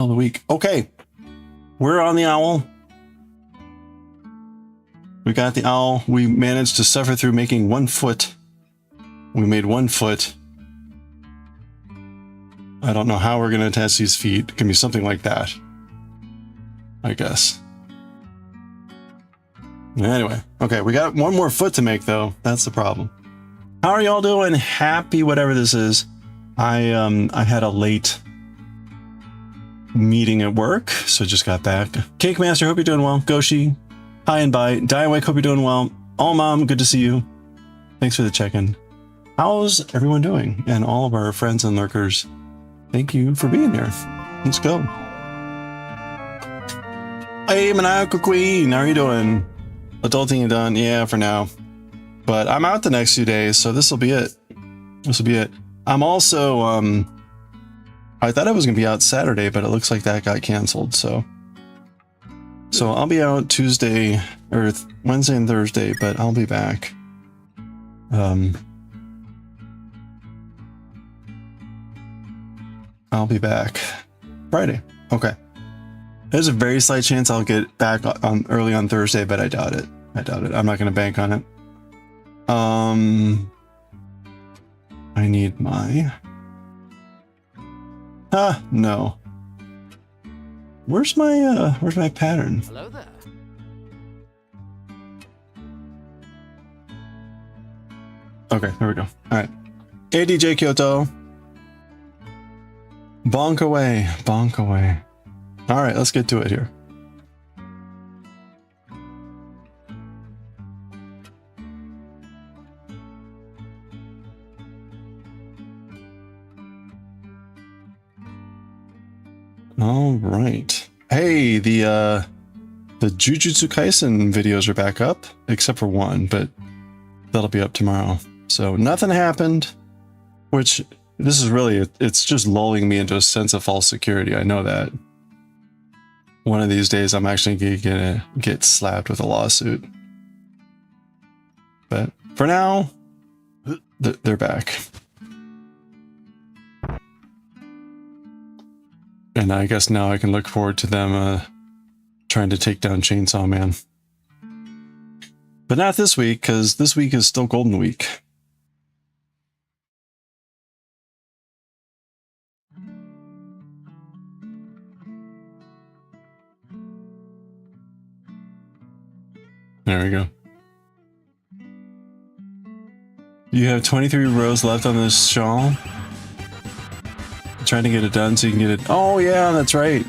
All the week. Okay. We're on the owl. We got the owl. We managed to suffer through making 1 foot. We made 1 foot. I don't know how we're going to attach these feet. It can be something like that, I guess. Anyway, okay, we got 1 more foot to make, though. That's the problem. How are y'all doing? Happy whatever this is. I had a late meeting at work, so just got back. Cake Master, hope you're doing well. Goshi, hi and bye. Diawake, hope you're doing well. All Mom, good to see you. Thanks for the check-in. How's everyone doing? And all of our friends and lurkers, thank you for being here. Let's go. Hey, Maniacal Queen, how are you doing? Adulting done? Yeah, for now. But I'm out the next few days, so this will be it. This will be it. I'm also, I thought I was going to be out Saturday, but it looks like that got canceled, so I'll be out Tuesday, or Wednesday and Thursday, but I'll be back. I'll be back Friday. Okay. There's a very slight chance I'll get back on early on Thursday, but I doubt it. I doubt it. I'm not going to bank on it. I need my... no. Where's my pattern? Hello there. Okay, there we go. All right. Hey, DJ Kyoto. Bonk away. Bonk away. All right, let's get to it here. All right. Hey, the Jujutsu Kaisen videos are back up, except for one, but that'll be up tomorrow. So nothing happened, which this is really, it's just lulling me into a sense of false security. I know that. One of these days I'm actually gonna get slapped with a lawsuit. But for now, they're back. And I guess now I can look forward to them trying to take down Chainsaw Man. But not this week, because this week is still Golden Week. There we go. You have 23 rows left on this shawl. Trying to get it done so you can get it. Oh yeah, that's right.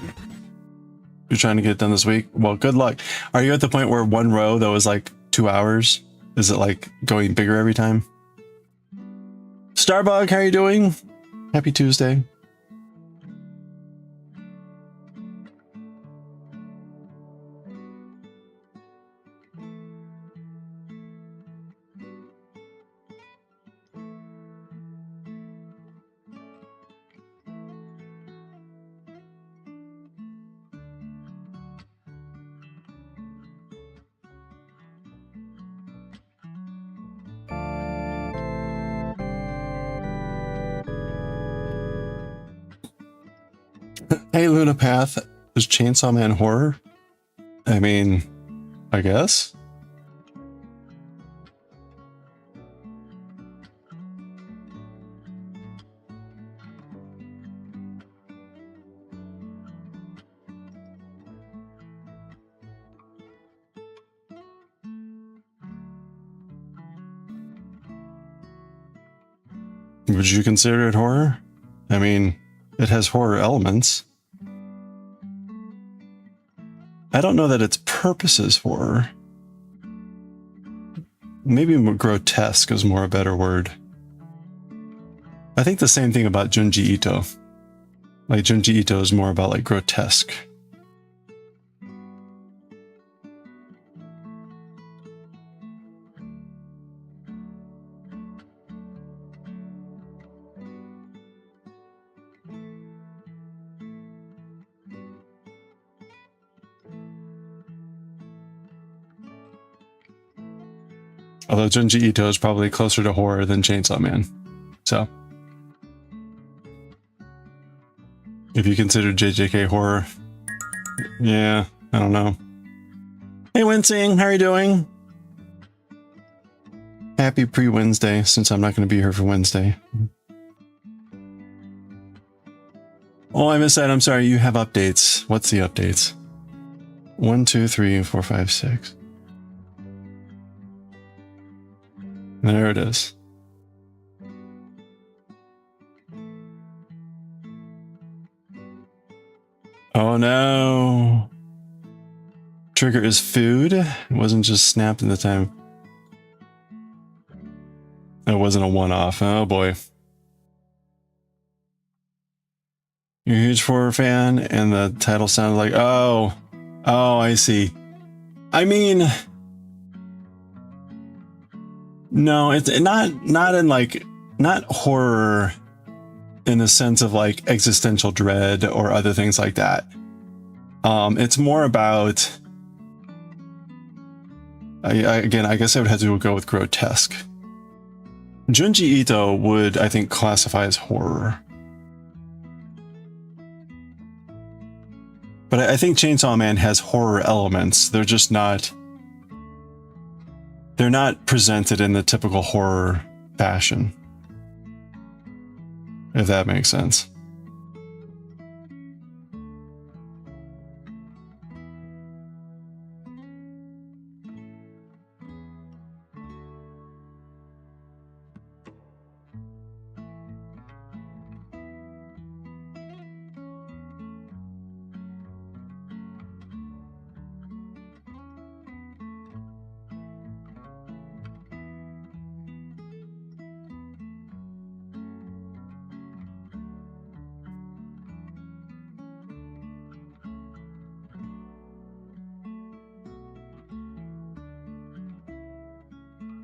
You're trying to get it done this week. Well, good luck. Are you at the point where 1 row that was like 2 hours? Is it like going bigger every time? Starbug, how are you doing? Happy Tuesday. Hey, Lunapath, is Chainsaw Man horror? I mean, I guess. Would you consider it horror? I mean, it has horror elements. I don't know that its purpose is horror. Maybe grotesque is more a better word. I think the same thing about Junji Ito. Like, Junji Ito is more about, like, grotesque. Although Junji Ito is probably closer to horror than Chainsaw Man. So, If you consider JJK horror. Yeah, I don't know. Hey Wincing, how are you doing? Happy pre-Wednesday, since I'm not going to be here for Wednesday. Oh, I missed that. I'm sorry. You have updates. What's the updates? 1, 2, 3, 4, 5, 6. There it is. Oh no. Trigger is food. It wasn't just snapped in the time. It wasn't a one-off. Oh boy. You're a huge horror fan, and the title sounded like, oh, I see. I mean, no, it's not in like, not horror in the sense of like existential dread or other things like that. It's more about, again, I guess I would have to go with grotesque. Junji Ito would, I think, classify as horror. But I think Chainsaw Man has horror elements. They're just not... They're not presented in the typical horror fashion. If that makes sense.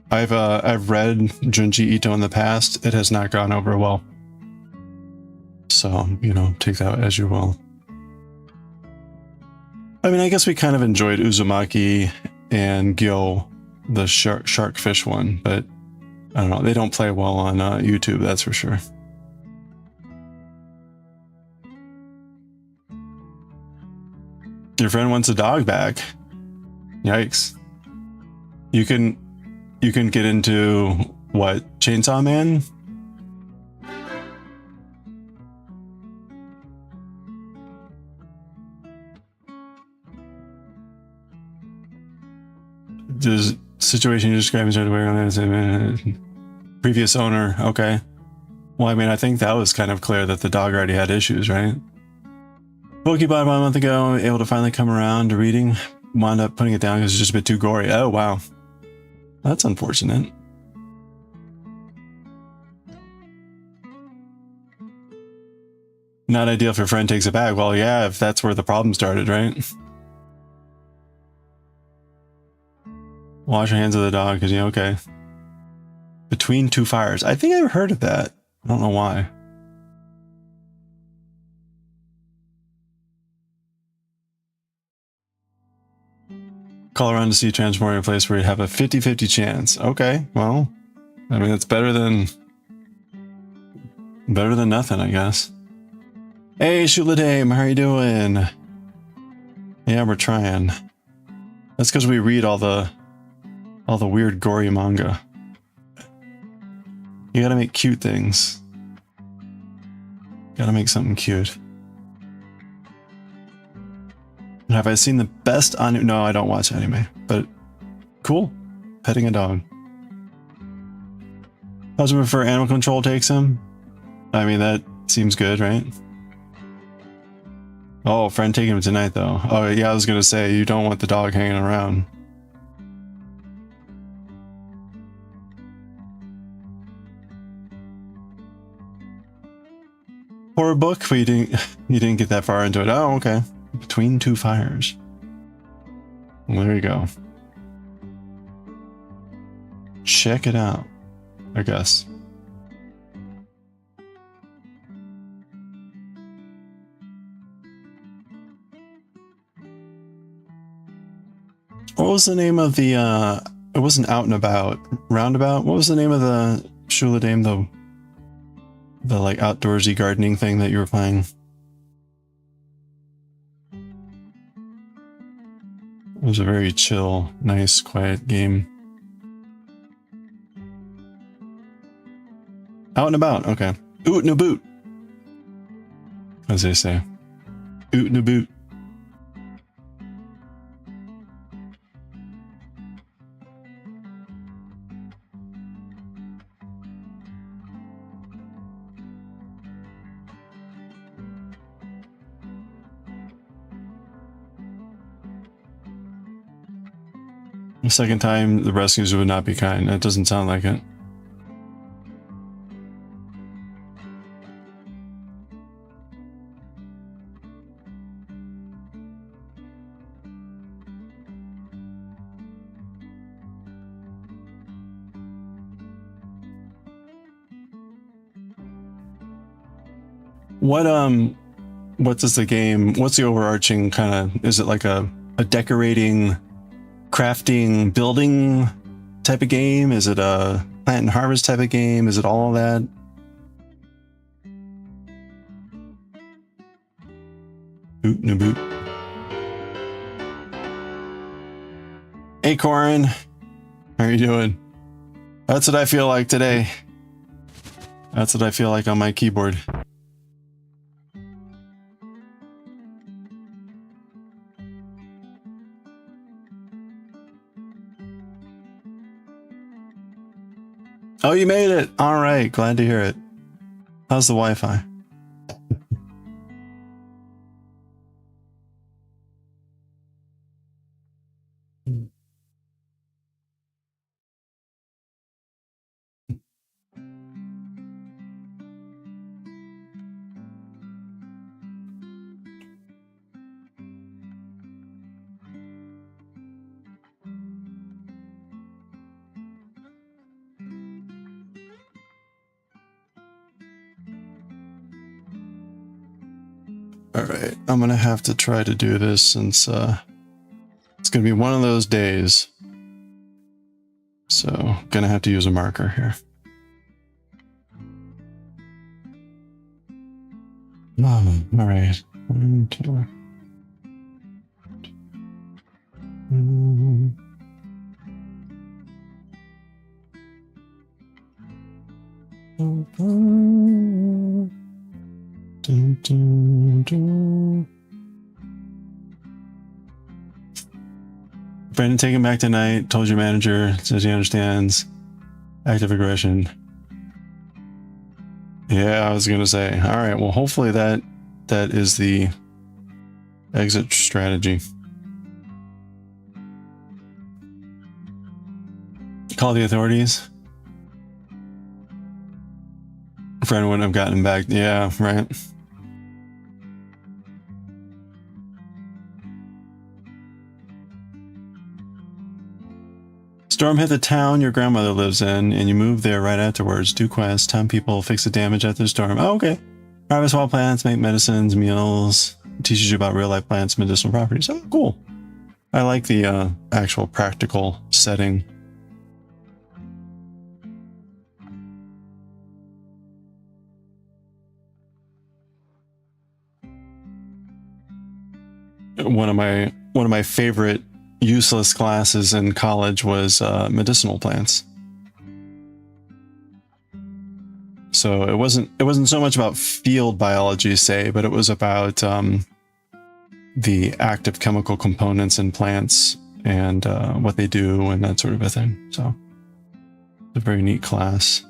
I've read Junji Ito in the past. It has not gone over well. So, you know, take that as you will. I mean, I guess we kind of enjoyed Uzumaki and Gyo, the shark fish one, but I don't know. They don't play well on YouTube, that's for sure. Your friend wants a dog back. Yikes. You can get into what? Chainsaw Man? The situation you're describing is right. Previous owner, okay. Well, I mean, I think that was kind of clear that the dog already had issues, right? Book you bought about a month ago, able to finally come around to reading. Wound up putting it down because it's just a bit too gory. Oh, wow. That's unfortunate. Not ideal if your friend takes it back. Well, yeah, if that's where the problem started, right? Wash your hands of the dog because, yeah, okay. Between two fires. I think I've heard of that. I don't know why. Call around to see transforming a place where you have a 50-50 chance. Okay, well, I mean, it's better than nothing, I guess. Hey, Shuladame, how are you doing? Yeah, we're trying. That's because we read all the weird gory manga. You gotta make cute things. Gotta make something cute. Have I seen the best anime? No, I don't watch anime, but cool. Petting a dog. Husband prefer animal control takes him? I mean, that seems good, right? Oh, friend taking him tonight, though. Oh, yeah, I was gonna say, you don't want the dog hanging around. Horror book, but you didn't get that far into it. Oh, okay. Between two fires. Well, there you go. Check it out, I guess. What was the name of the, it wasn't Out and About, Roundabout? What was the name of the Shuladame, the like outdoorsy gardening thing that you were playing? was a very chill, nice, quiet game. Out and about, okay. Oot and a boot. As they say. Oot and a boot. The second time, the rescues would not be kind. That doesn't sound like it. What does the game, what's the overarching kind of, is it like a decorating, crafting, building type of game? Is it a plant and harvest type of game? Is it all of that? Boot and a boot. Hey Corin, how are you doing? That's what I feel like today. That's what I feel like on my keyboard. Oh, you made it! Alright, glad to hear it. How's the Wi-Fi? Alright, I'm gonna have to try to do this since it's gonna be one of those days. So, gonna have to use a marker here. Oh, alright. 1, 2. Brandon taken back tonight, told your manager, says he understands. Active aggression. Yeah, I was gonna say. Alright, well hopefully that is the exit strategy. Call the authorities. Friend wouldn't have gotten him back. Yeah, right. Storm hit the town your grandmother lives in, and you moved there right afterwards. Do quests, town people, fix the damage after the storm. Oh, okay. Harvest wild plants, make medicines, meals. Teaches you about real-life plants, medicinal properties. Oh, cool. I like the actual practical setting. One of my favorite useless classes in college was medicinal plants. So it wasn't so much about field biology, say, but it was about the active chemical components in plants and what they do and that sort of a thing. So it's a very neat class.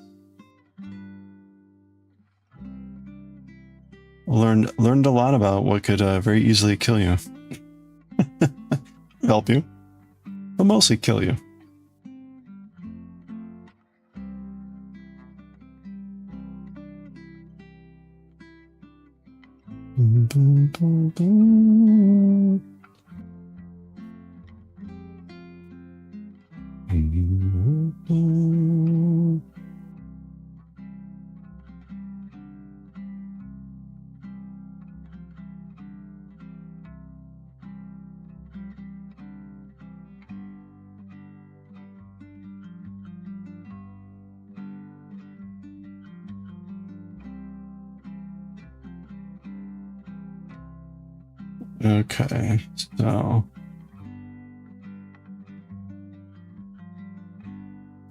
Learned a lot about what could very easily kill you. Help you, but mostly kill you. Okay, so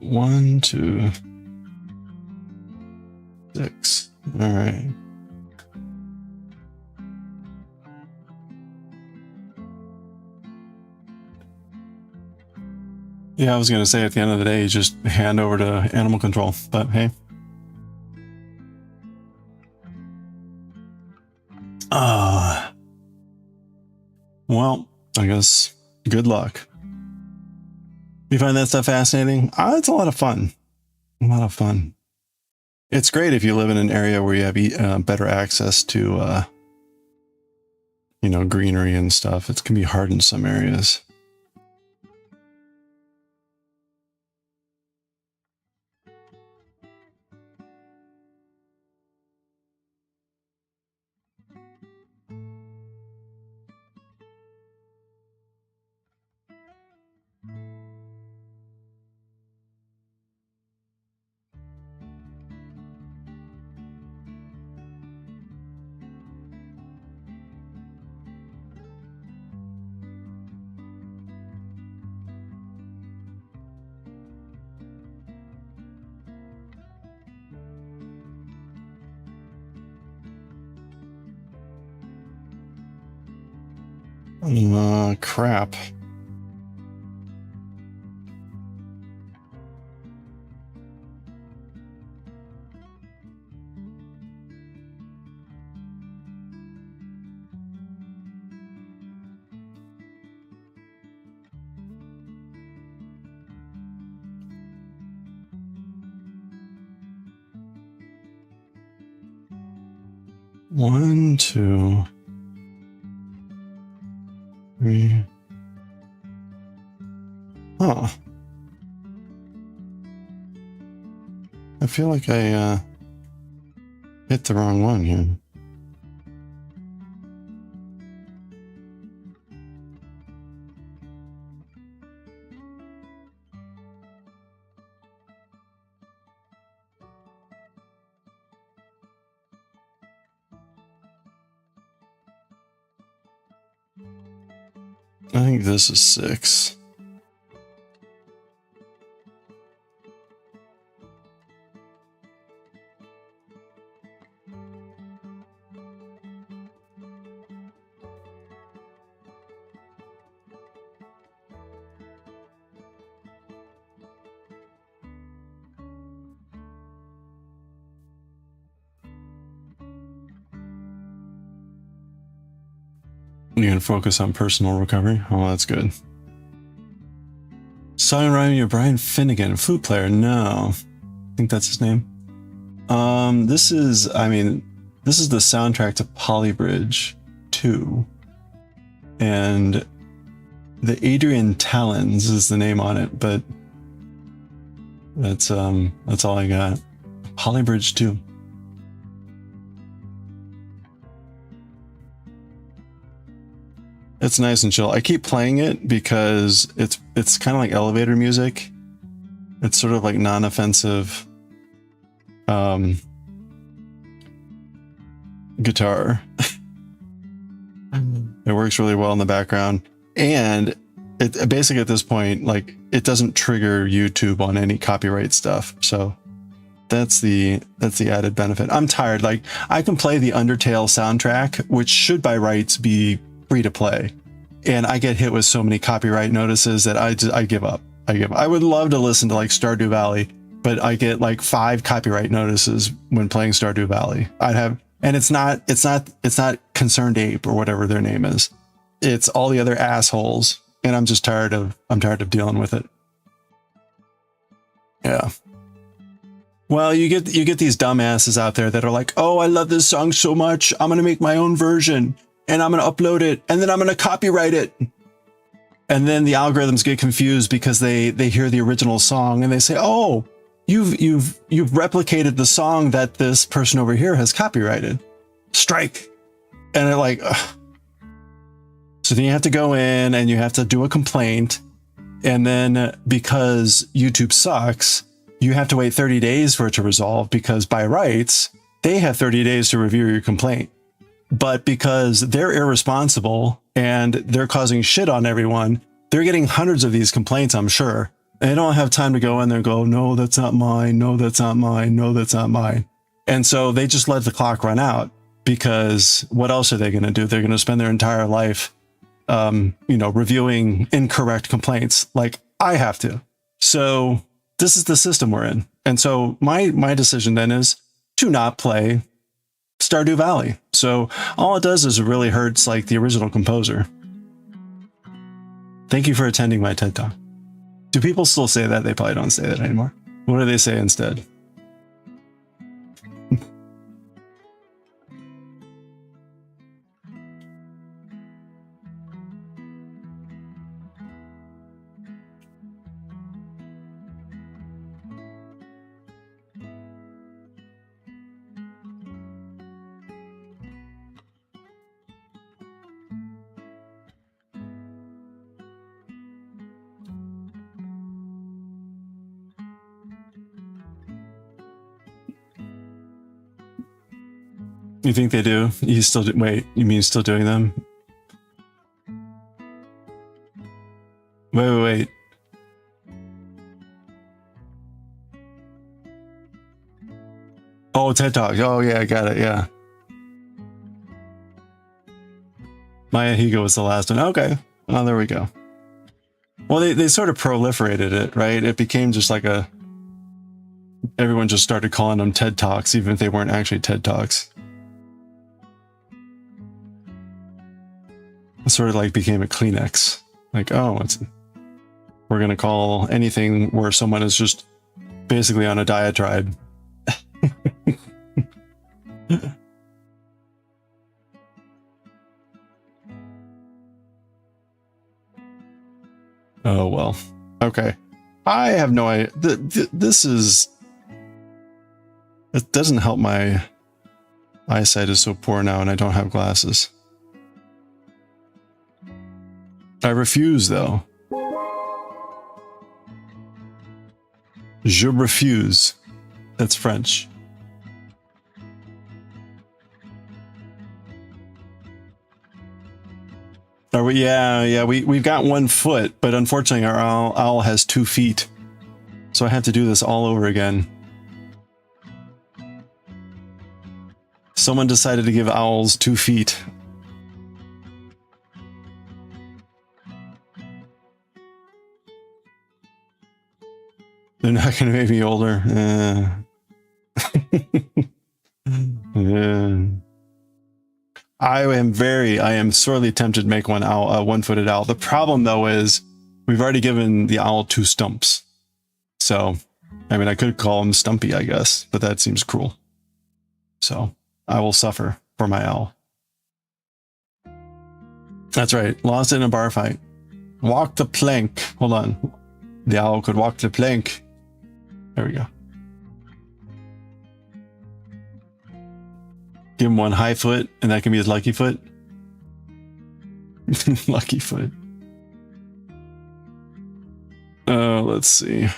1, 2, 6. All right. Yeah, I was going to say at the end of the day, just hand over to animal control, but hey. Well, I guess good luck. You find that stuff fascinating? It's a lot of fun. A lot of fun. It's great if you live in an area where you have better access to, you know, greenery and stuff. It can be hard in some areas. Crap. One, 2, 3. Huh. I feel like I hit the wrong one here. I think this is 6. You can focus on personal recovery. Oh, that's good. Songwriter Brian Finnegan, flute player. No, I think that's his name. This is the soundtrack to Polybridge 2, and the Adrian Talons is the name on it, but that's all I got. Polybridge 2. It's nice and chill. I keep playing it because it's kind of like elevator music. It's sort of like non-offensive guitar. It works really well in the background, and it basically at this point, like, it doesn't trigger YouTube on any copyright stuff. So that's the added benefit. I'm tired. Like, I can play the Undertale soundtrack, which should by rights be free to play, and I get hit with so many copyright notices that I give up. I would love to listen to like Stardew Valley, but I get like 5 copyright notices when playing Stardew Valley. And it's not Concerned Ape or whatever their name is. It's all the other assholes, and I'm tired of dealing with it. Yeah. Well, you get these dumbasses out there that are like, "Oh, I love this song so much, I'm gonna make my own version, and I'm gonna upload it, and then I'm gonna copyright it." And then the algorithms get confused because they hear the original song and they say, "Oh, you've replicated the song that this person over here has copyrighted. Strike." And they're like, ugh. So then you have to go in and you have to do a complaint. And then because YouTube sucks, you have to wait 30 days for it to resolve, because by rights, they have 30 days to review your complaint. But because they're irresponsible and they're causing shit on everyone, they're getting hundreds of these complaints, I'm sure. They don't have time to go in there and go, no, that's not mine. No, that's not mine. No, that's not mine. And so they just let the clock run out, because what else are they going to do? They're going to spend their entire life, reviewing incorrect complaints like I have to. So this is the system we're in. And so my decision then is to not play Stardew Valley. So all it does is it really hurts like the original composer. Thank you for attending my TED Talk. Do people still say that? They probably don't say that anymore. What do they say instead? You think they do? You still do? Wait, you mean still doing them? Wait. Oh, TED Talk. Oh, yeah, I got it. Yeah. Maya Higa was the last one. Okay. Oh, there we go. Well, they sort of proliferated it, right? It became just like everyone just started calling them TED Talks, even if they weren't actually TED Talks. It sort of like became a Kleenex. Like, oh, we're going to call anything where someone is just basically on a diatribe. Oh, well. Okay. I have no idea. This is... It doesn't help my eyesight is so poor now and I don't have glasses. I refuse, though. Je refuse. That's French. Are we? Yeah. We've got 1 foot, but unfortunately our owl has 2 feet. So I have to do this all over again. Someone decided to give owls 2 feet. They're not going to make me older. I am sorely tempted to make one owl, a 1-footed owl. The problem, though, is we've already given the owl 2 stumps. So, I mean, I could call him Stumpy, I guess, but that seems cruel. So, I will suffer for my owl. That's right. Lost in a bar fight. Walk the plank. Hold on. The owl could walk the plank. There we go. Give him 1 high foot, and that can be his lucky foot. Lucky foot. Let's see.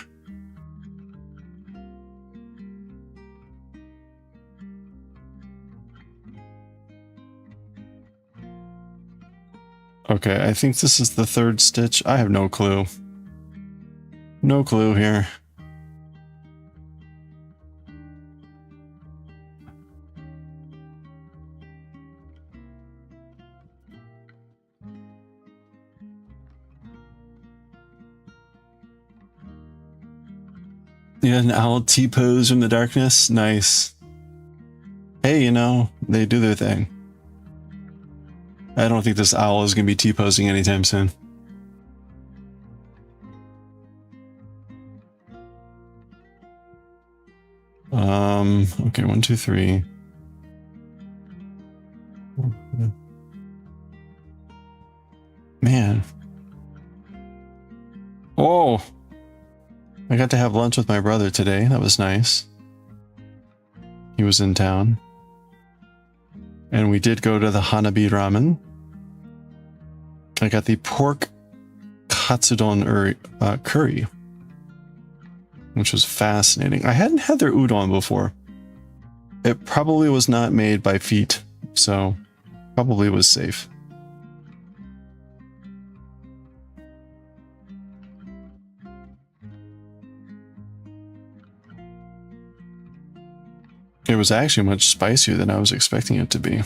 Okay, I think this is the 3rd stitch. I have no clue. No clue here. Yeah, an owl T-pose from the darkness. Nice. Hey, you know, they do their thing. I don't think this owl is going to be T-posing anytime soon. Okay, 1, 2, 3. Man. Oh! I got to have lunch with my brother today. That was nice. He was in town. And we did go to the Hanabi Ramen. I got the pork katsudon curry, which was fascinating. I hadn't had their udon before. It probably was not made by feet, so probably was safe. was actually much spicier than I was expecting it to be.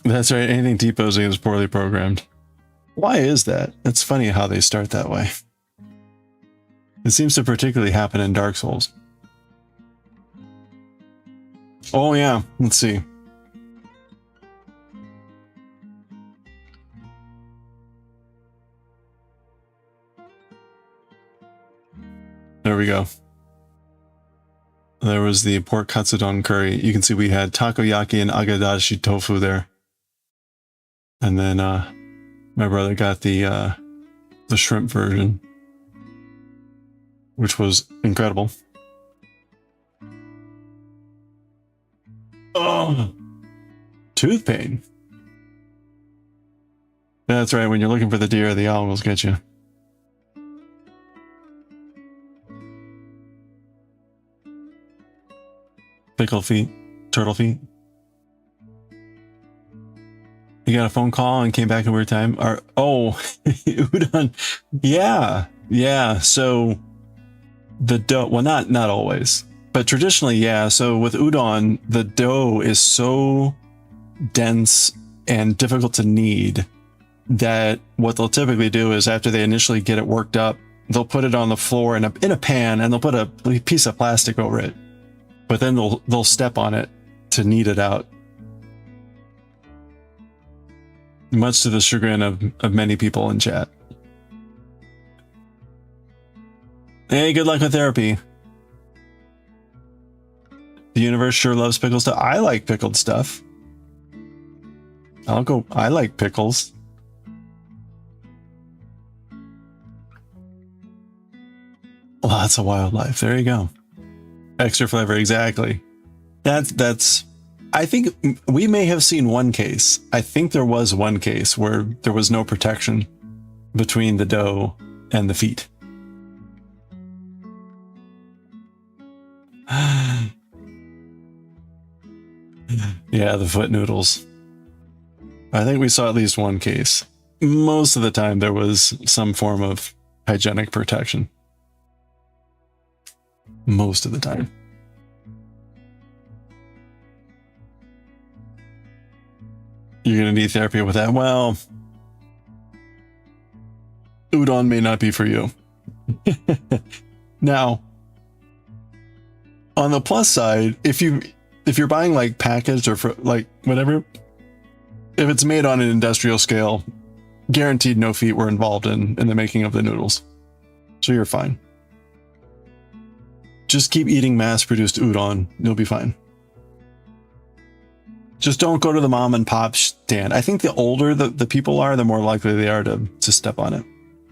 That's right, anything T-posing is poorly programmed. Why is that? It's funny how they start that way. It seems to particularly happen in Dark Souls. Oh yeah, let's see. There we go. There was the pork katsudon curry. You can see we had takoyaki and agadashi tofu there. And then my brother got the shrimp version, which was incredible. Oh, tooth pain. That's right, when you're looking for the deer, the owls get you. Pickle feet, turtle feet. You got a phone call and came back in weird time? Or, oh, udon. Yeah. So the dough, well, not always, but traditionally, yeah. So with udon, the dough is so dense and difficult to knead that what they'll typically do is after they initially get it worked up, they'll put it on the floor in a pan and they'll put a piece of plastic over it. But then they'll step on it to knead it out. Much to the chagrin of many people in chat. Hey, good luck with therapy. The universe sure loves pickled stuff. I like pickled stuff. I like pickles. Lots of wildlife. There you go. Extra flavor, exactly. That's I think we may have seen one case. I think there was one case where there was no protection between the dough and the feet. Yeah, the foot noodles. I think we saw at least one case. Most of the time there was some form of hygienic protection. Most of the time. You're going to need therapy with that. Well, udon may not be for you. Now, on the plus side, if you're buying like packaged or for like whatever, if it's made on an industrial scale, guaranteed no feet were involved in the making of the noodles. So you're fine. Just keep eating mass-produced udon. You'll be fine. Just don't go to the mom and pop stand. I think the older the people are, the more likely they are to step on it.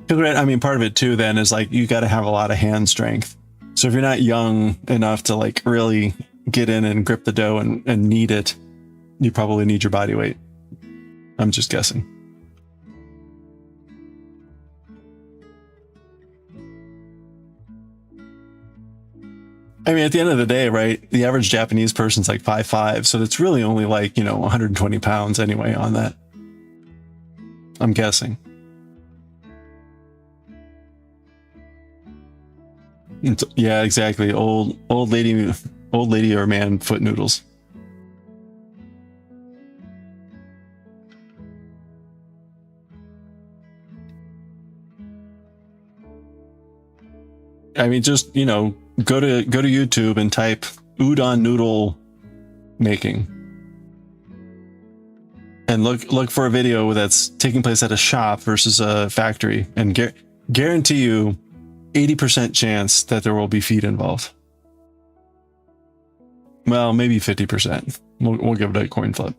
Because, I mean, part of it too then is like you got to have a lot of hand strength. So if you're not young enough to like really get in and grip the dough and knead it, you probably need your body weight. I'm just guessing. I mean, at the end of the day, right, the average Japanese person's like 5'5", so it's really only like, 120 pounds anyway on that. I'm guessing. Yeah, exactly. Old lady or man foot noodles. I mean, just, go to YouTube and type udon noodle making. And look for a video that's taking place at a shop versus a factory, and guarantee you 80% chance that there will be feet involved. Well, maybe 50%. We'll give it a coin flip.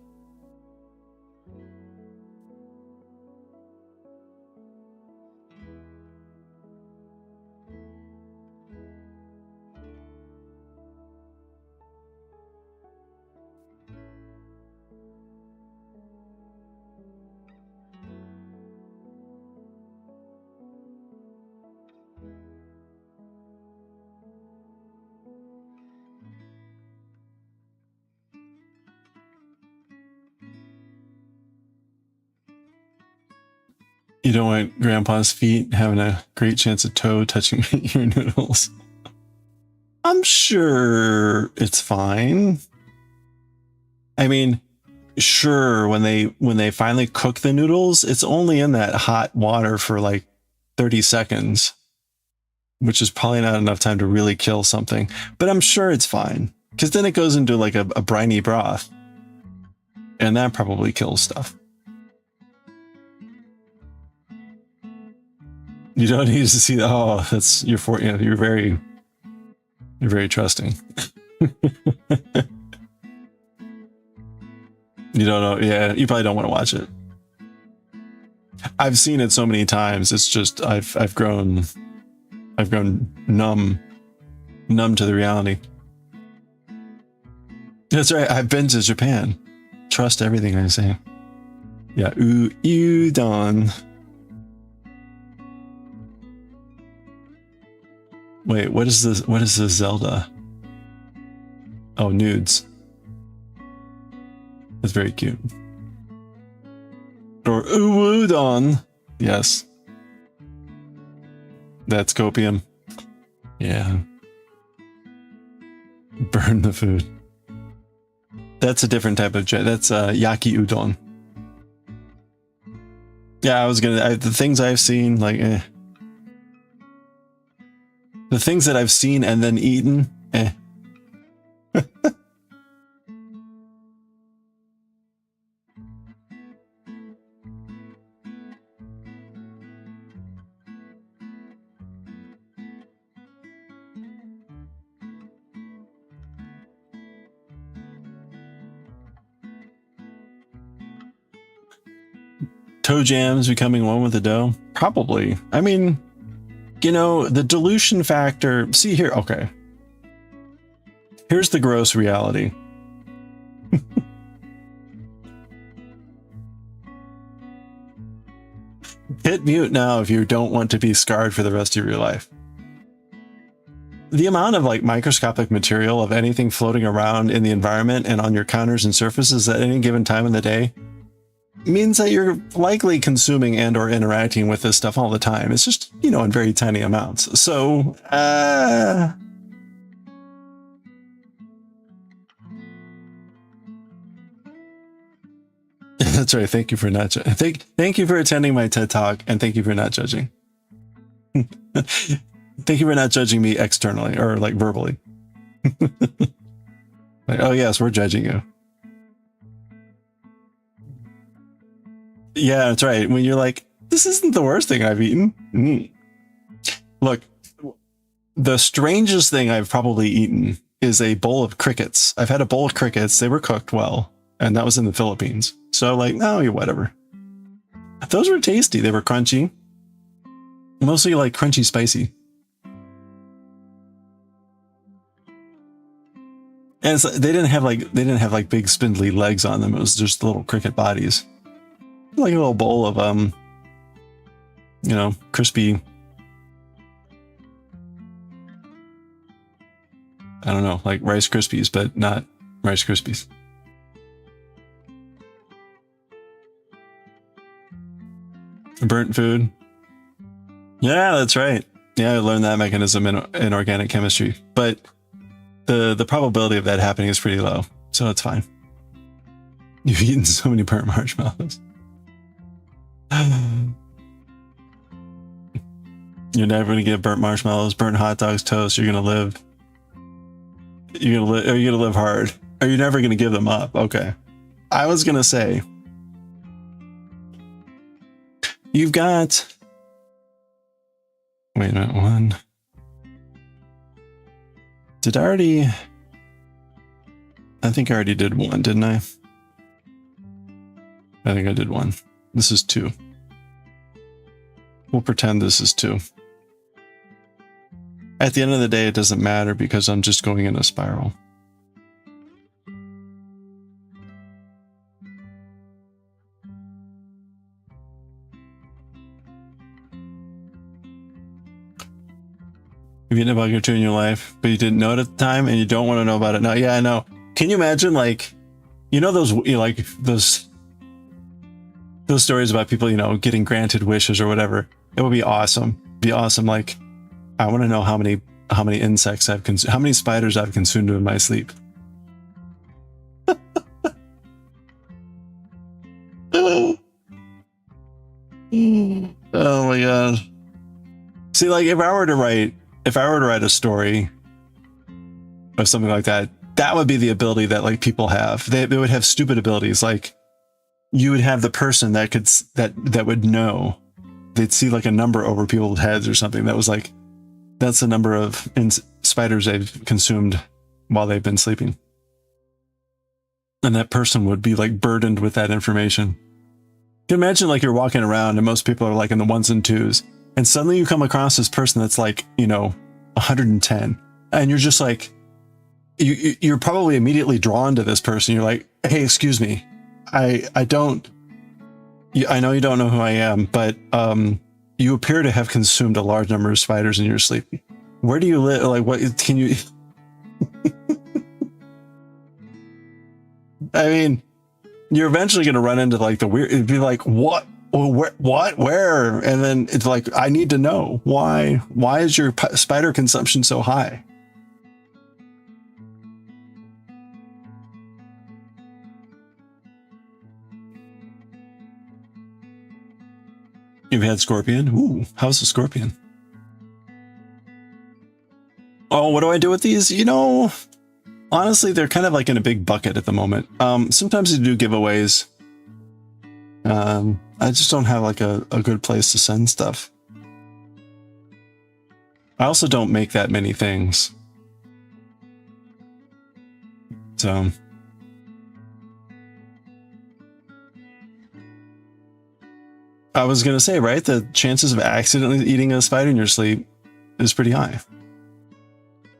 You don't want grandpa's feet having a great chance of toe touching your noodles. I'm sure it's fine. I mean, sure, when they finally cook the noodles, it's only in that hot water for like 30 seconds, which is probably not enough time to really kill something, but I'm sure it's fine because then it goes into like a briny broth and that probably kills stuff. You don't need to see that. Oh, that's you're very trusting. You don't know. Yeah, you probably don't want to watch it. I've seen it so many times. It's just I've grown numb to the reality. That's right. I've been to Japan. Trust everything I say. Yeah, udon. Wait, what is this? What is this Zelda? Oh, nudes. That's very cute. Or udon. Yes. That's copium. Yeah. Burn the food. That's a different type of that's yaki udon. Yeah, I was gonna. The things I've seen, like, the things that I've seen and then eaten, Toe jams becoming one with the dough? Probably. I mean, you know, the dilution factor. See here. Okay. Here's the gross reality. Hit mute now if you don't want to be scarred for the rest of your life. The amount of like microscopic material of anything floating around in the environment and on your counters and surfaces at any given time in the day means that you're likely consuming and or interacting with this stuff all the time. It's just, you know, in very tiny amounts. So, that's right. Thank you for not thank you for attending my TED Talk, and thank you for not judging. Thank you for not judging me externally or like verbally. Like, oh yes, we're judging you. Yeah, that's right. When you're like, this isn't the worst thing I've eaten. Look, the strangest thing I've probably eaten is a bowl of crickets. I've had a bowl of crickets. They were cooked well, and that was in the Philippines. So like, no, whatever. Those were tasty. They were crunchy. Mostly like crunchy spicy. And it's, they didn't have like big spindly legs on them. It was just little cricket bodies. Like a little bowl of you know, crispy, I don't know, like Rice Krispies, but not Rice Krispies. Burnt food. Yeah, that's right. Yeah, I learned that mechanism in organic chemistry, but the probability of that happening is pretty low, so it's fine. You've eaten so many burnt marshmallows. You're never gonna get burnt marshmallows, burnt hot dogs, toast. You're gonna live. You're gonna live hard. Or you're never gonna give them up. Okay. I was gonna say, you've got. Wait a minute. One. Did I already? I think I already did one, didn't I? I think I did one. This is 2. We'll pretend this is 2. At the end of the day, it doesn't matter because I'm just going in a spiral. You've eaten a bug or two in your life, but you didn't know it at the time and you don't want to know about it now. Yeah, I know. Can you imagine, like, you know, those those stories about people, you know, getting granted wishes or whatever. It would be awesome. Be awesome. Like, I want to know how many insects I've consumed, how many spiders I've consumed in my sleep. Oh my god. See, like, if I were to write a story or something like that, that would be the ability that like people have. They would have stupid abilities. Like, you would have the person that could that would know. They'd see like a number over people's heads or something that was like, that's the number of spiders they've consumed while they've been sleeping. And that person would be like burdened with that information. You can imagine like you're walking around and most people are like in the 1s and 2s. And suddenly you come across this person that's like, you know, 110. And you're just like, you're probably immediately drawn to this person. You're like, hey, excuse me. I know you don't know who I am, but you appear to have consumed a large number of spiders in your sleep. Where do you live? Like, what can you... I mean, you're eventually going to run into like the weird... It'd be like, what? What? Where? And then it's like, I need to know. Why is your spider consumption so high? You've had scorpion? Ooh, how's the scorpion? Oh, what do I do with these? You know, honestly, they're kind of like in a big bucket at the moment. Sometimes they do giveaways. I just don't have like a good place to send stuff. I also don't make that many things. So... I was going to say, right? The chances of accidentally eating a spider in your sleep is pretty high.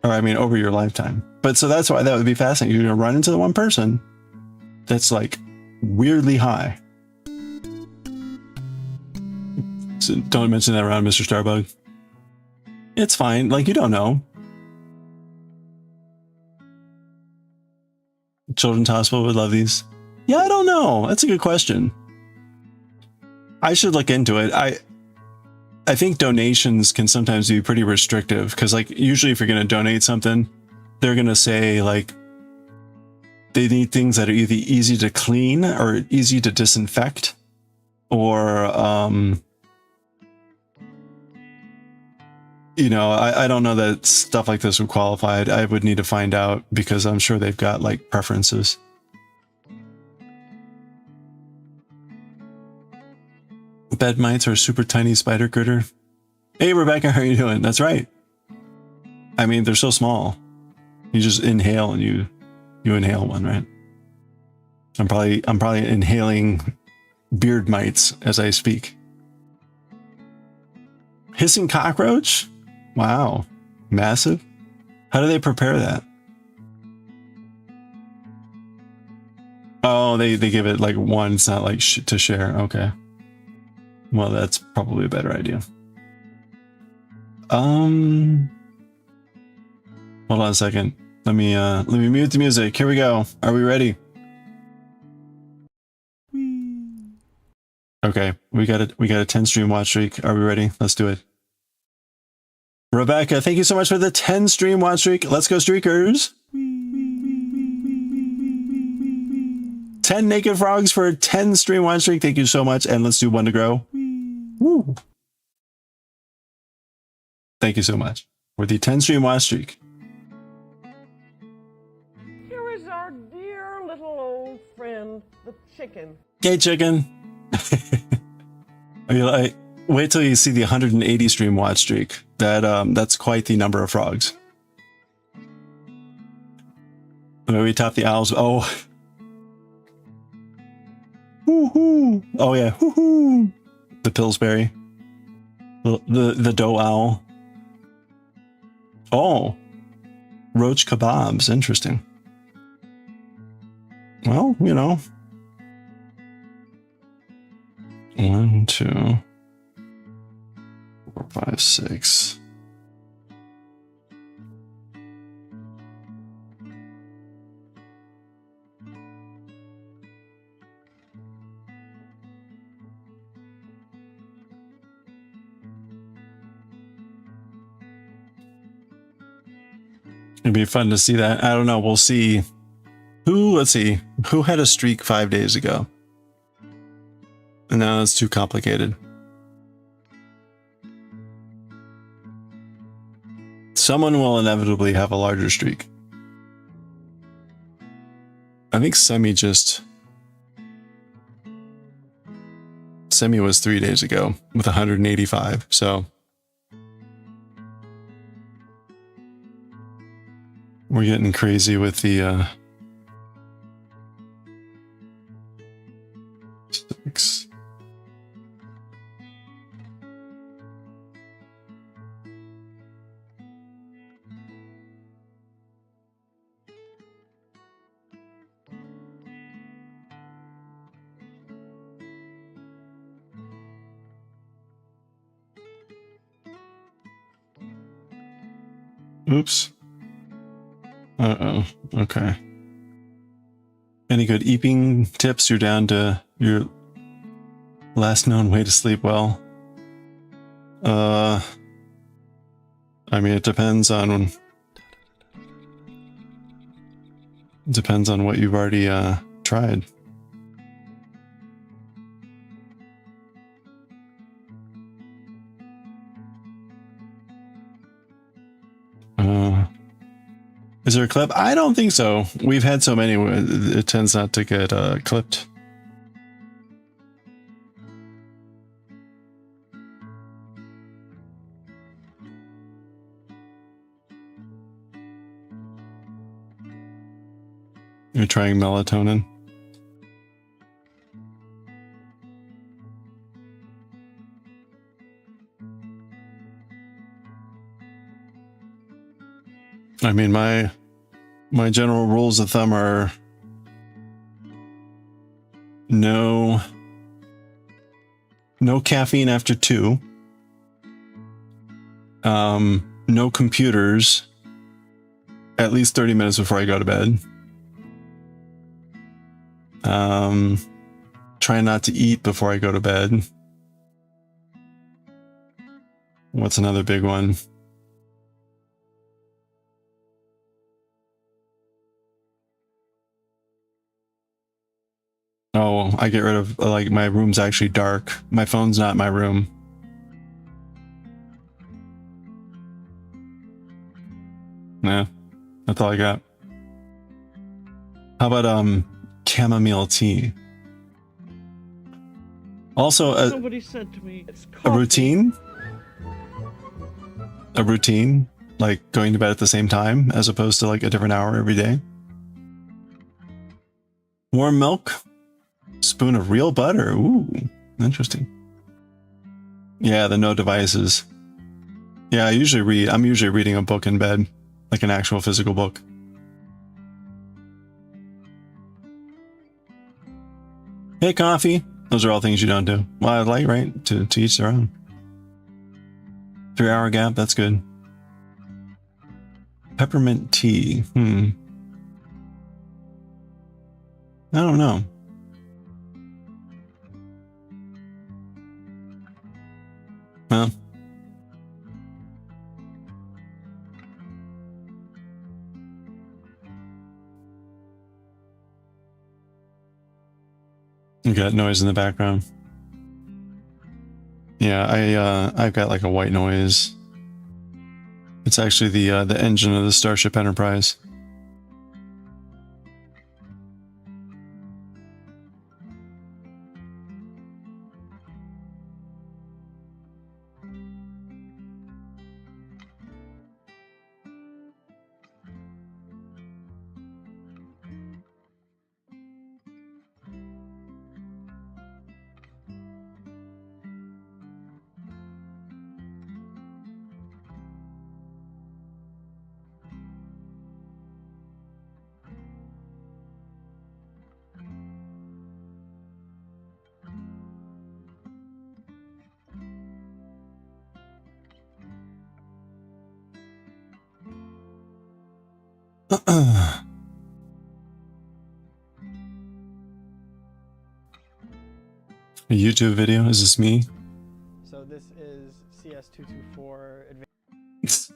Or, I mean, over your lifetime. But so that's why that would be fascinating. You're going to run into the one person that's like weirdly high. So don't mention that around Mr. Starbug. It's fine. Like, you don't know. Children's Hospital would love these. Yeah, I don't know. That's a good question. I should look into it. I think donations can sometimes be pretty restrictive because, like, usually if you're going to donate something, they're going to say like they need things that are either easy to clean or easy to disinfect, or you know, I don't know that stuff like this would qualify. I would need to find out because I'm sure they've got like preferences. Bed mites are a super tiny spider critter. Hey Rebecca, how are you doing? That's right. I mean, they're so small. You just inhale and you inhale one, right? I'm probably inhaling beard mites as I speak. Hissing cockroach? Wow. Massive? How do they prepare that? Oh, they give it like one. It's not like to share. Okay. Well, that's probably a better idea. Hold on a second. Let me mute the music. Here we go. Are we ready? Okay, we got a 10 stream watch streak. Are we ready? Let's do it. Rebecca, thank you so much for the 10 stream watch streak. Let's go, streakers. 10 naked frogs for a 10 stream watch streak. Thank you so much. And let's do one to grow. Woo. Thank you so much for the 10 stream watch streak. Here is our dear little old friend, the chicken. Hey, chicken. Are you like, wait till you see the 180 stream watch streak. That's quite the number of frogs. Maybe we top the owls. Oh. Woohoo. Oh yeah. Woohoo. The Pillsbury. The doe owl. Oh. Roach kebabs. Interesting. Well, you know. 1, 2, 4, 5, 6. It'd be fun to see that. I don't know. We'll see. Let's see. Who had a streak 5 days ago? No, it's too complicated. Someone will inevitably have a larger streak. I think Semi was 3 days ago with 185, so we're getting crazy with the 6. Oops. Uh-oh. Okay. Any good eeping tips? You're down to your last known way to sleep well. I mean, it depends on what you've already tried. Is there a clip? I don't think so. We've had so many, it tends not to get clipped. You're trying melatonin? I mean, my general rules of thumb are no caffeine after 2. No computers at least 30 minutes before I go to bed. Try not to eat before I go to bed. What's another big one? Oh, I get rid of, like, my room's actually dark. My phone's not in my room. Yeah, that's all I got. How about chamomile tea? Also Somebody said to me, it's a routine? A routine? Like going to bed at the same time as opposed to like a different hour every day? Warm milk? Spoon of real butter? Ooh, interesting. Yeah, the no devices. Yeah, I'm usually reading a book in bed. Like an actual physical book. Hey, coffee. Those are all things you don't do. Well, I'd like, right? To each their own. 3-hour gap, that's good. Peppermint tea. I don't know. Well. You got noise in the background. Yeah, I've got like a white noise. It's actually the engine of the Starship Enterprise. A YouTube video? Is this me? So this is CS224 Advanced.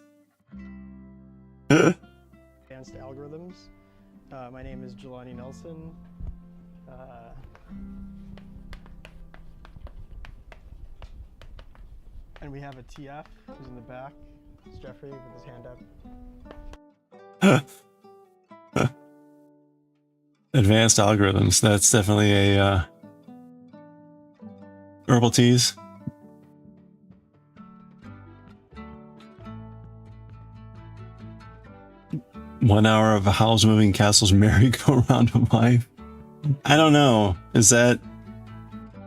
advanced algorithms. My name is Jelani Nelson. And we have a TF who's in the back. It's Jeffrey with his hand up. Advanced algorithms. That's definitely a herbal teas. One hour of Howl's Moving Castle's merry-go-round of life. I don't know. Is that...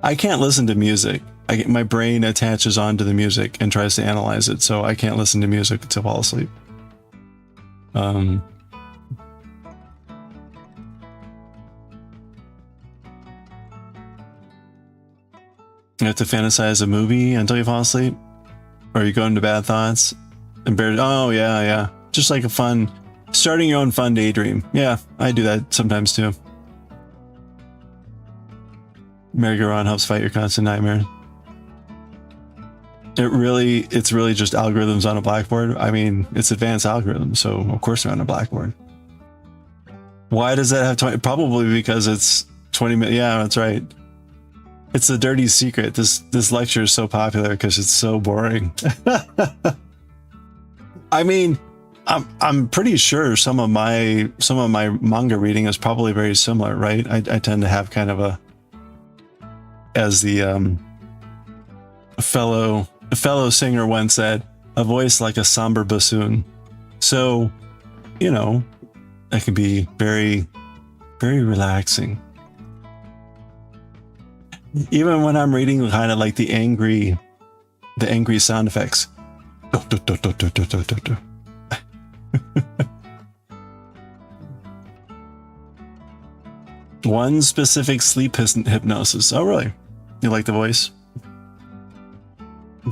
I can't listen to music. My brain attaches onto the music and tries to analyze it, so I can't listen to music to fall asleep. You have to fantasize a movie until you fall asleep? Or you go into bad thoughts? Oh, yeah, yeah. Just like a fun... Starting your own fun daydream. Yeah, I do that sometimes too. Merry-go-round helps fight your constant nightmares. It's really just algorithms on a blackboard. I mean, it's advanced algorithms, so of course they're on a blackboard. Why does that have 20? Probably because it's 20 minutes. Yeah, that's right. It's the dirty secret. This lecture is so popular because it's so boring. I mean, I'm pretty sure some of my manga reading is probably very similar, right? I tend to have kind of a, as the fellow singer once said, a voice like a somber bassoon. So, you know, that can be very, very relaxing. Even when I'm reading kind of like the angry sound effects. One specific sleep hypnosis. Oh, really? You like the voice?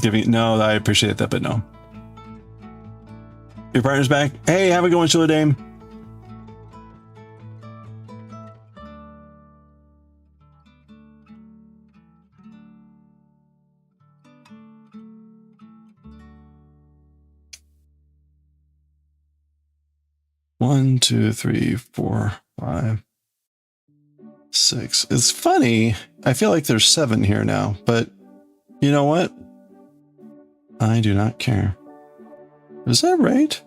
No, I appreciate that, but no. Your partner's back. Hey, have a good one, Chilla Dame. One, two, three, four, 5, 6. It's funny. I feel like there's 7 here now, but you know what? I do not care. Is that right?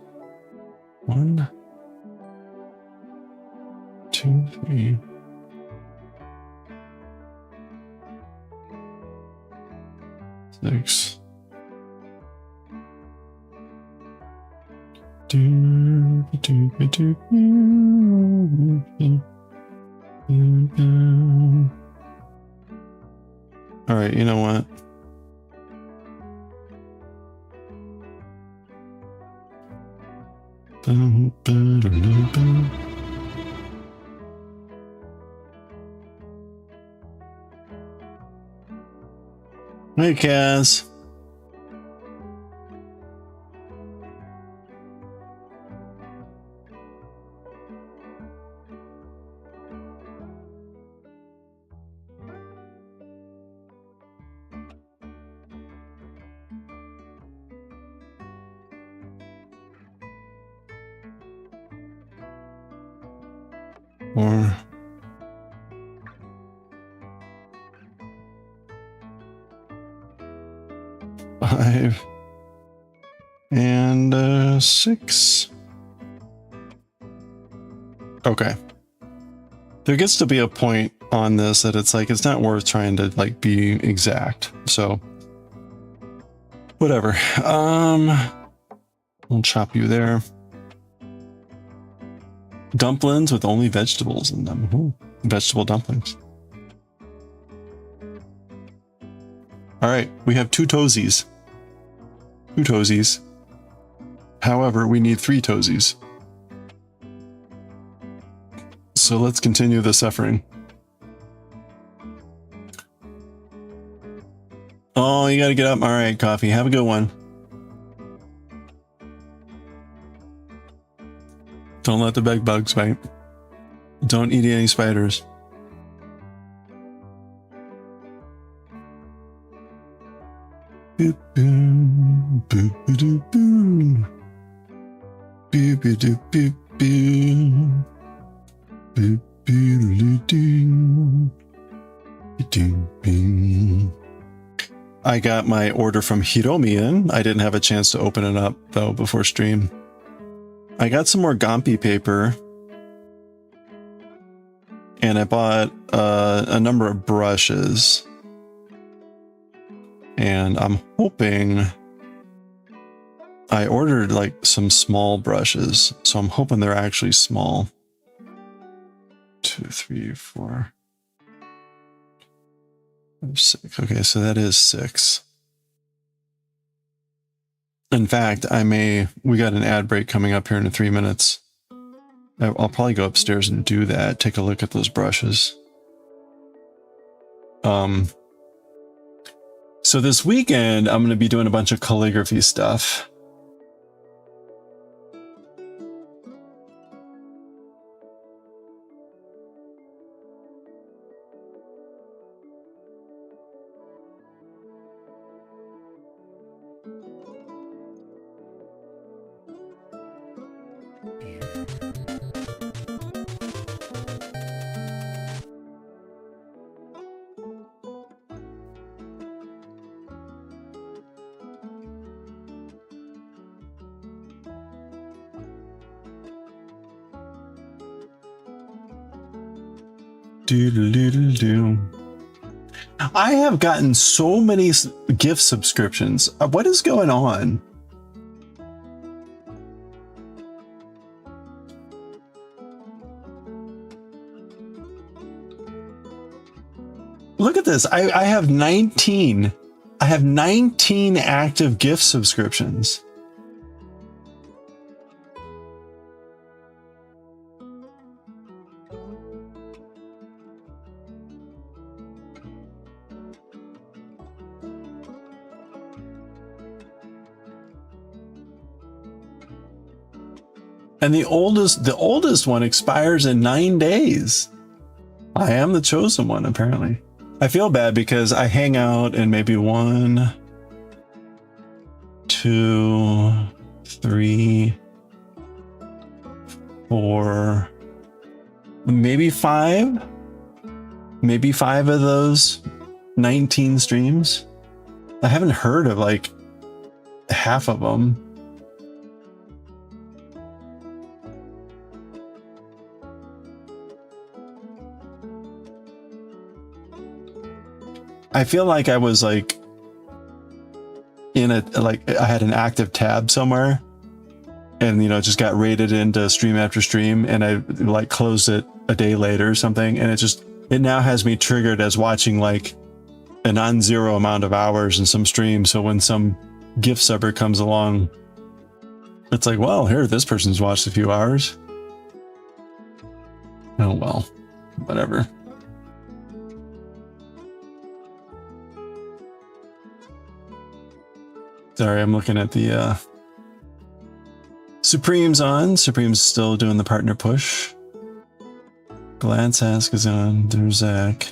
1, 2, 3. Six. All right, you know what? Hey, Kaz. Or 5 and 6. Okay. There gets to be a point on this that it's like it's not worth trying to like be exact. So whatever. We'll chop you there. Dumplings with only vegetables in them. Ooh, vegetable dumplings. All right, we have 2 toesies. 2 toesies. However, we need 3 toesies. So let's continue the suffering. Oh, you gotta get up. All right, coffee. Have a good one. Don't let the bed bugs bite. Don't eat any spiders. Boop, boop, boop, boop, boop. Boop, boop, boop, boo. Boo, boo, doo. Doo, boo. I got my order from Hiromi in. I didn't have a chance to open it up though before stream. I got some more Gampi paper. And I bought a number of brushes. And I'm hoping I ordered like some small brushes. So I'm hoping they're actually small. 2, 3, 4, 5, 6. Okay, so that is 6. In fact, we got an ad break coming up here in 3 minutes. I'll probably go upstairs and do that. Take a look at those brushes. So this weekend, I'm going to be doing a bunch of calligraphy stuff. Doodle-doodle-doo. I have gotten so many gift subscriptions. What is going on? Look at this. I have 19. I have 19 active gift subscriptions. And the oldest one expires in 9 days. I am the chosen one, apparently. I feel bad because I hang out in maybe 1, 2, 3, 4, maybe 5. Maybe 5 of those 19 streams. I haven't heard of like half of them. I feel like I was like I had an active tab somewhere and, you know, just got raided into stream after stream and I like closed it a day later or something. And it now has me triggered as watching like a non-zero amount of hours in some stream. So when some gift subber comes along, it's like, well, here, this person's watched a few hours. Oh, well, whatever. Sorry, I'm looking at the Supreme's on. Supreme's still doing the partner push. Glance Ask is on. There's Zach.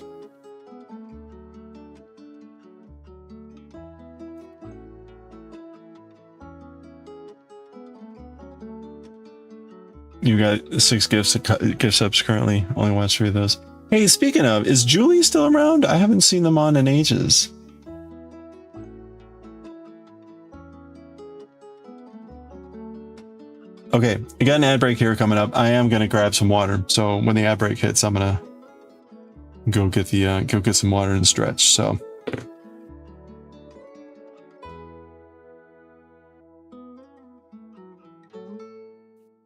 You got 6 gift subs currently. Only watched 3 of those. Hey, speaking of, is Julie still around? I haven't seen them on in ages. Okay, I got an ad break here coming up. I am gonna grab some water. So when the ad break hits, I'm gonna go get some water and stretch. So.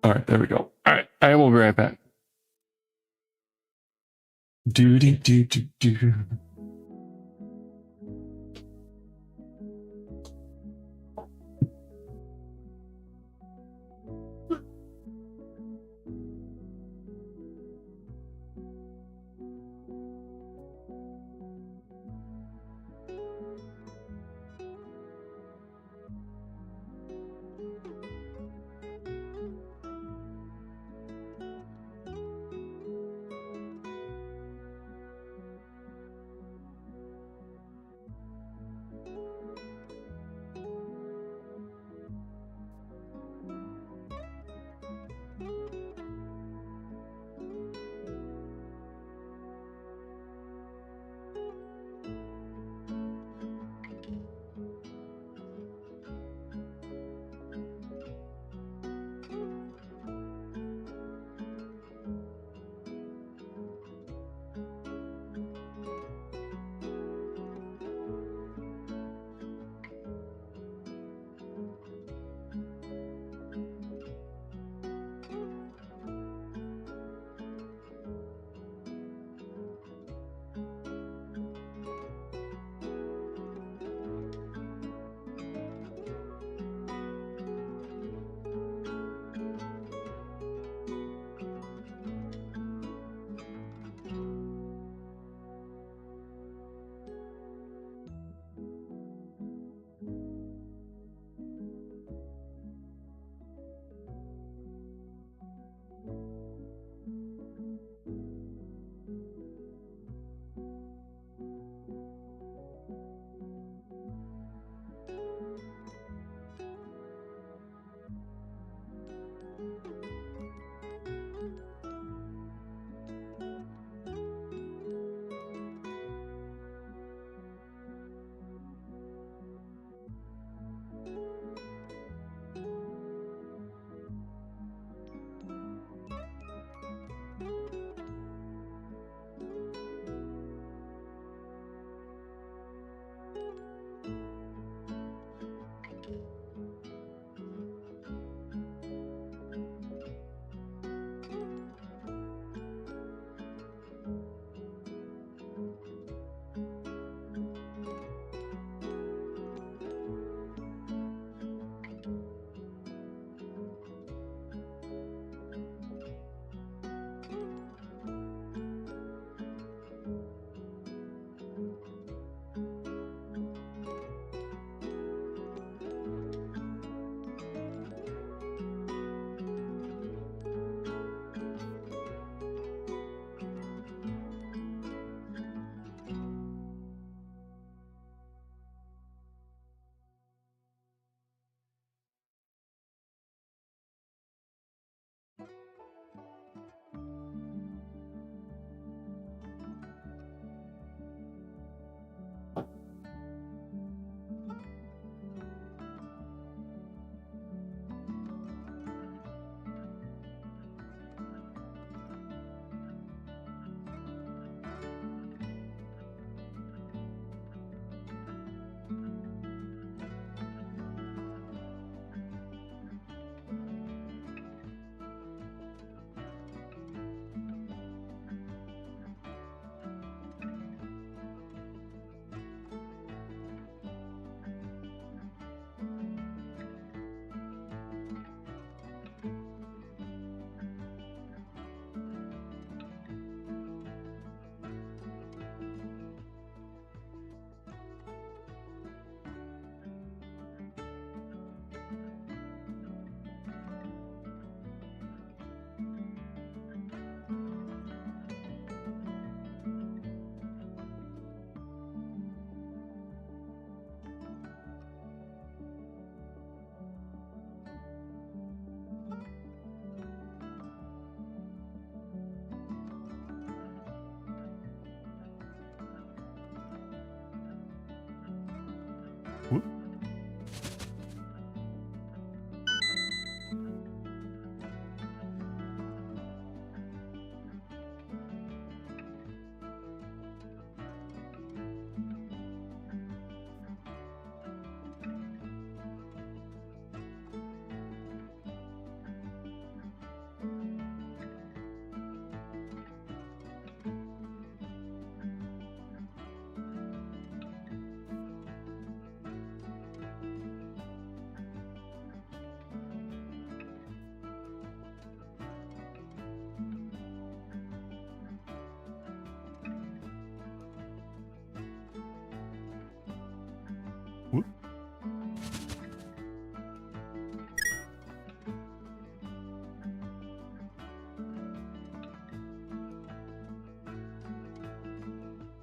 All right, there we go. All right, I will be right back. Doody doo doo doo.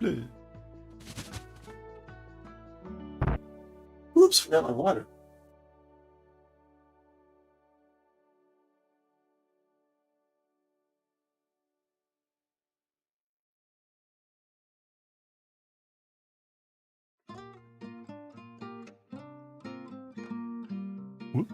Oops, forgot my water. Whoop.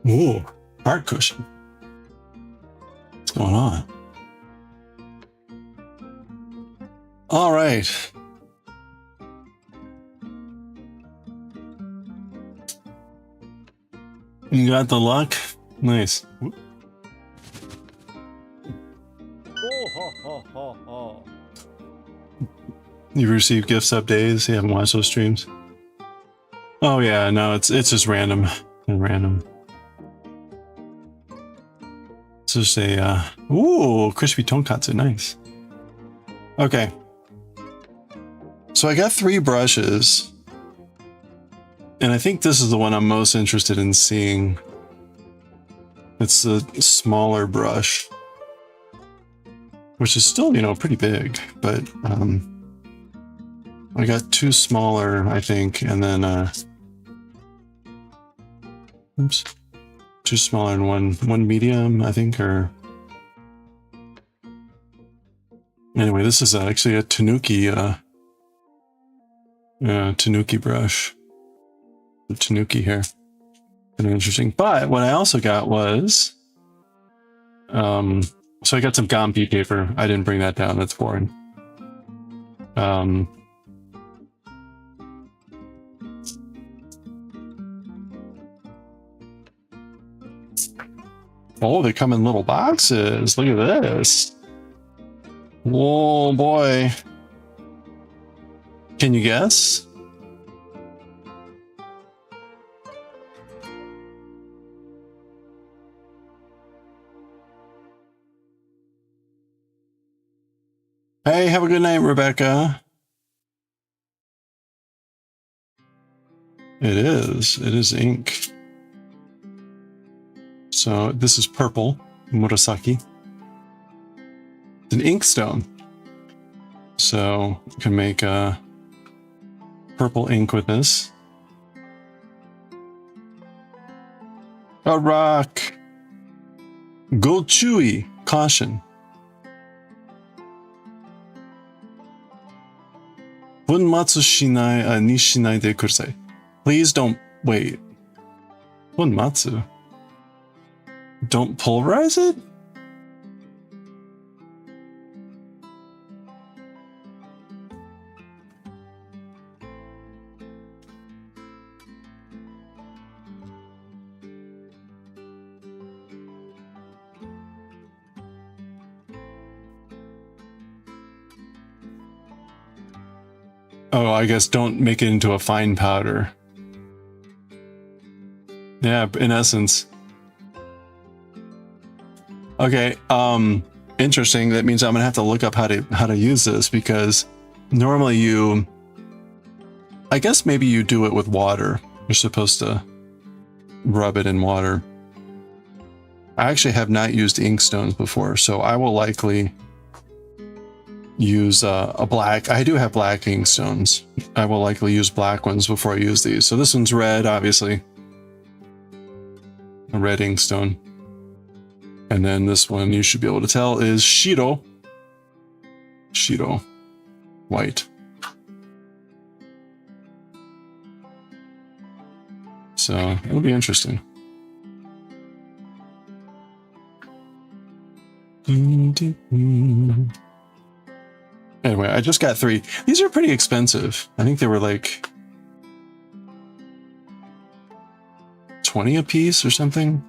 Ooh, heart cushion. What's going on? All right. You got the luck? Nice. Oh, ho, ho, ho, ho. You receive gift sub days? You haven't watched those streams? Oh yeah, no, it's just random. Random. It's just a ooh, crispy tonkatsu, nice. Okay. So I got 3 brushes. And I think this is the one I'm most interested in seeing. It's the smaller brush. Which is still, you know, pretty big, but I got 2 smaller, I think, and then oops. 2 smaller and one medium, I think, or anyway, this is actually a Tanuki Tanuki brush. The Tanuki here. Kind of interesting. But what I also got was so I got some Gampi paper. I didn't bring that down, that's boring. Oh, they come in little boxes. Look at this. Whoa, boy. Can you guess? Hey, have a good night, Rebecca. It is ink. So this is purple, Murasaki. It's an ink stone. So you can make a purple ink with this. A rock. Go chewy. Caution. Bunmatsu shinai ni shinai de kurasai. Please don't wait. Bunmatsu. Don't pulverize it? Oh, I guess don't make it into a fine powder. Yeah, in essence. Okay, interesting. That means I'm gonna have to look up how to use this, because normally you, I guess maybe you do it with water. You're supposed to rub it in water. I actually have not used ink stones before, so I will likely use a black. I do have black ink stones. I will likely use black ones before I use these. So this one's red, obviously. A red ink stone. And then this one, you should be able to tell, is Shiro. Shiro. White. So it'll be interesting. Anyway, I just got 3. These are pretty expensive. I think they were like 20 a piece or something.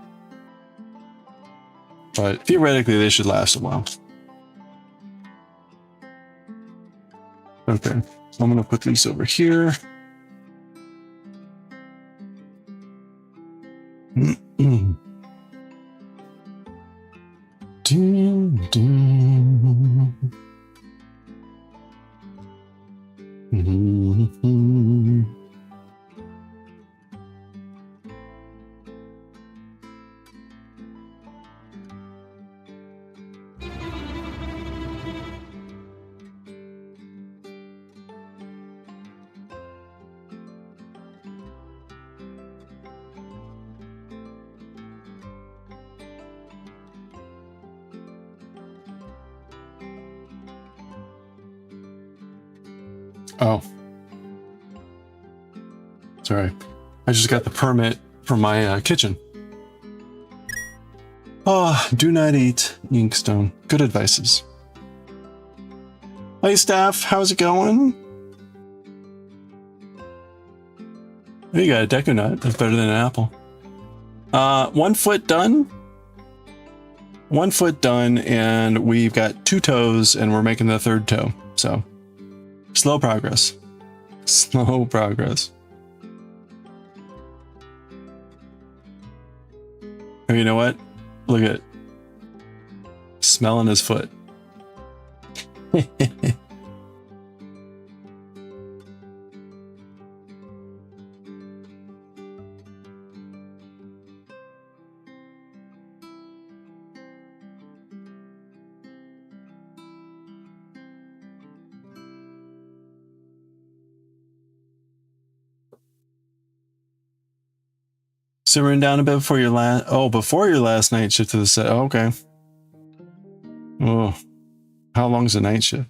But theoretically, they should last a while. Okay, so I'm gonna put these over here. Ding, ding. Oh, sorry. I just got the permit for my kitchen. Oh, do not eat inkstone. Good advices. Hey, staff, how's it going? Oh, you got a deku nut. That's better than an apple. 1 foot done. 1 foot done, and we've got 2 toes, and we're making the 3rd toe. So, slow progress. Slow progress. Oh, you know what? Look at it. Smelling his foot. Simmering down a bit before your last... Oh, before your last night shift to the set. Oh, okay. Oh. How long is a night shift?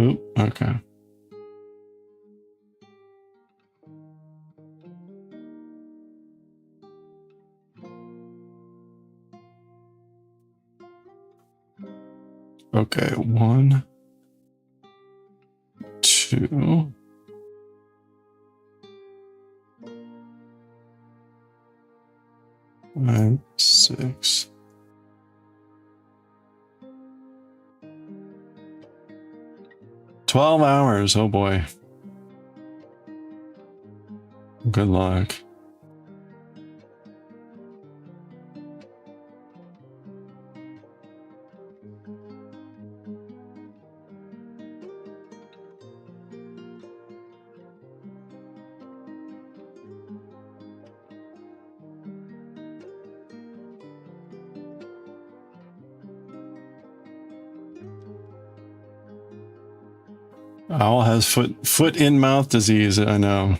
Oop, okay. Okay, 1, 2. 5, 6. 12 hours, oh boy. Good luck. Owl has foot in mouth disease. I know.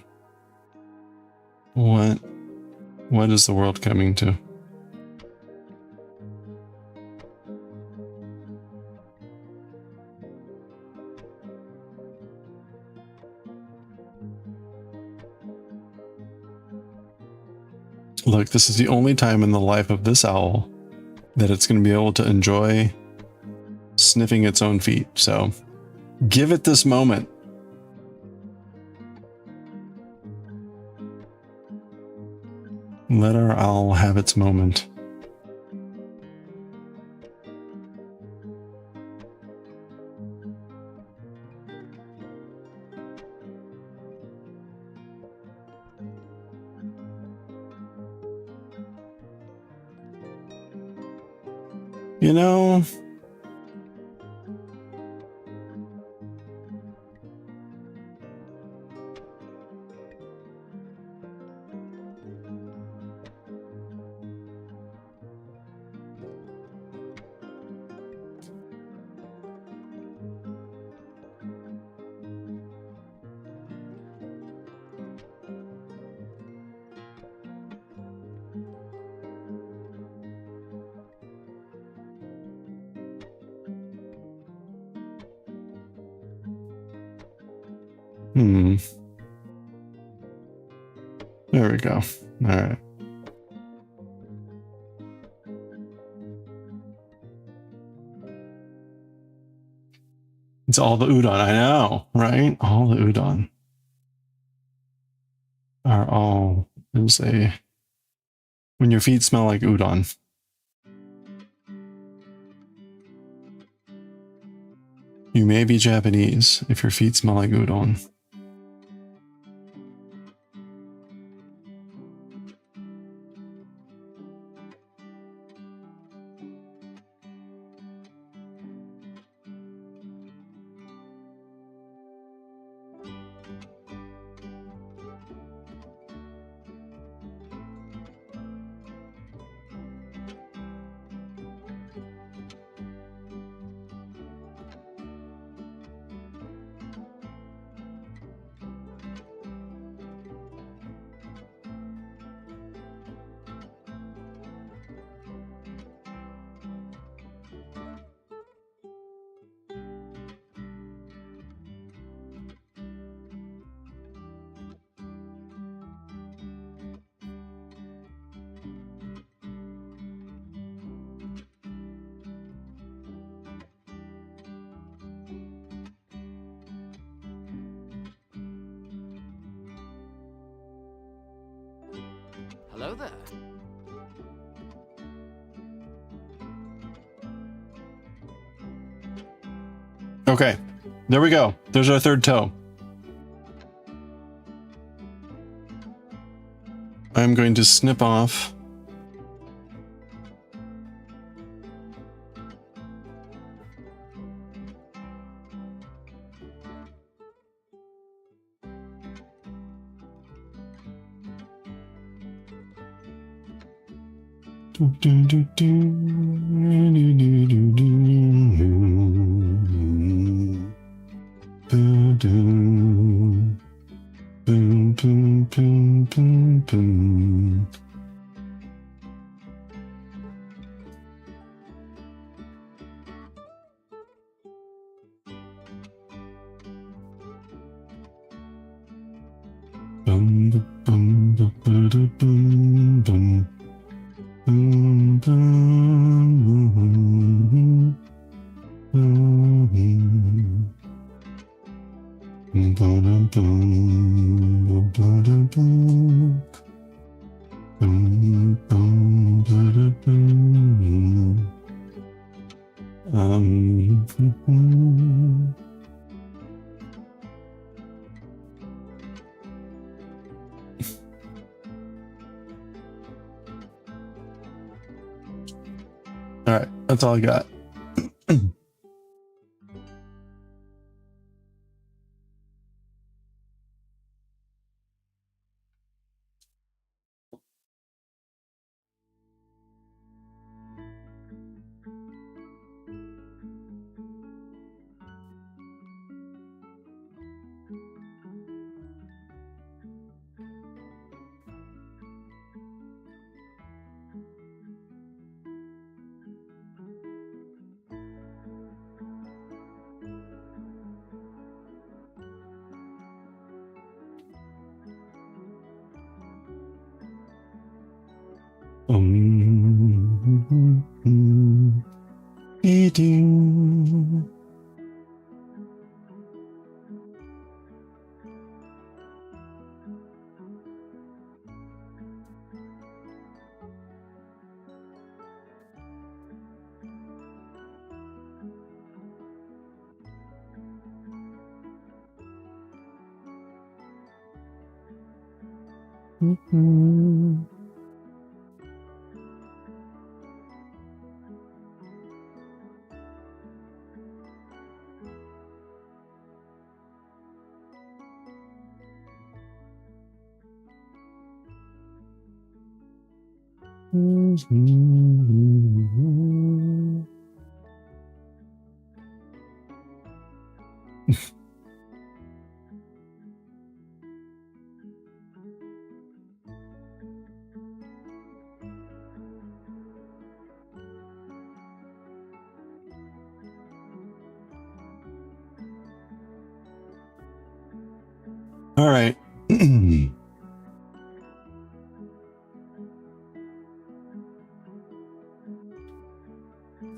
What is the world coming to? Look, this is the only time in the life of this owl that it's going to be able to enjoy sniffing its own feet. So give it this moment. Let our owl have its moment. You know, there we go. All right. It's all the udon. I know, right? All the udon are all is a when your feet smell like udon. You may be Japanese if your feet smell like udon. Hello there. Okay, there we go. There's our third toe. I'm going to snip off. All right, that's all I got. Eating. All right.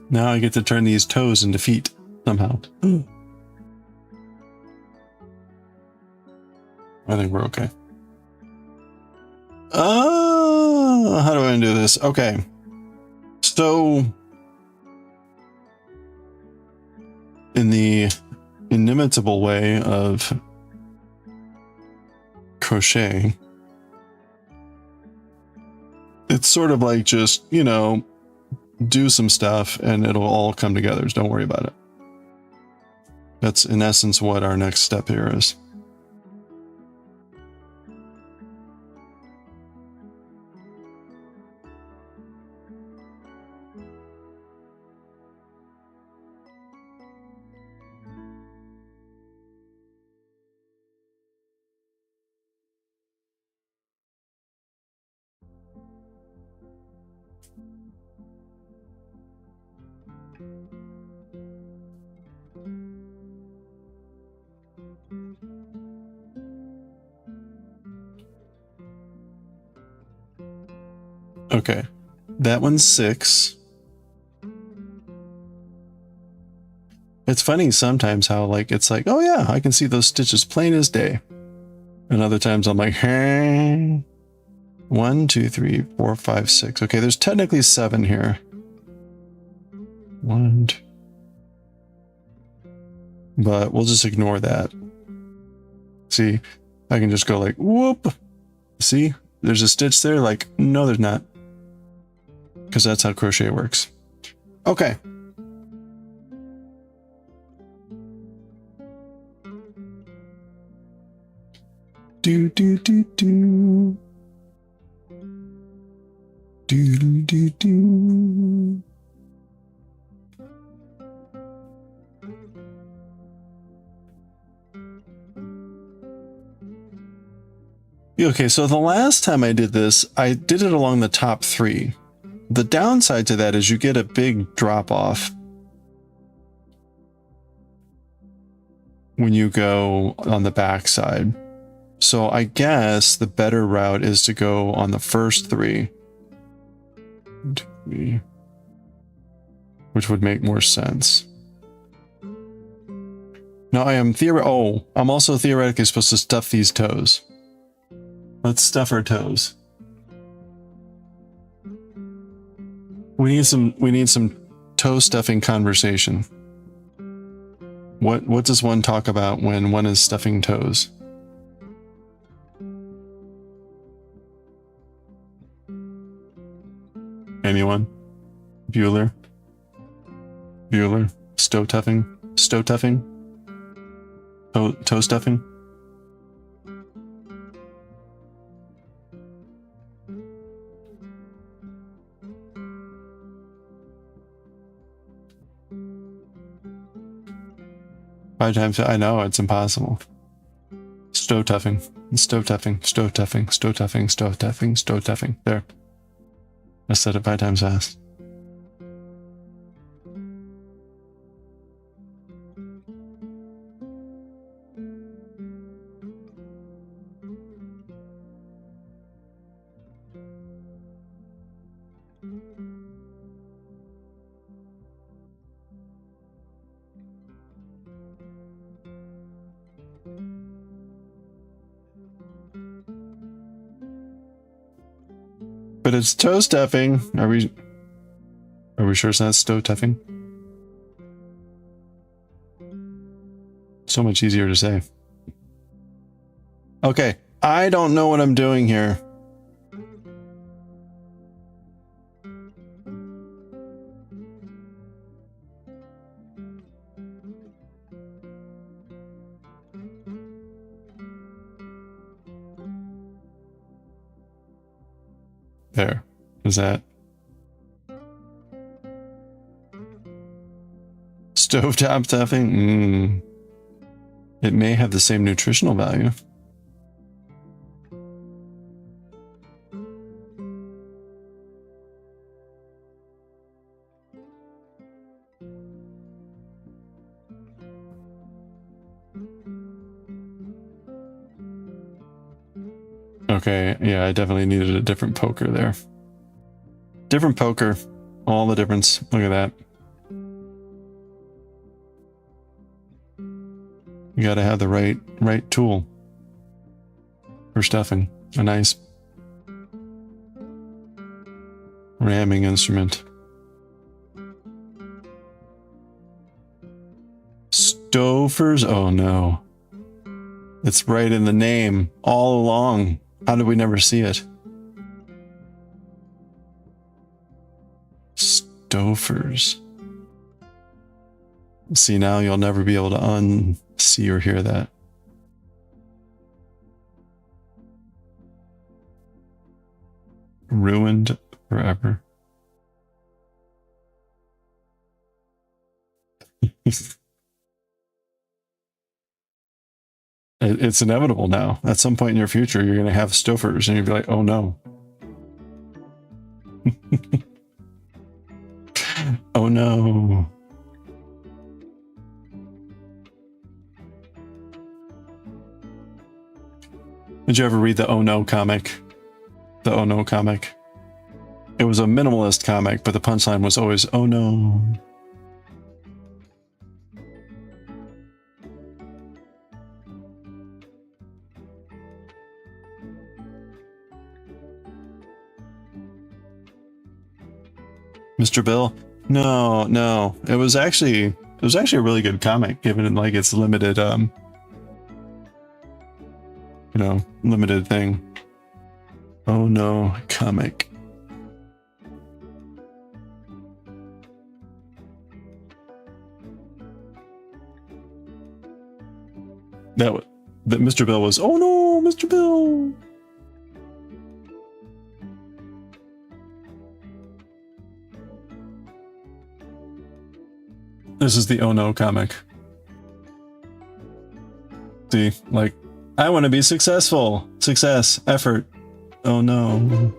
Now I get to turn these toes into feet somehow. I think we're okay. How do I undo this? Okay. So in the inimitable way of crochet, it's sort of like just, you know, do some stuff and it'll all come together. Just don't worry about it. That's in essence what our next step here is. Okay, that one's 6. It's funny sometimes how like it's like, oh yeah, I can see those stitches plain as day. And other times I'm like, hey. 1, 2, 3, 4, 5, 6. Okay, there's technically 7 here. 1, 2. But we'll just ignore that. See, I can just go like, whoop. See, there's a stitch there. Like, no, there's not. Because that's how crochet works. Okay. Do, do, do, do. Do, do, do, do. Okay, so the last time I did this, I did it along the top 3. The downside to that is you get a big drop off when you go on the back side. So I guess the better route is to go on the first 3. 3, which would make more sense. Now I am I'm also theoretically supposed to stuff these toes. Let's stuff our toes. We need some toe stuffing conversation. What does one talk about when one is stuffing toes? Anyone? Bueller? Bueller? Toe stuffing? Toe stuffing? Five times, I know, it's impossible. Stow tuffing, stow tuffing, stow tuffing, stow tuffing, stow tuffing, stow tuffing. There. I said it 5 times fast. But it's toe stuffing. Are we sure it's not stow tuffing? So much easier to say. Okay, I don't know what I'm doing here. There. Is that stovetop stuffing? It may have the same nutritional value. Okay, yeah, I definitely needed a different poker there. Different poker. All the difference. Look at that. You gotta have the right tool. for stuffing. A nice ramming instrument. Stofers? Oh no. It's right in the name all along. How did we never see it? Stofers. See, now you'll never be able to unsee or hear that. Ruined forever. It's inevitable now. At some point in your future, you're going to have Stofers and you'll be like, oh no. Oh no. Did you ever read the Oh No comic? The Oh No comic? It was a minimalist comic, but the punchline was always, oh no. Mr. Bill? No, no. It was actually a really good comic, given like its limited you know, limited thing. Oh no, comic. That Mr. Bill was, oh no, Mr. Bill. This is the Oh No comic. See, like, I want to be successful. Success, effort. Oh no.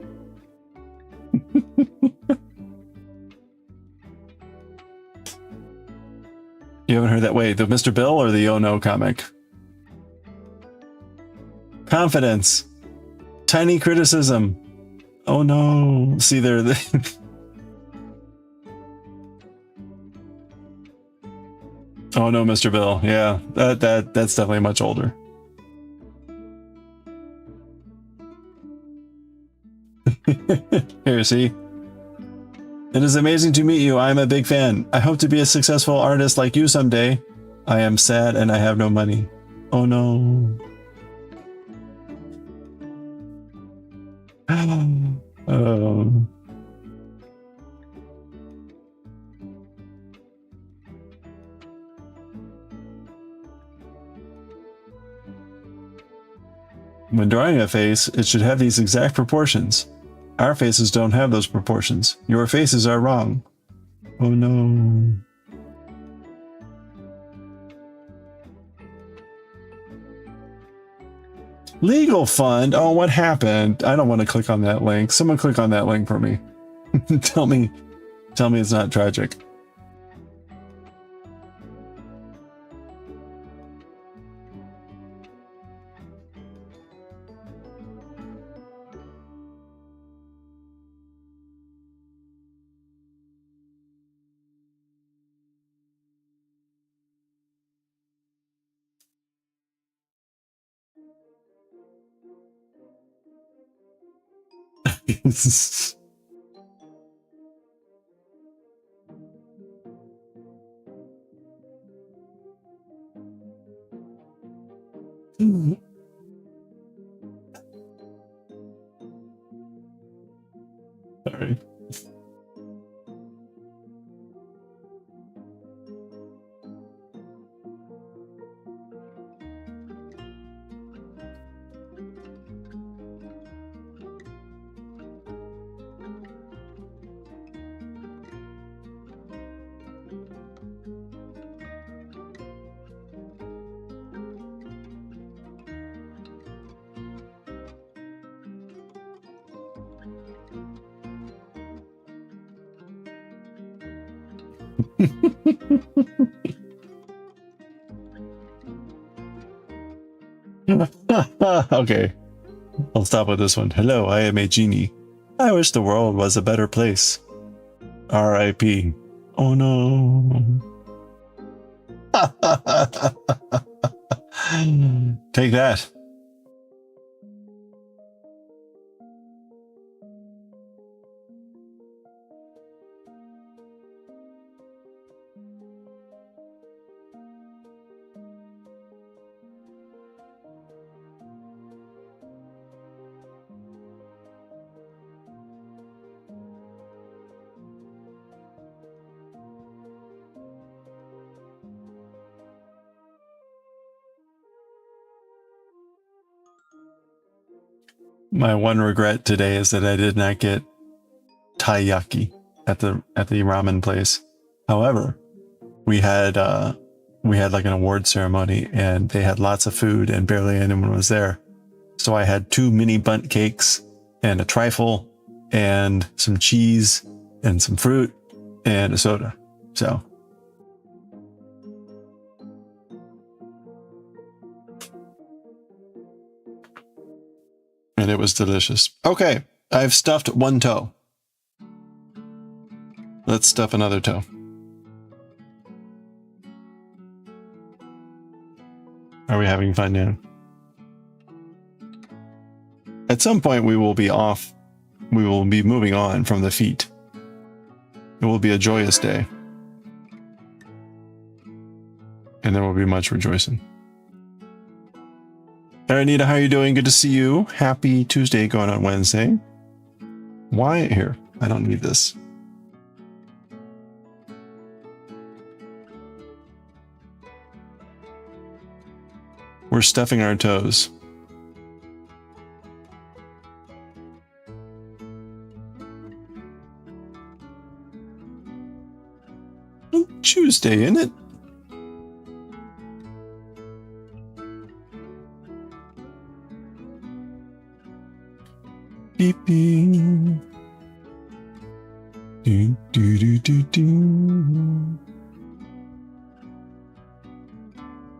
You haven't heard that? Wait, the Mr. Bill or the Oh No comic? Confidence. Tiny criticism. Oh no. See, they're Oh no, Mr. Bill. Yeah, that's definitely much older. Here, see? It is amazing to meet you. I am a big fan. I hope to be a successful artist like you someday. I am sad and I have no money. Oh no. Oh. When drawing a face, it should have these exact proportions. Our faces don't have those proportions. Your faces are wrong. Oh no. Legal fund? Oh, what happened? I don't want to click on that link. Someone click on that link for me. Tell me it's not tragic. Sorry. Okay, I'll stop with this one. Hello, I am a genie. I wish the world was a better place. R.I.P. Oh no. Take that. My one regret today is that I did not get taiyaki at the ramen place. However, we had like an award ceremony and they had lots of food and barely anyone was there. So I had 2 mini bundt cakes and a trifle and some cheese and some fruit and a soda. So and it was delicious. Okay, I've stuffed 1 toe. Let's stuff another toe. Are we having fun now? At some point we will be off. We will be moving on from the feet. It will be a joyous day. And there will be much rejoicing. Hey, Anita, how are you doing? Good to see you. Happy Tuesday going on Wednesday. Why here? I don't need this. We're stuffing our toes. Tuesday, isn't it? Beep beep. Do do do do do.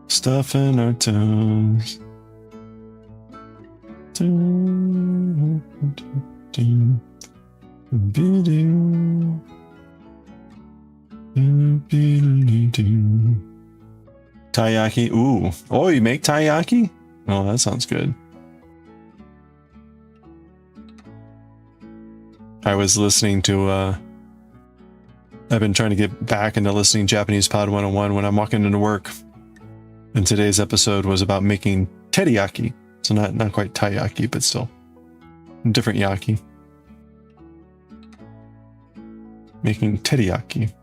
Stuffing our toes. Do do do do do. Taiyaki. Ooh. Oh, you make taiyaki? Oh, that sounds good. I was listening to I've been trying to get back into listening Japanese Pod 101 when I'm walking into work. And today's episode was about making teriyaki. So not quite taiyaki, but still different yaki. Making teriyaki.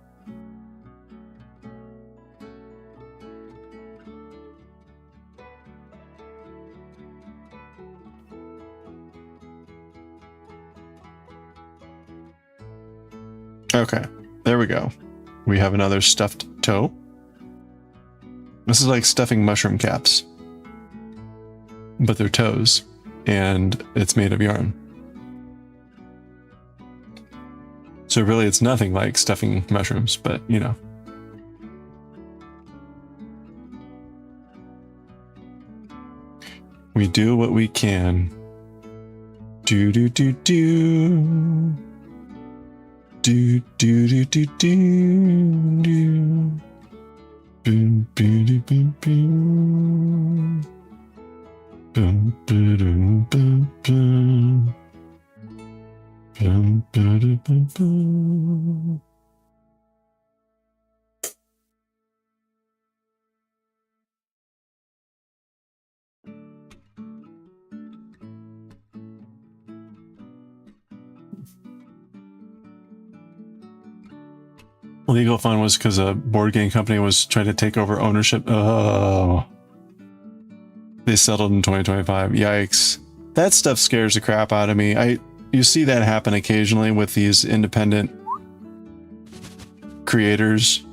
Okay, there we go. We have another stuffed toe. This is like stuffing mushroom caps, but they're toes, and it's made of yarn. So really it's nothing like stuffing mushrooms, but you know. We do what we can. Do do do do. Do do do do do do. Boom boom boom boom. Boom boom boom boom. Boom boom boom boom. Legal fund was because a board game company was trying to take over ownership. Oh, they settled in 2025. Yikes! That stuff scares the crap out of me. You see that happen occasionally with these independent creators,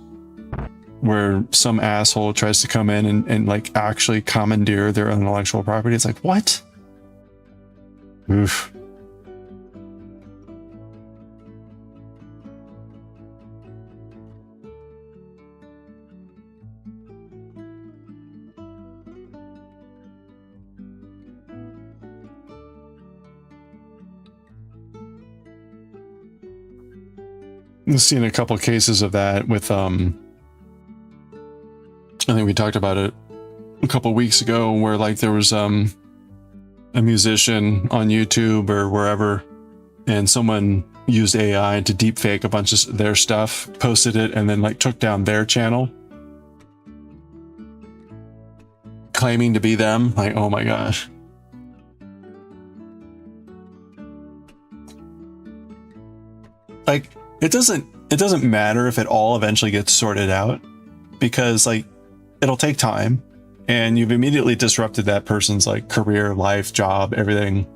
where some asshole tries to come in and like actually commandeer their intellectual property. It's like, what? Oof. I've seen a couple cases of that with I think we talked about it a couple weeks ago, where like there was a musician on YouTube or wherever, and someone used AI to deepfake a bunch of their stuff, posted it, and then like took down their channel, claiming to be them. Like, oh my gosh. Like, it doesn't matter if it all eventually gets sorted out, because like it'll take time and you've immediately disrupted that person's like career, life, job, everything.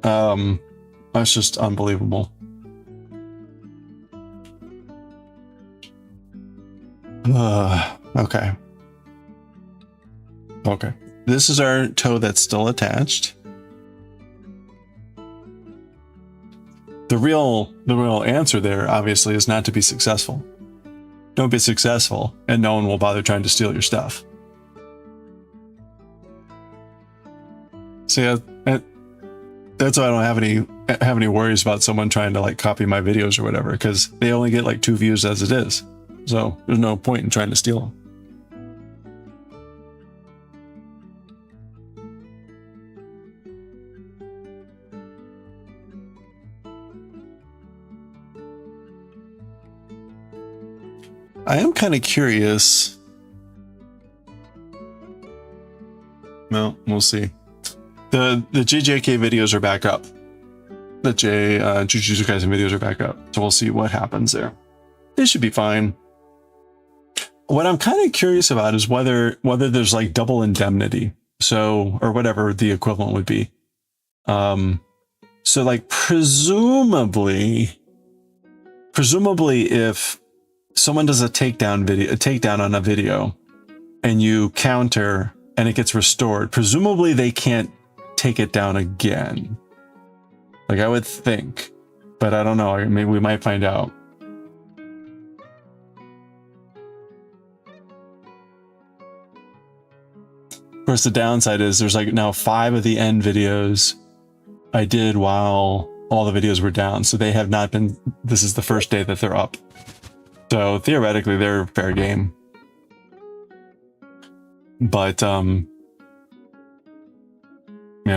That's just unbelievable. Okay. Okay. This is our toe that's still attached. The real answer there, obviously, is not to be successful. Don't be successful, and no one will bother trying to steal your stuff. So yeah, that's why I don't have any worries about someone trying to like copy my videos or whatever, because they only get like 2 views as it is. So there's no point in trying to steal them. I am kind of curious. Well, we'll see. The JJK videos are back up. The Jujutsu Kaisen videos are back up. So we'll see what happens there. They should be fine. What I'm kind of curious about is whether there's like double indemnity. So, or whatever the equivalent would be. So like presumably if someone does a takedown on a video and you counter and it gets restored, presumably they can't take it down again. Like I would think, but I don't know. Maybe we might find out. Of course, the downside is there's like now 5 of the end videos I did while all the videos were down. So they have not been, this is the first day that they're up. So theoretically they're fair game. But yeah,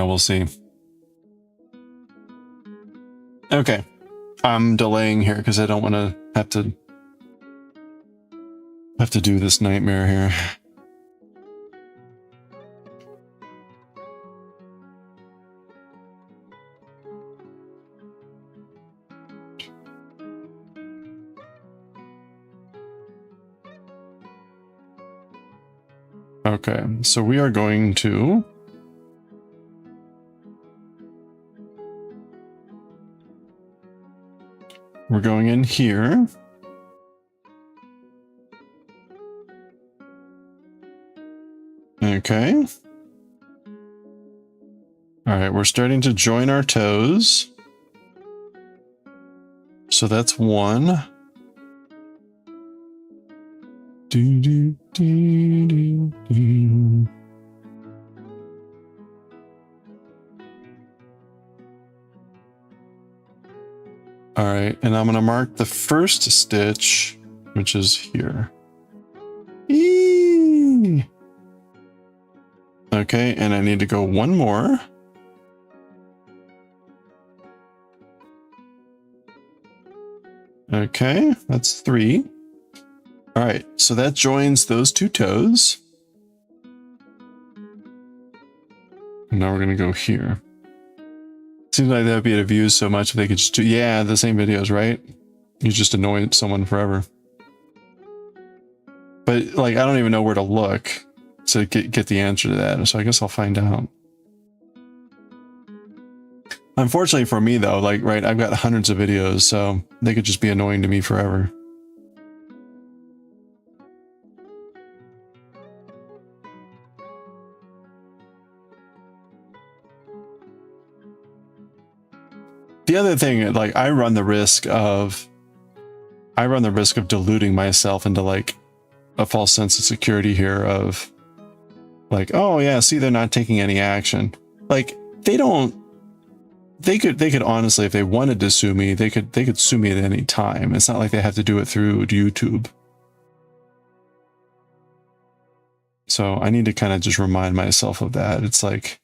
we'll see. Okay. I'm delaying here because I don't want to have to do this nightmare here. Okay, so we are going to we're going in here. Okay. All right, we're starting to join our toes. So that's 1. Do, do, do, do, do. All right, and I'm going to mark the first stitch, which is here. Eee! Okay, and I need to go 1 more. Okay, that's 3. All right, so that joins those 2 toes. And now we're going to go here. Seems like that would be abused so much if they could just do, yeah, the same videos, right? You just annoy someone forever. But like, I don't even know where to look to get the answer to that. So I guess I'll find out. Unfortunately for me though, like, right, I've got hundreds of videos, so they could just be annoying to me forever. The other thing, like, I run the risk of deluding myself into like a false sense of security here of like, oh yeah, see, they're not taking any action. Like they could honestly, if they wanted to sue me, they could sue me at any time. It's not like they have to do it through YouTube. So I need to kind of just remind myself of that. It's like,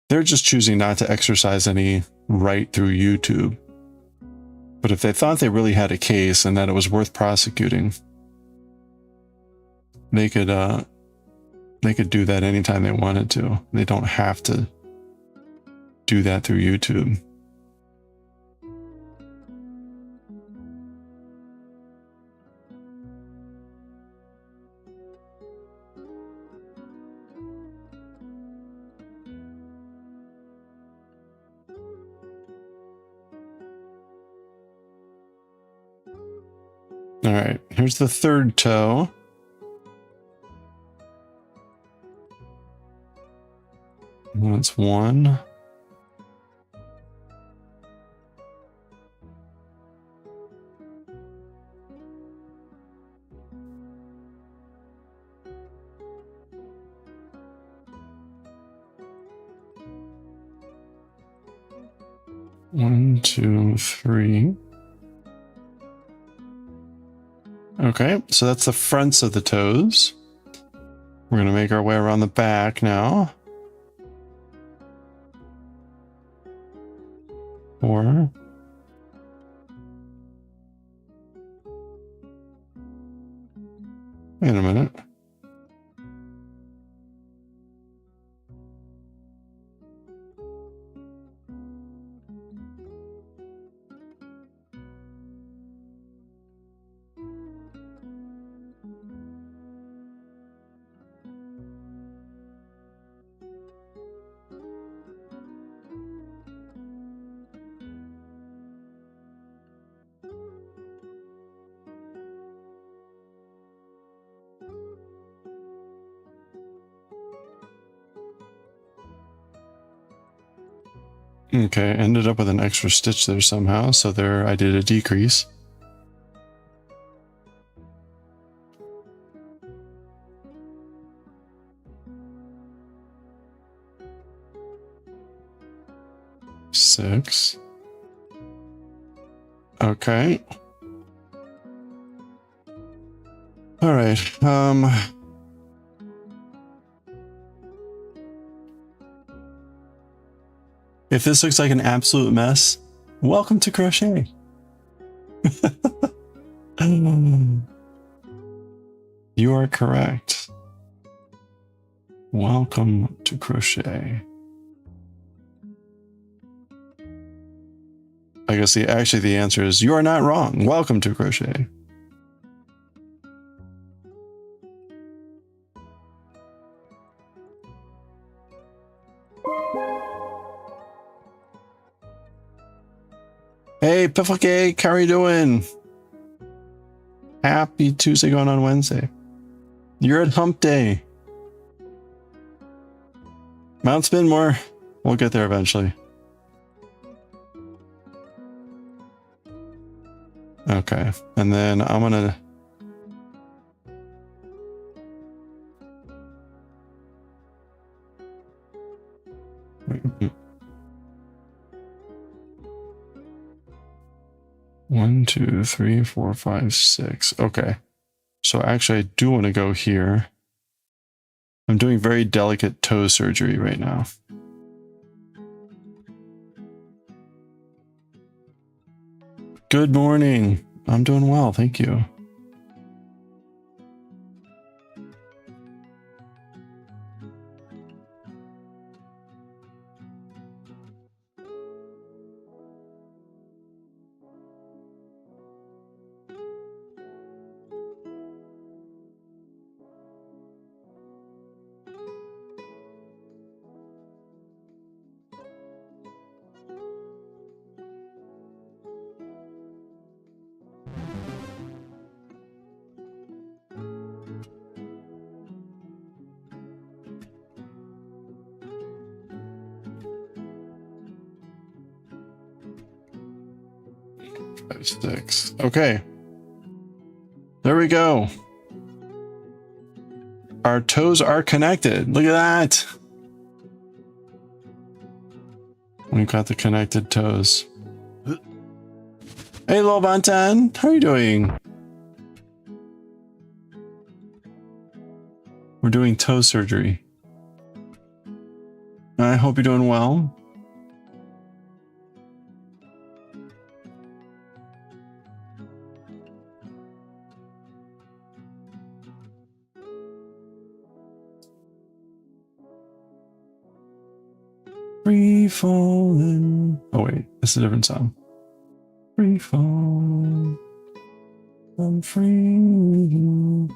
they're just choosing not to exercise any right through YouTube. But if they thought they really had a case and that it was worth prosecuting, they could do that anytime they wanted to. They don't have to do that through YouTube. right, here's the third toe. That's one. One, two, three. Okay, so that's the fronts of the toes. We're going to make our way around the back now. 4. Wait a minute. Okay, ended up with an extra stitch there somehow, so there I did a decrease. Six. Okay. All right. If this looks like an absolute mess, welcome to crochet. You are correct. Welcome to crochet. I guess actually the answer is you are not wrong. Welcome to crochet. Hey, Piffle Cake, how are you doing? Happy Tuesday going on Wednesday. You're at hump day. Mount Spinmore. We'll get there eventually. Okay, and then I'm gonna... One, two, three, four, five, six. Okay. So actually I do want to go here. I'm doing very delicate toe surgery right now. Good morning. I'm doing well, thank you. Five, six. Okay. There we go. Our toes are connected. Look at that. We've got the connected toes. Hey, little Bantan. How are you doing? We're doing toe surgery. I hope you're doing well. Free falling. Oh wait, it's a different song. Free fall. I'm free.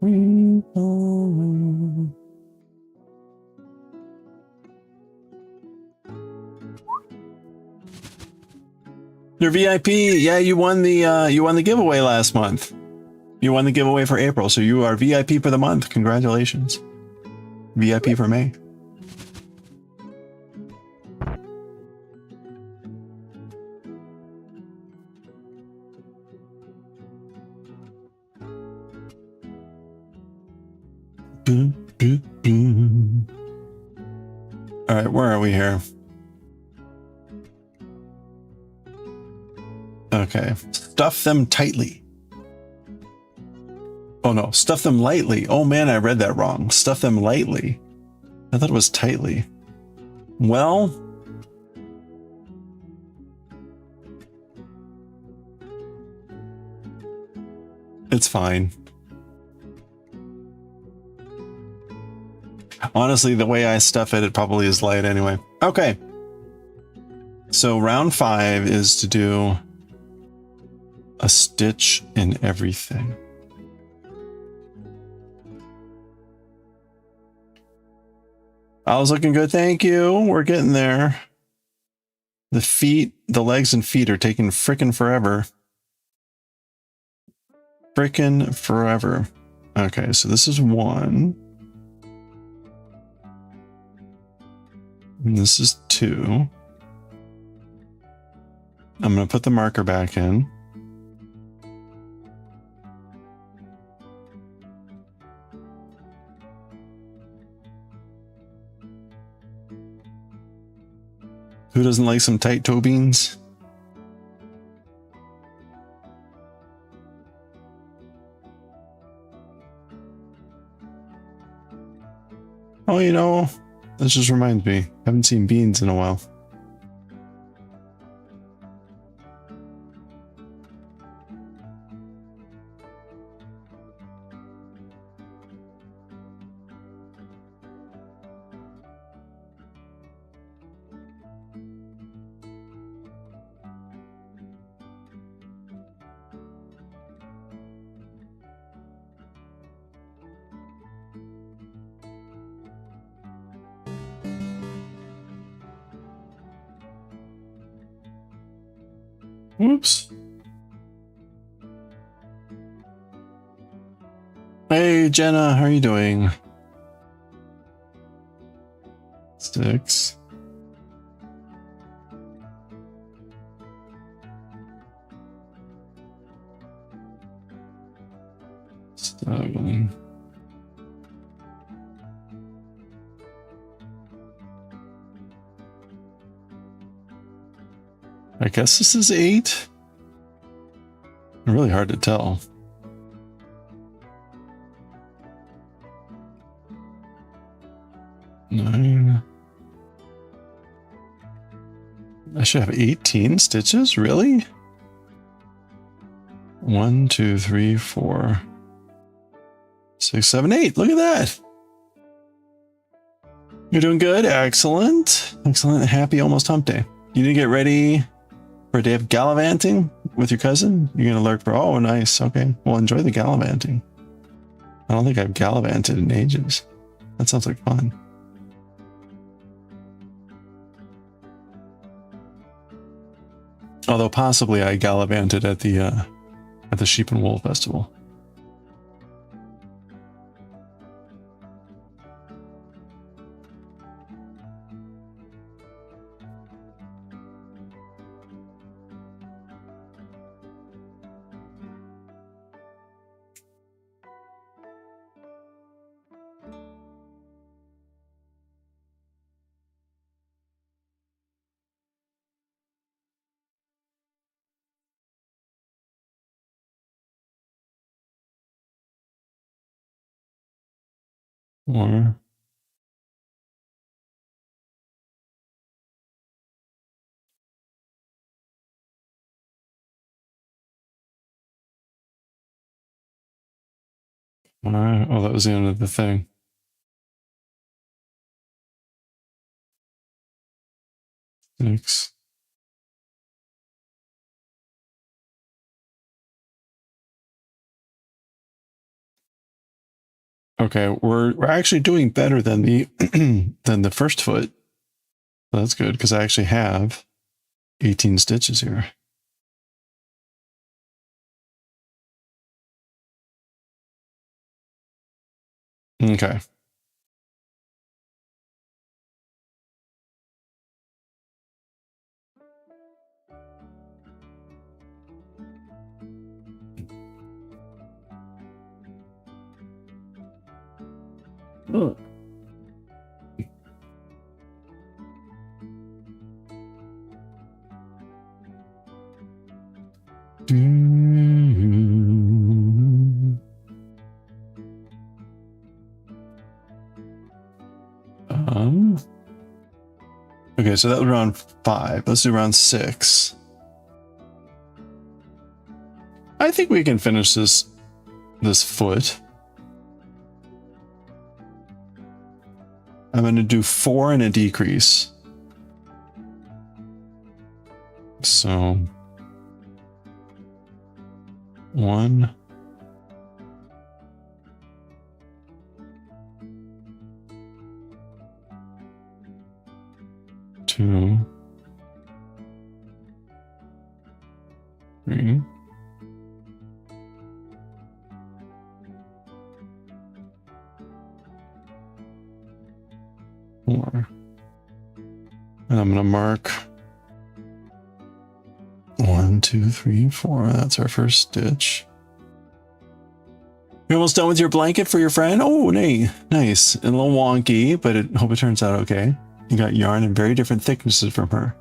Free falling. You're VIP. Yeah, you won the giveaway last month. You won the giveaway for April, so you are VIP for the month. Congratulations. VIP for May. Boom, boom, boom. All right, where are we here? Okay, stuff them tightly. Oh no, stuff them lightly. Oh man, I read that wrong. Stuff them lightly. I thought it was tightly. Well, it's fine. Honestly, the way I stuff it, it probably is light anyway. Okay. So round 5 is to do a stitch in everything. I was looking good, thank you. We're getting there. The feet, the legs and feet are taking frickin' forever. Frickin' forever. Okay, so this is 1. And this is 2. I'm going to put the marker back in. Who doesn't like some tight toe beans? Oh, you know, this just reminds me. I haven't seen beans in a while. Whoops. Hey, Jenna, how are you doing? 6. 7. I guess this is 8. Really hard to tell. Nine. I should have 18 stitches, really? 1, 2, 3, 4, 6, 7, 8. Look at that. You're doing good. Excellent. Excellent. Happy almost hump day. You need to get ready for a day of gallivanting with your cousin? You're going to lurk for, oh, nice. Okay. Well, enjoy the gallivanting. I don't think I've gallivanted in ages. That sounds like fun. Although possibly I gallivanted at the Sheep and Wool Festival. Or oh, that was the end of the thing. Six. Okay, we're actually doing better than the than the first foot. That's good because I actually have 18 stitches here. Okay. Okay, so that was round 5. Let's do round 6. I think we can finish this foot. I'm going to do 4 and a decrease. So 1, 2, 3. 4. And I'm going to mark 1, 2, 3, 4. That's our first stitch. You're almost done with your blanket for your friend? Oh, nice. And a little wonky, but I hope it turns out okay. You got yarn in very different thicknesses from her.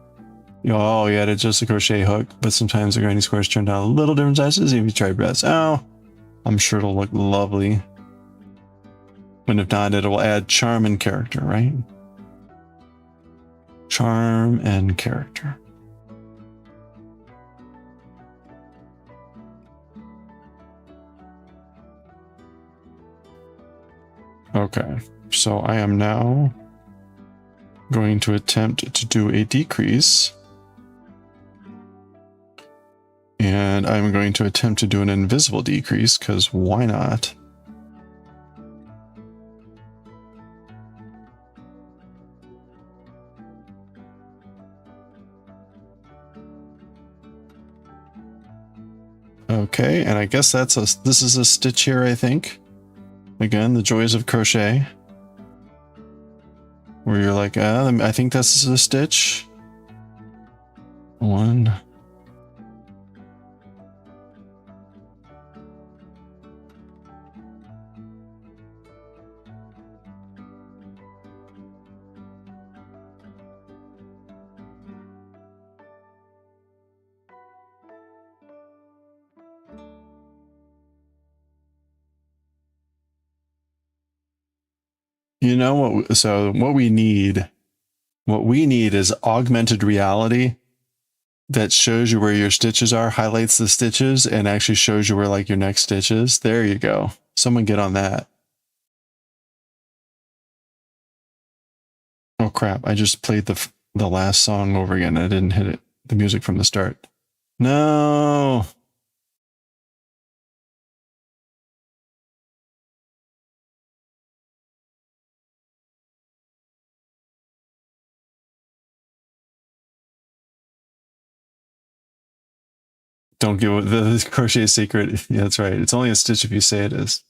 Oh, you had just a crochet hook, but sometimes the granny squares turned out a little different sizes if you try best. Oh, I'm sure it'll look lovely. And if not, it will add charm and character, right? Charm and character. Okay, so I am now going to attempt to do a decrease. And I'm going to attempt to do an invisible decrease, because why not? Okay, and I guess this is a stitch here, I think. Again, the joys of crochet. Where you're like, I think this is a stitch. 1. You know what? So what we need is augmented reality that shows you where your stitches are, highlights the stitches, and actually shows you where like your next stitch is. There you go. Someone get on that. Oh crap! I just played the last song over again. I didn't hit it. The music from the start. No. Don't give the crochet secret. Yeah, that's right. It's only a stitch if you say it is.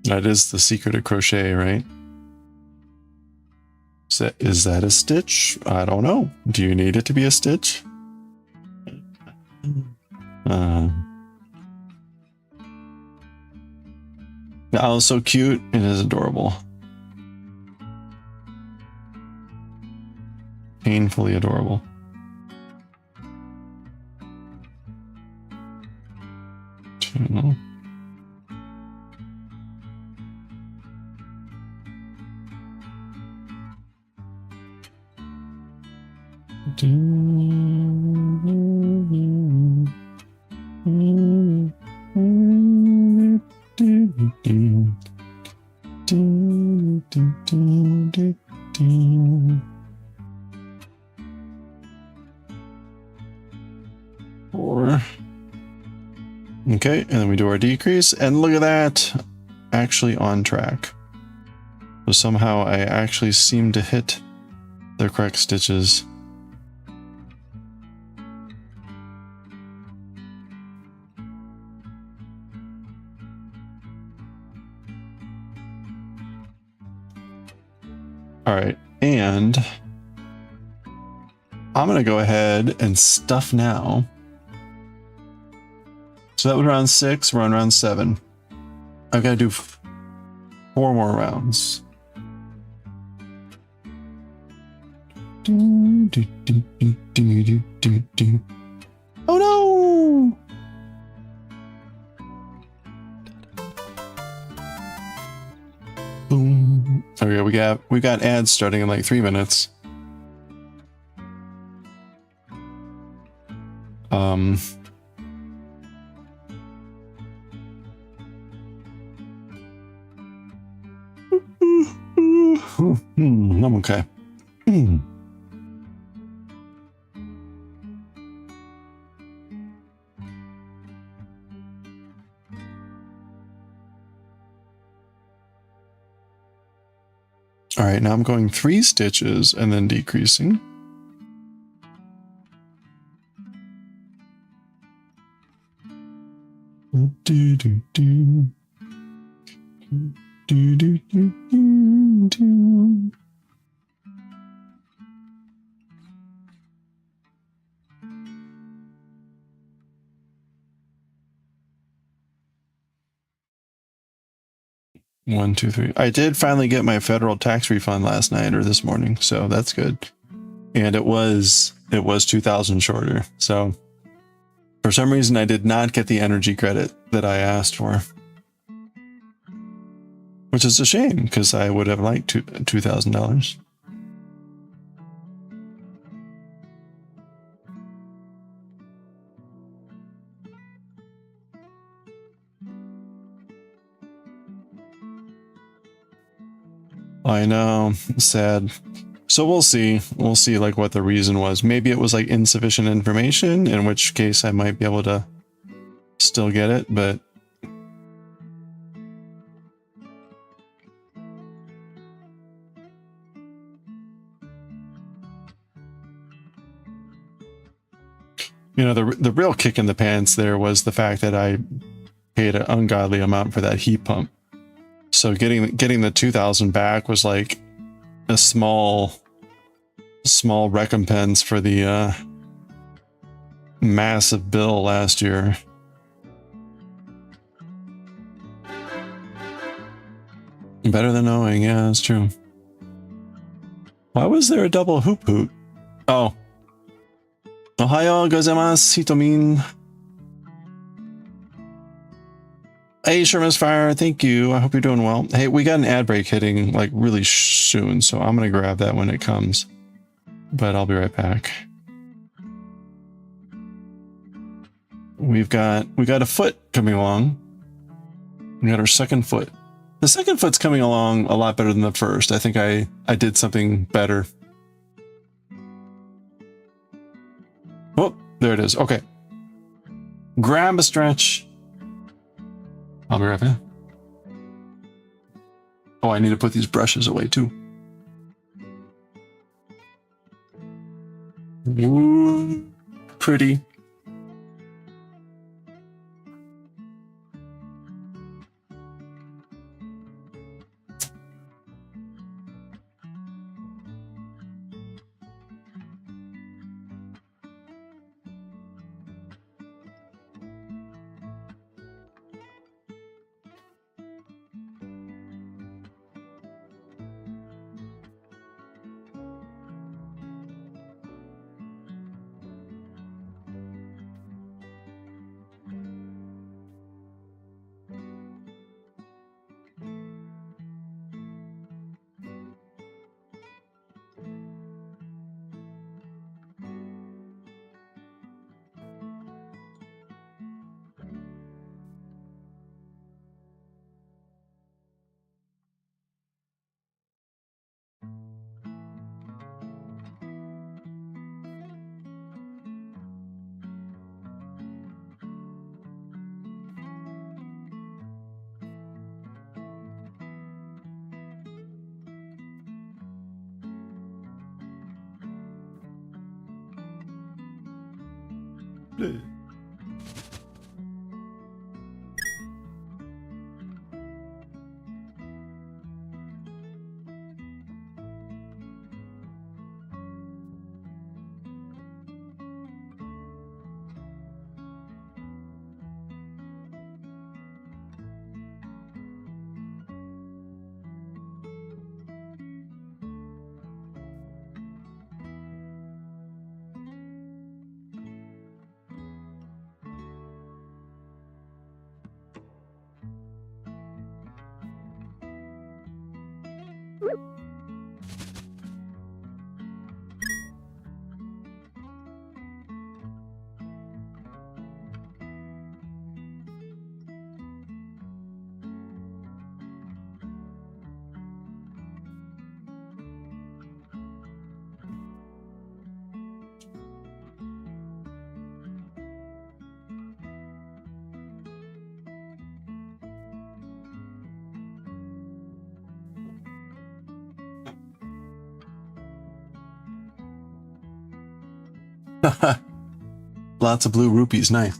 That is the secret of crochet, right? Is that a stitch? I don't know. Do you need it to be a stitch? The owl is so cute. It is adorable. Painfully adorable. Two. Okay, and then we do our decrease, and look at that, actually on track. So somehow I actually seem to hit the correct stitches. All right, and I'm gonna go ahead and stuff now. So that was round 6. We're on round 7. I've got to do 4 more rounds. Oh no! Boom. Okay, we got ads starting in like 3 minutes. I'm okay. All right, now I'm going 3 stitches and then decreasing. Do, do, do. Do, do, do, do, do. One, two, three. I did finally get my federal tax refund last night or this morning, so that's good. And it was 2,000 shorter. So for some reason, I did not get the energy credit that I asked for, which is a shame because I would have liked $2,000. I know, sad. So we'll see. We'll see like what the reason was. Maybe it was like insufficient information, in which case I might be able to still get it, but you know, the real kick in the pants there was the fact that I paid an ungodly amount for that heat pump. So getting the 2,000 back was like a small recompense for the massive bill last year. Better than knowing, yeah, that's true. Why was there a double hoop hoot? Oh. Ohayo gozaimasu, Hitomin. Hey, Sherman's Fire, thank you. I hope you're doing well. Hey, we got an ad break hitting like really soon, so I'm gonna grab that when it comes. But I'll be right back. We got a foot coming along. We got our second foot. The second foot's coming along a lot better than the first. I think I did something better. Oh, there it is. Okay. Grab a stretch. I'll be right back. Oh, I need to put these brushes away too. Ooh, pretty. Lots of blue rupees, nice.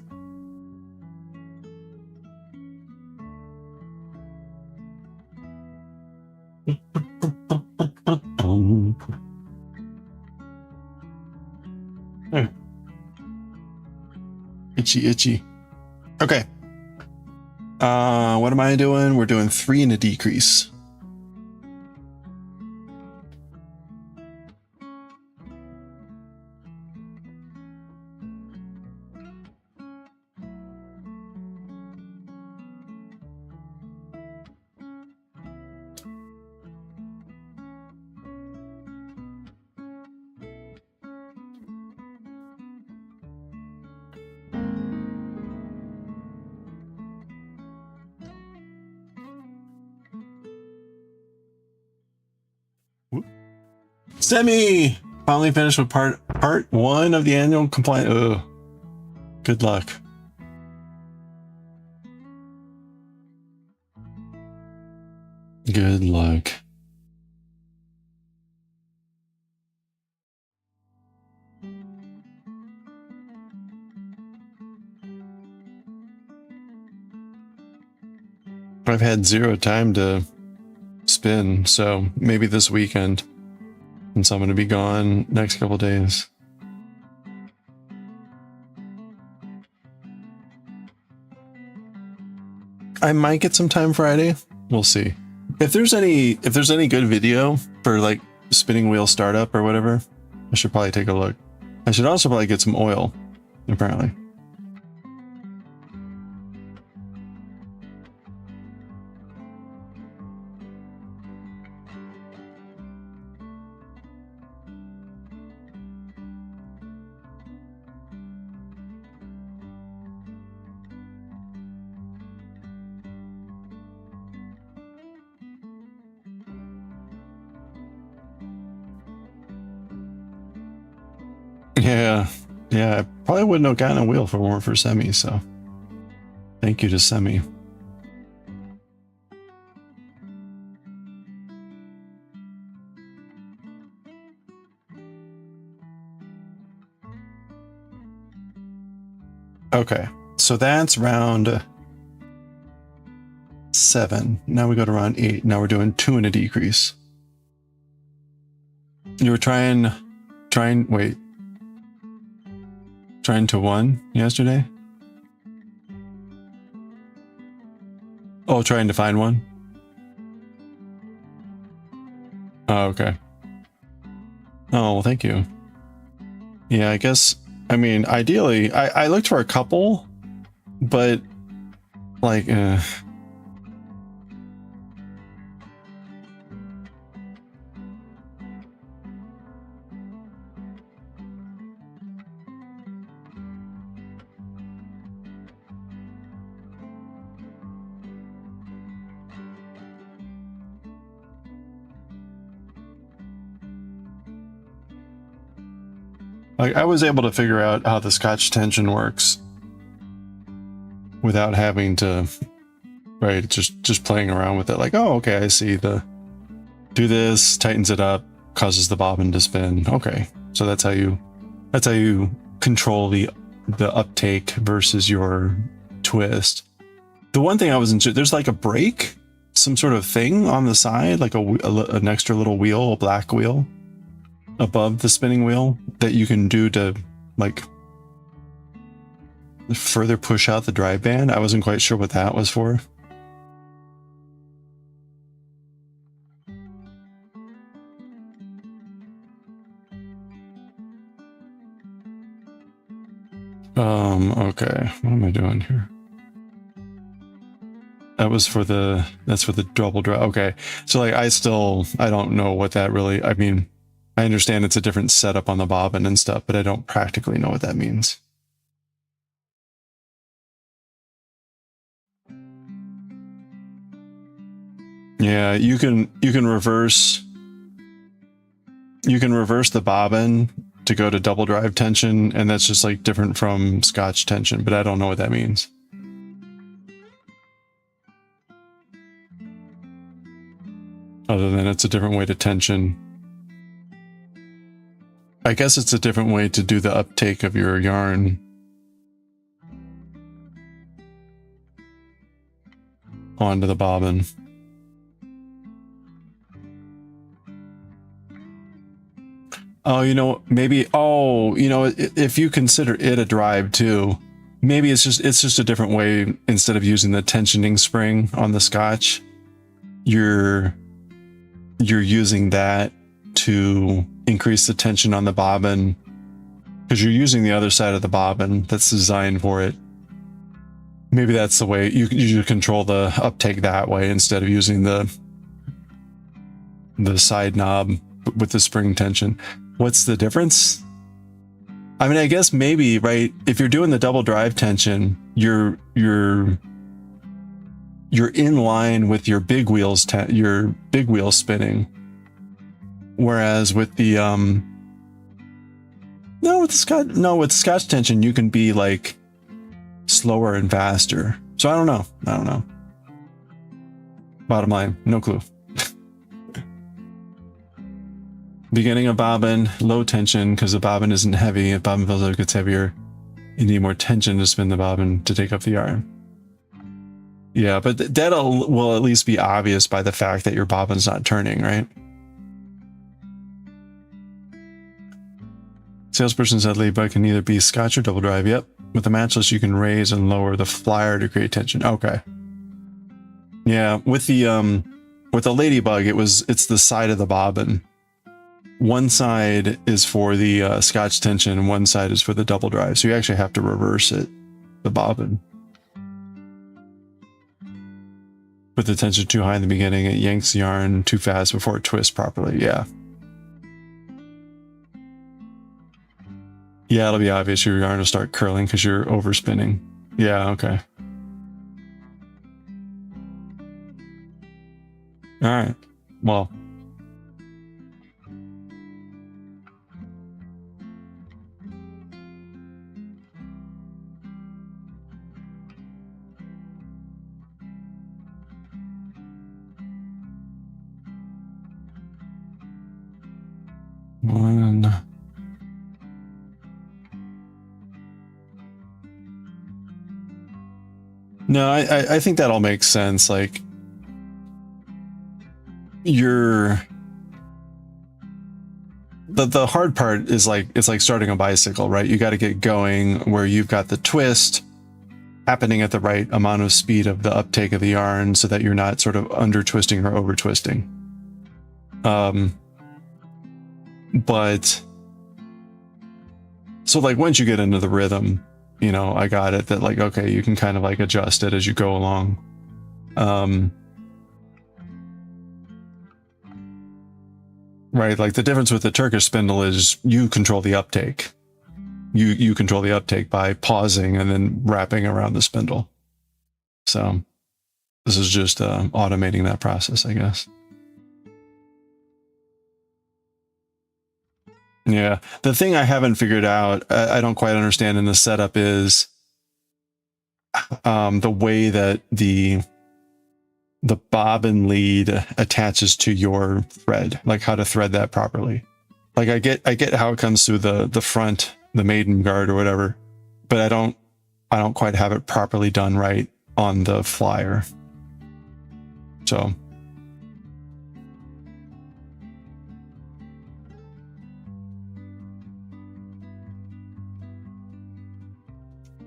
Itchy, itchy. Okay. What am I doing? We're doing 3 and a decrease. Semi! Finally finished with part 1 of the annual compliance. Ugh. Good luck. Good luck. I've had 0 time to spin, so maybe this weekend. And so I'm going to be gone next couple days. I might get some time Friday. We'll see. If there's any good video for like spinning wheel startup or whatever, I should probably take a look. I should also probably get some oil, apparently. Yeah, I probably wouldn't have gotten a wheel if it weren't for Semi, so thank you to Semi. Okay, so that's round 7. Now we go to round 8. Now we're doing 2 and a decrease. You were trying to 1 yesterday? Oh, trying to find 1? Oh, okay. Oh, well, thank you. Yeah, I guess, I mean, ideally, I looked for a couple, but, like, I was able to figure out how the Scotch tension works without having to, right, just playing around with it. Like, oh, okay, I see do this, tightens it up, causes the bobbin to spin. Okay, so that's how you control the uptake versus your twist. The one thing I wasn't sure, there's like a brake, some sort of thing on the side, like an extra little wheel, a black wheel above the spinning wheel that you can do to like further push out the drive band. I wasn't quite sure what that was for. Okay, what am I doing here? That's for the double drive. Okay, so like I don't know what that really, I mean, I understand it's a different setup on the bobbin and stuff, but I don't practically know what that means. Yeah, you can reverse the bobbin to go to double drive tension, and that's just like different from Scotch tension, but I don't know what that means. Other than it's a different way to tension. I guess it's a different way to do the uptake of your yarn. Onto the bobbin. Oh, you know, maybe, oh, you know, if you consider it a drive too, maybe it's just a different way. Instead of using the tensioning spring on the Scotch, you're using that to increase the tension on the bobbin, because you're using the other side of the bobbin that's designed for it. Maybe that's the way you control the uptake that way, instead of using the side knob with the spring tension. What's the difference? I mean, I guess maybe, right, if you're doing the double drive tension, you're in line with your big wheels spinning. Whereas with the with Scotch tension, you can be like slower and faster. So I don't know. Bottom line, no clue. Beginning of bobbin, low tension, because the bobbin isn't heavy. If bobbin feels like it's heavier, you need more tension to spin the bobbin to take up the yarn. Yeah, but that will at least be obvious by the fact that your bobbin's not turning, right? Salesperson said Ladybug can either be Scotch or double drive. Yep. With the matchless, you can raise and lower the flyer to create tension. Okay. Yeah, with the Ladybug, it's the side of the bobbin. One side is for the Scotch tension and one side is for the double drive. So you actually have to reverse it, the bobbin. Put the tension too high in the beginning, it yanks the yarn too fast before it twists properly. Yeah. Yeah, it'll be obvious your yarn will start curling because you're overspinning. Yeah, okay. All right. Well. One. No, I think that all makes sense. Like, the hard part is like, it's like starting a bicycle, right? You got to get going where you've got the twist happening at the right amount of speed of the uptake of the yarn so that you're not sort of under twisting or over twisting. But so like once you get into the rhythm, you know, I got it that like, okay, you can kind of like adjust it as you go along. Right. Like the difference with the Turkish spindle is you control the uptake. You control the uptake by pausing and then wrapping around the spindle. So this is just automating that process, I guess. Yeah. The thing I haven't figured out, I don't quite understand in the setup is the way that the bobbin lead attaches to your thread, like how to thread that properly. Like I get how it comes through the front, the maiden guard or whatever, but I don't quite have it properly done right on the flyer. So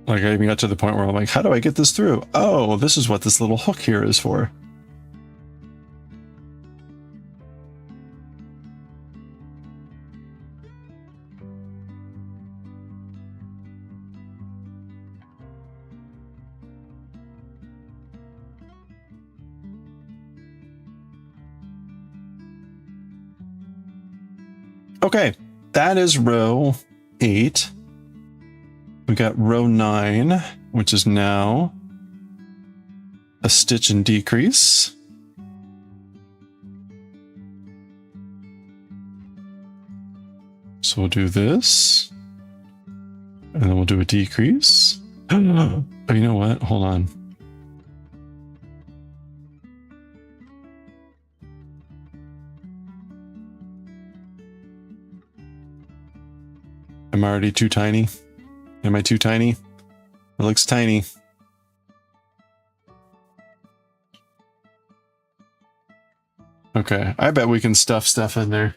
like I even got to the point where I'm like, how do I get this through? Oh, this is what this little hook here is for. Okay, that is row 8. We got row 9, which is now a stitch and decrease. So we'll do this, and then we'll do a decrease. Oh, you know what? Hold on. Am I already too tiny? Am I too tiny? It looks tiny. Okay, I bet we can stuff stuff in there.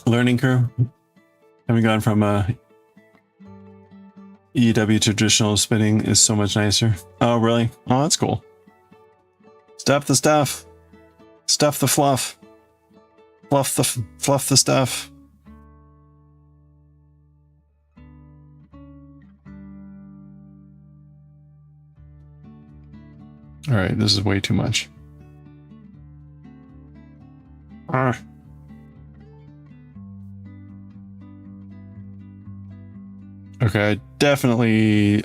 Learning curve. Having gone from EW traditional spinning is so much nicer. Oh, really? Oh, that's cool. Stuff the stuff. Stuff the fluff. Fluff the stuff. All right, this is way too much. Okay, I definitely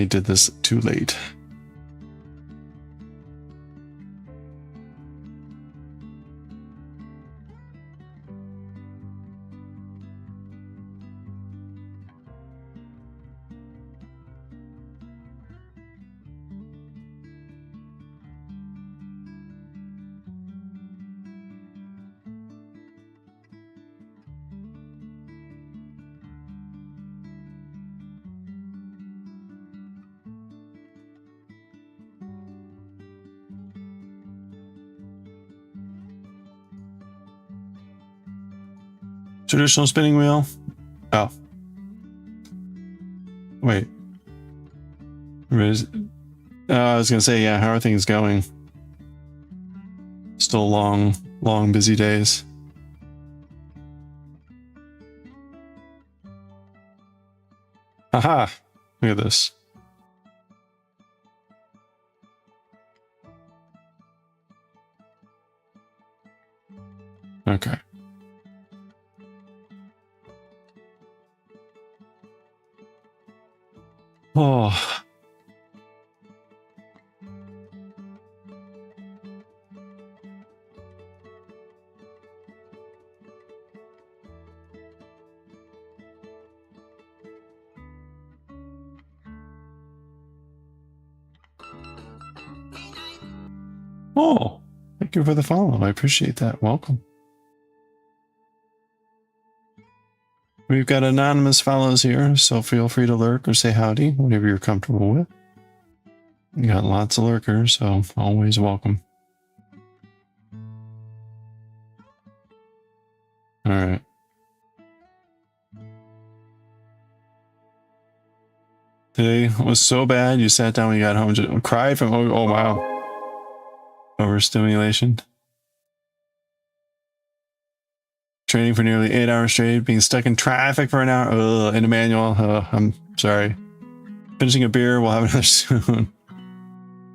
did this too late. Traditional spinning wheel. Oh. Wait. I was gonna say, yeah, how are things going? Still long, busy days. Aha! Look at this. Okay. Oh. Oh, thank you for the follow. I appreciate that. Welcome. We've got anonymous follows here, so feel free to lurk or say howdy, whatever you're comfortable with. We got lots of lurkers, so always welcome. All right. Today was so bad, you sat down when you got home and just cried from, oh wow. Overstimulation. Training for nearly 8 hours straight, being stuck in traffic for an hour, in a manual. I'm sorry. Finishing a beer, we'll have another soon.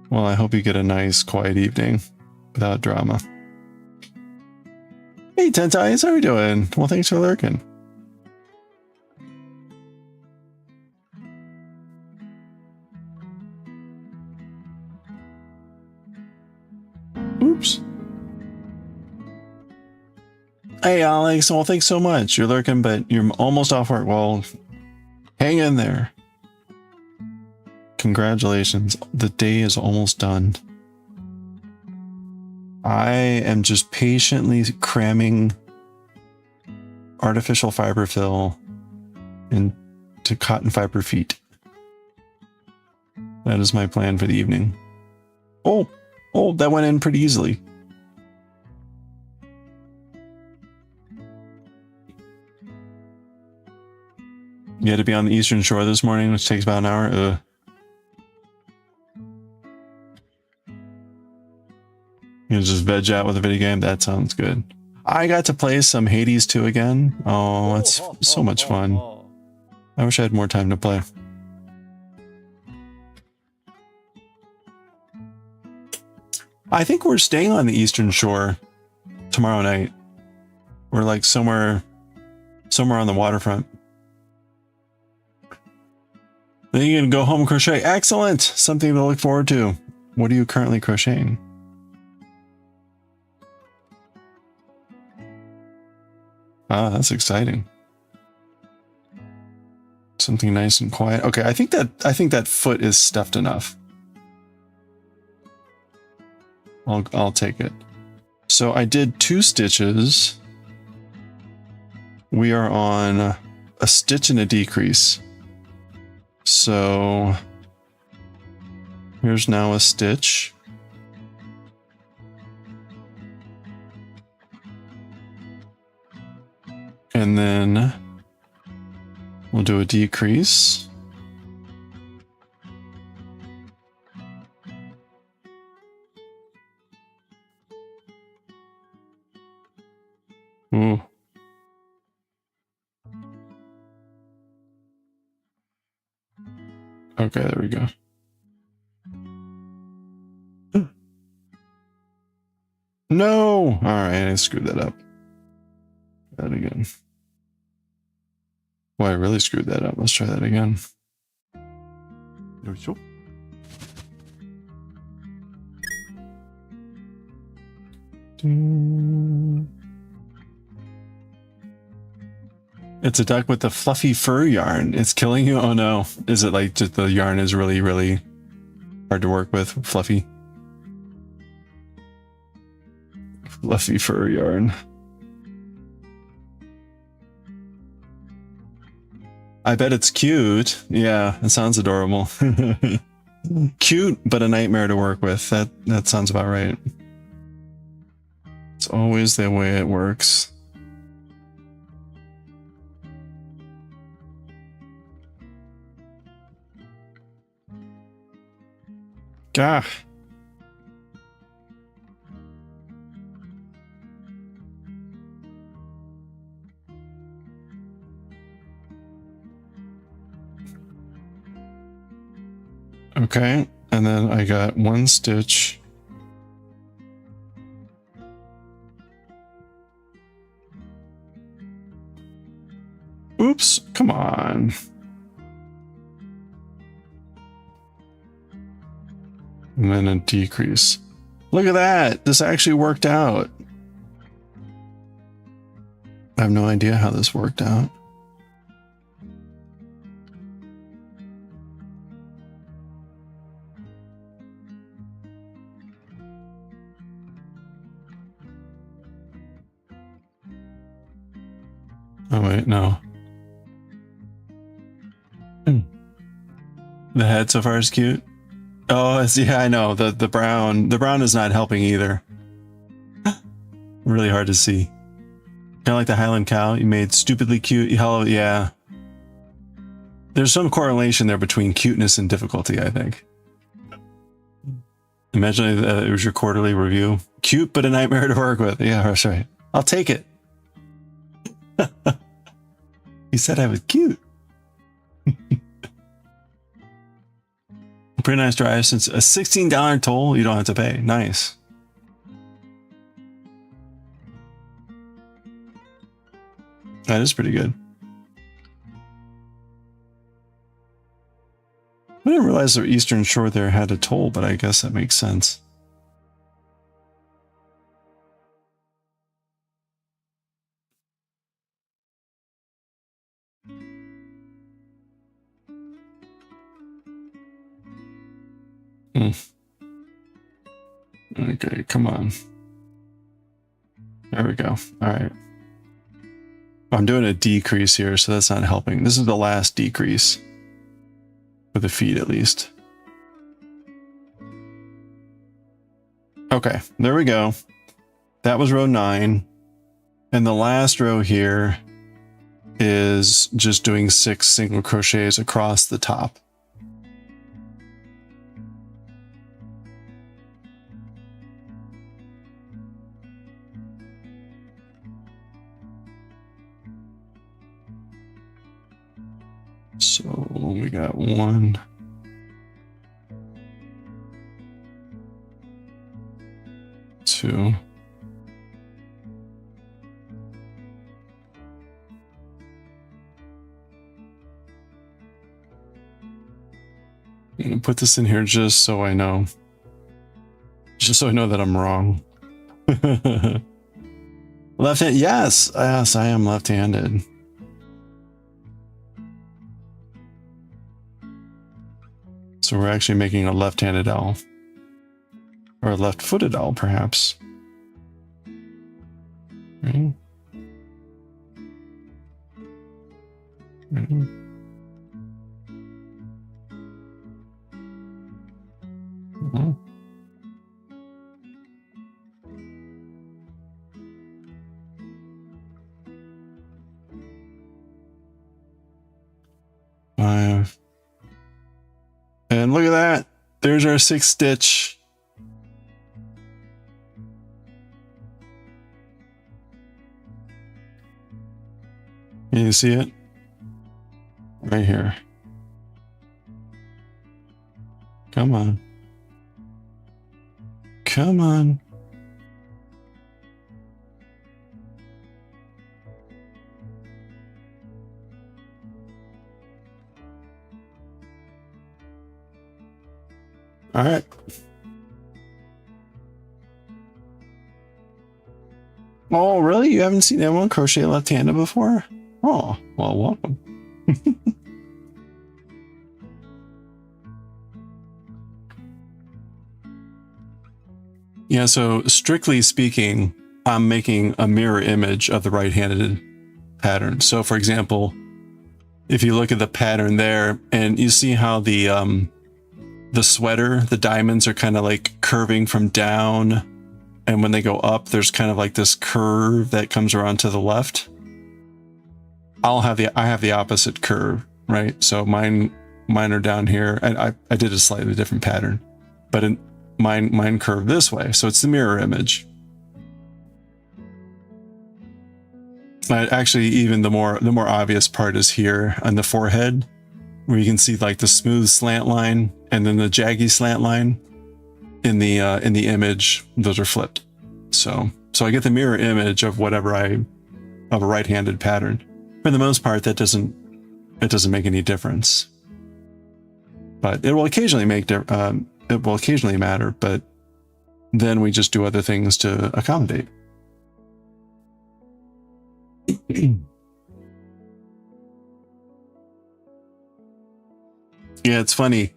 Well, I hope you get a nice, quiet evening without drama. Hey, Tentais, how are you doing? Well, thanks for lurking. Oops. Hey, Alex. Well, thanks so much. You're lurking, but you're almost off work. Well, hang in there. Congratulations. The day is almost done. I am just patiently cramming artificial fiber fill into cotton fiber feet. That is my plan for the evening. Oh, that went in pretty easily. You had to be on the Eastern Shore this morning, which takes about an hour. You just veg out with a video game? That sounds good. I got to play some Hades 2 again. Oh, it's so much fun. I wish I had more time to play. I think we're staying on the Eastern Shore tomorrow night. We're like somewhere on the waterfront. Then you can go home and crochet. Excellent! Something to look forward to. What are you currently crocheting? Ah, that's exciting. Something nice and quiet. Okay, I think that foot is stuffed enough. I'll take it. So I did 2 stitches. We are on a stitch and a decrease. So here's now a stitch. And then we'll do a decrease. Ooh. Okay, there we go. No! Alright, I screwed that up. That again. Well, I really screwed that up. Let's try that again. Yoisho. It's a duck with the fluffy fur yarn. It's killing you? Oh no. Is it like just the yarn is really, really hard to work with? Fluffy. Fluffy fur yarn. I bet it's cute. Yeah, it sounds adorable. Cute, but a nightmare to work with. That sounds about right. It's always the way it works. Gah. Okay, and then I got 1 stitch. Oops, come on. And then a decrease. Look at that! This actually worked out. I have no idea how this worked out. Oh wait, no. The head so far is cute. Oh, yeah, I know. The brown is not helping either. Really hard to see. Kind of like the Highland cow you made stupidly cute. Hello, yeah. There's some correlation there between cuteness and difficulty, I think. Imagine it was your quarterly review. Cute, but a nightmare to work with. Yeah, that's right. I'll take it. You said I was cute. Pretty nice drive since a $16 toll you don't have to pay. Nice. That is pretty good. I didn't realize the Eastern Shore there had a toll, but I guess that makes sense. Okay, come on. There we go. All right. I'm doing a decrease here, so that's not helping. This is the last decrease. For the feet, at least. Okay, there we go. That was row 9. And the last row here is just doing 6 single crochets across the top. So we got 1, 2, I'm gonna put this in here just so I know. Just so I know that I'm wrong. Left hand, yes, yes, I am left-handed. So we're actually making a left-handed L. Or a left-footed owl, perhaps. Right. Right. Mm-hmm. Five. And look at that. There's our 6th stitch. Can you see it? Right here. Come on. Come on. All right. Oh, really? You haven't seen anyone crochet left-handed before? Oh, well, welcome. Yeah, so strictly speaking, I'm making a mirror image of the right-handed pattern. So for example, if you look at the pattern there and you see how the sweater, the diamonds are kind of like curving from down, and when they go up, there's kind of like this curve that comes around to the left. I have the opposite curve, right? So mine are down here, and I did a slightly different pattern, but mine curve this way, so it's the mirror image. Actually, even the more obvious part is here on the forehead, where you can see like the smooth slant line and then the jaggy slant line in the image. Those are flipped. So I get the mirror image of whatever of a right-handed pattern. For the most part, it doesn't make any difference. But it will occasionally it will occasionally matter, but then we just do other things to accommodate. Yeah, it's funny.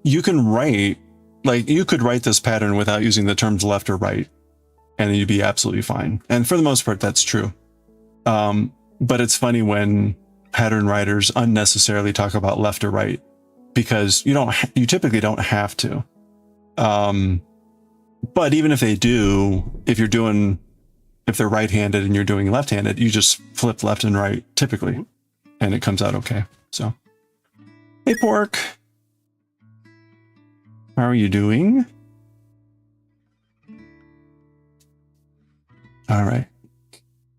You can write, like, you could write this pattern without using the terms left or right, and you'd be absolutely fine. And for the most part, that's true. But it's funny when pattern writers unnecessarily talk about left or right, because you typically don't have to. But even if they do, if they're right-handed and you're doing left-handed, you just flip left and right typically, and it comes out okay. So, hey Pork, how are you doing? All right,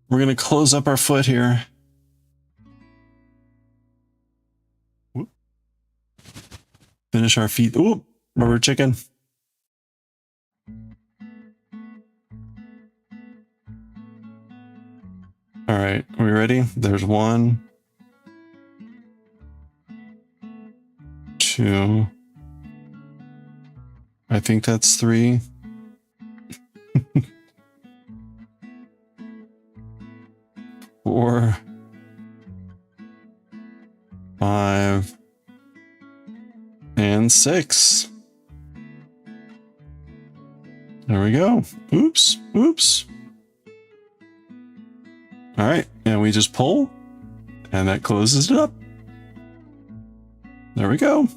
we're gonna close up our foot here. Whoop. Finish our feet. Ooh, rubber chicken. All right, are we ready? There's 1, 2. I think that's 3. 4, 5, and 6. There we go. Oops, oops. All right, and we just pull, and that closes it up. There we go.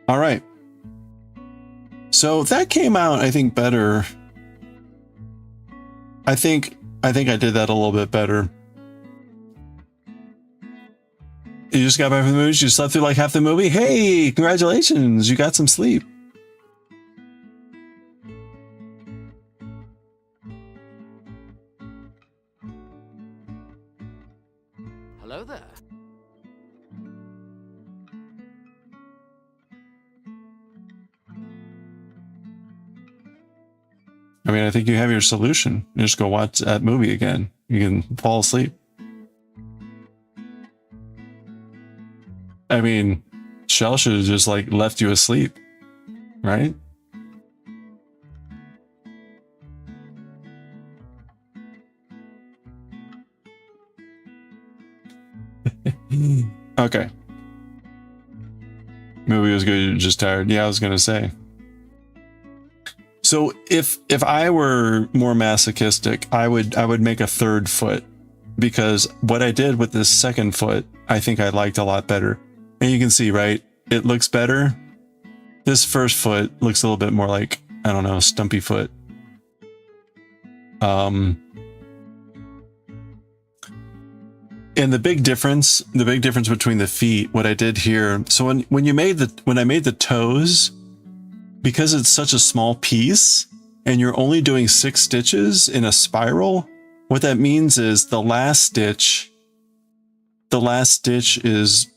All right. So that came out, I think, better. I think I did that a little bit better. You just got back from the movie? You slept through like half the movie? Hey, congratulations, you got some sleep. Hello there. I mean, I think you have your solution. You just go watch that movie again. You can fall asleep. I mean, Shell should have just like left you asleep, right? Okay. Movie was good, you're just tired. Yeah, I was gonna say. So if I were more masochistic, I would make a third foot, because what I did with this second foot, I think I liked a lot better. And you can see, right? It looks better. This first foot looks a little bit more like, I don't know, stumpy foot. And the big difference between the feet, what I did here. So when I made the toes, because it's such a small piece and you're only doing 6 stitches in a spiral, what that means is the last stitch is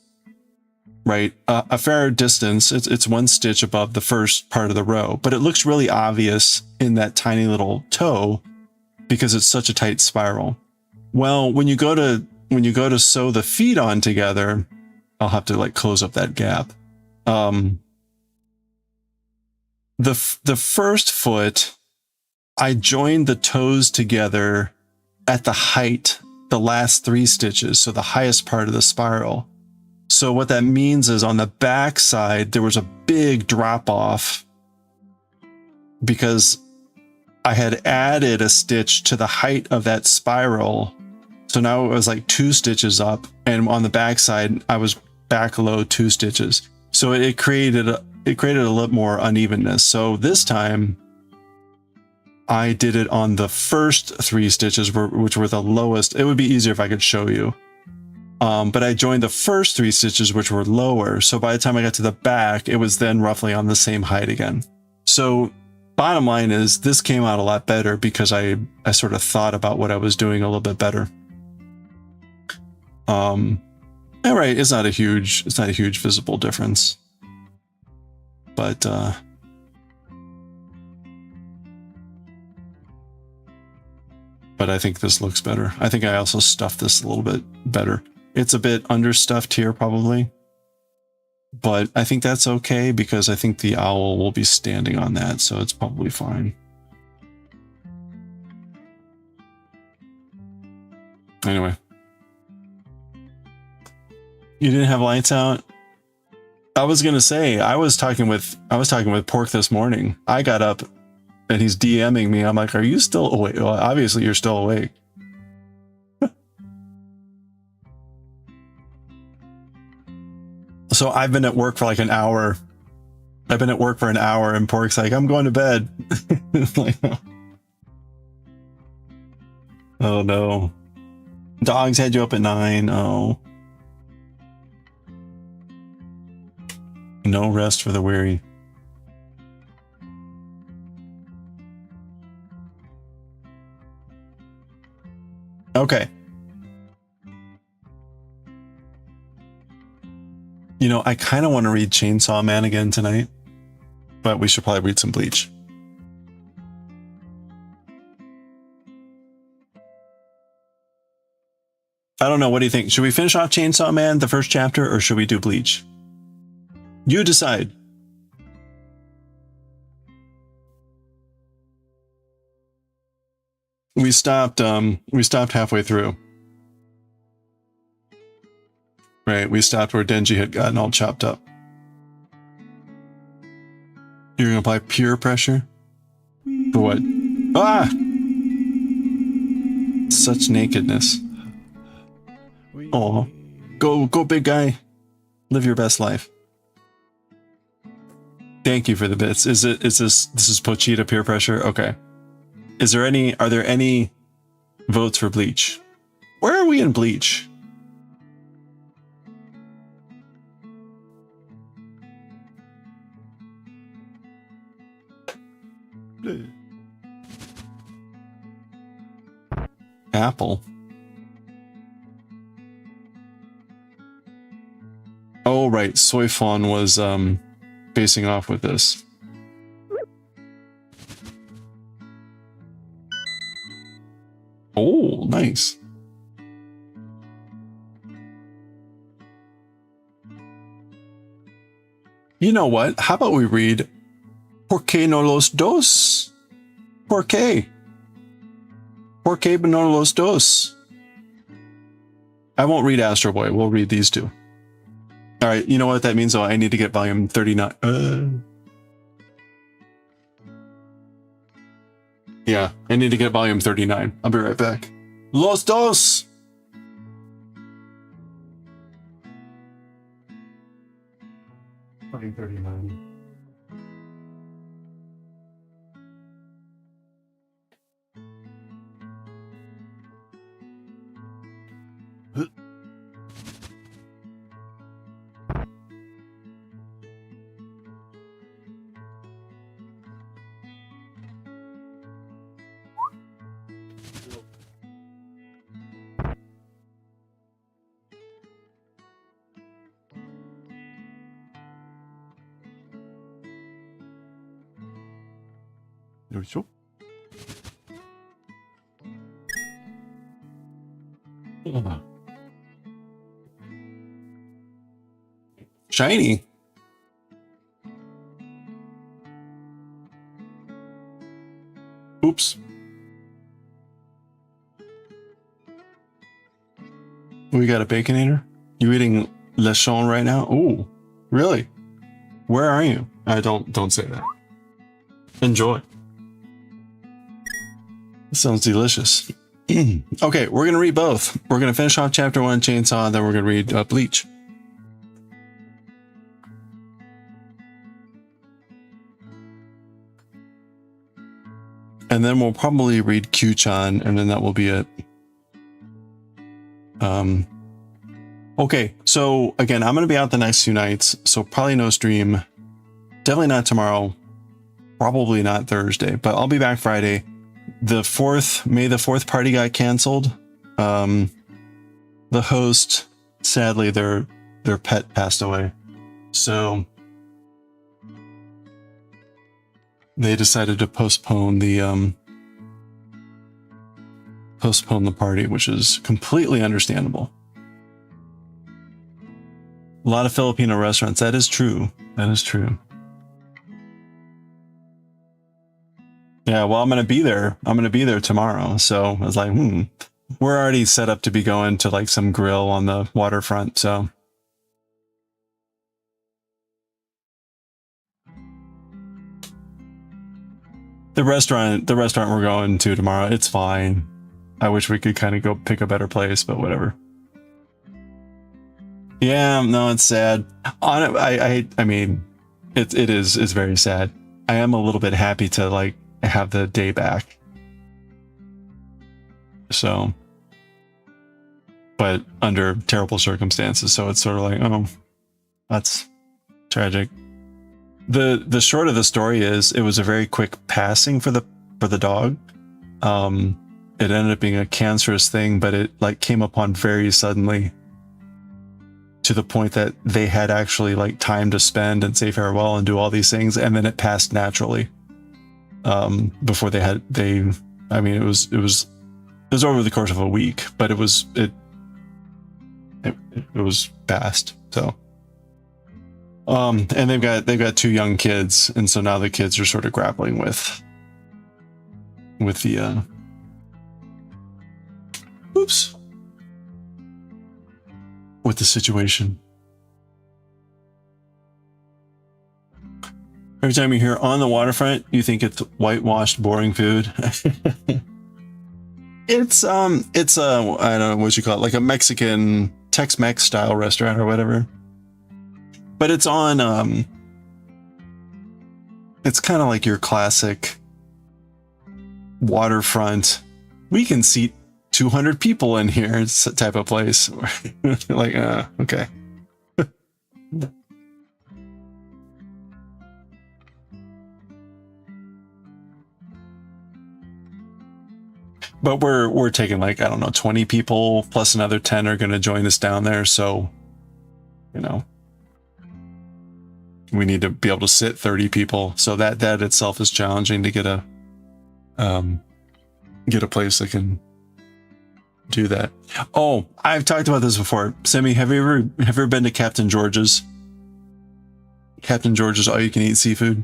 right a fair distance. It's 1 stitch above the first part of the row, but it looks really obvious in that tiny little toe because it's such a tight spiral. Well, when you go to sew the feet on together, I'll have to like close up that gap. The first foot, I joined the toes together at the height, the last 3 stitches, so the highest part of the spiral. So what that means is on the back side, there was a big drop off because I had added a stitch to the height of that spiral. So now it was like 2 stitches up, and on the back side, I was back low 2 stitches. So it created a little more unevenness. So this time I did it on the first 3 stitches, which were the lowest. It would be easier if I could show you. But I joined the first 3 stitches, which were lower. So by the time I got to the back, it was then roughly on the same height again. So bottom line is this came out a lot better because I sort of thought about what I was doing a little bit better. All right, it's not a huge visible difference. But I think this looks better. I think I also stuffed this a little bit better. It's a bit understuffed here probably, but I think that's okay because I think the owl will be standing on that, so it's probably fine. Anyway. You didn't have lights out? I was gonna say, I was talking with Pork this morning. I got up and he's DMing me. I'm like, are you still awake? Well, obviously you're still awake. So I've been at work for like an hour. And Pork's like, I'm going to bed. Like, oh no. Dogs had you up at 9. Oh. No rest for the weary. Okay. You know, I kind of want to read Chainsaw Man again tonight, but we should probably read some Bleach. I don't know. What do you think? Should we finish off Chainsaw Man, the first chapter, or should we do Bleach? You decide. We stopped halfway through. Right, we stopped where Denji had gotten all chopped up. You're gonna apply pure pressure? For what? Ah! Such nakedness. Oh, go big guy. Live your best life. Thank you for the bits. This is Pochita peer pressure? Okay. Are there any votes for Bleach? Where are we in Bleach? Apple. Oh, right. Soy Fawn was facing off with this. Oh, nice. You know what? How about we read ¿Por qué no los dos? ¿Por qué? ¿Por qué no los dos? I won't read Astro Boy. We'll read these two. All right. You know what that means? Oh, I need to get volume 39. Yeah, I need to get volume 39. I'll be right back. Los dos! Volume 39. There we go. Shiny. Oops. We got a Baconator? You eating Lechon right now? Oh, really? Where are you? Don't say that. Enjoy. Sounds delicious. Okay, we're gonna read both. We're gonna finish off chapter 1, Chainsaw, then we're gonna read Bleach. And then we'll probably read Kyuu-chan, and then that will be it. Okay, so again, I'm gonna be out the next 2 nights, so probably no stream. Definitely not tomorrow. Probably not Thursday, but I'll be back Friday. The 4th, May the 4th party got canceled. The host, sadly, their pet passed away. So they decided to postpone the party, which is completely understandable. A lot of Filipino restaurants. That is true. That is true. Yeah, well, I'm going to be there. I'm going to be there tomorrow. So I was like, we're already set up to be going to like some grill on the waterfront. So the restaurant we're going to tomorrow, it's fine. I wish we could kind of go pick a better place, but whatever. Yeah, no, it's sad. I mean, it's very sad. I am a little bit happy to like have the day back. So, but under terrible circumstances. So it's sort of like, oh, that's tragic. The short of the story is it was a very quick passing for the dog. It ended up being a cancerous thing, but it like came upon very suddenly, to the point that they had actually like time to spend and say farewell and do all these things, and then it passed naturally. Before I mean, it was over the course of a week, but it was fast. So, and they've got 2 young kids, and so now the kids are sort of grappling with the with the situation. Every time you hear on the waterfront, you think it's whitewashed, boring food. It's I don't know what you call it, like a Mexican Tex-Mex style restaurant or whatever. But it's on it's kind of like your classic waterfront. We can seat 200 people in here type of place. Like, okay. But we're taking like, I don't know, 20 people plus another 10 are going to join us down there. So, you know, we need to be able to sit 30 people. So that itself is challenging to get a place that can do that. Oh, I've talked about this before. Semi, have you ever been to Captain George's? Captain George's all you can eat seafood.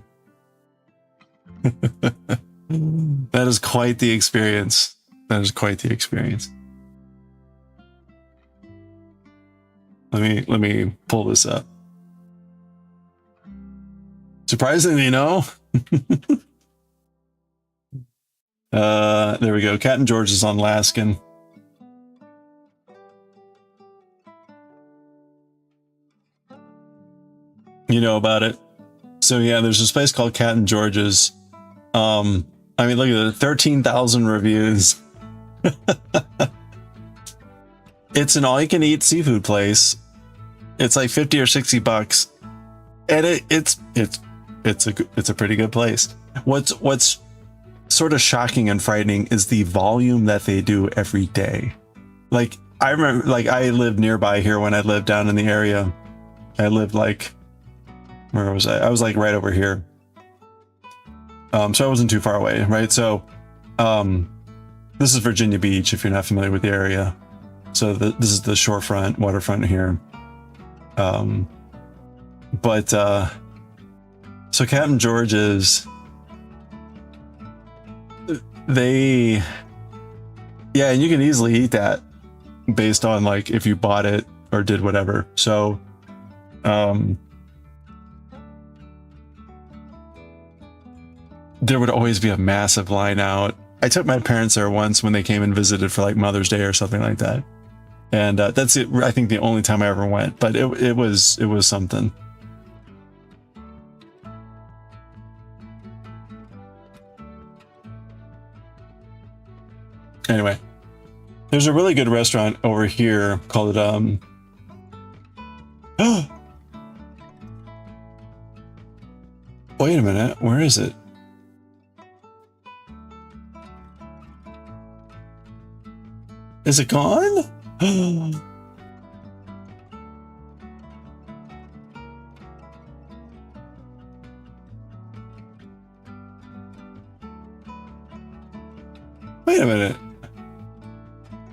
That is quite the experience. That is quite the experience. Let me pull this up. Surprisingly, no. There we go. Cat and George is on Laskin. You know about it. So yeah, there's this place called Cat and George's. I mean, look at it, 13,000 reviews. It's an all-you-can-eat seafood place. It's like 50 or 60 bucks, and it's a pretty good place. What's sort of shocking and frightening is the volume that they do every day. Like I remember, like I lived nearby here when I lived down in the area. I lived like, where was I? I was like right over here. So I wasn't too far away, right? So, this is Virginia Beach, if you're not familiar with the area. So this is the shorefront, waterfront here. So Captain George's, yeah, and you can easily eat that based on like if you bought it or did whatever. So, there would always be a massive line out. I took my parents there once when they came and visited for like Mother's Day or something like that. And that's it. I think the only time I ever went, but it was something. Anyway, there's a really good restaurant over here called wait a minute, where is it? Is it gone? Wait a minute.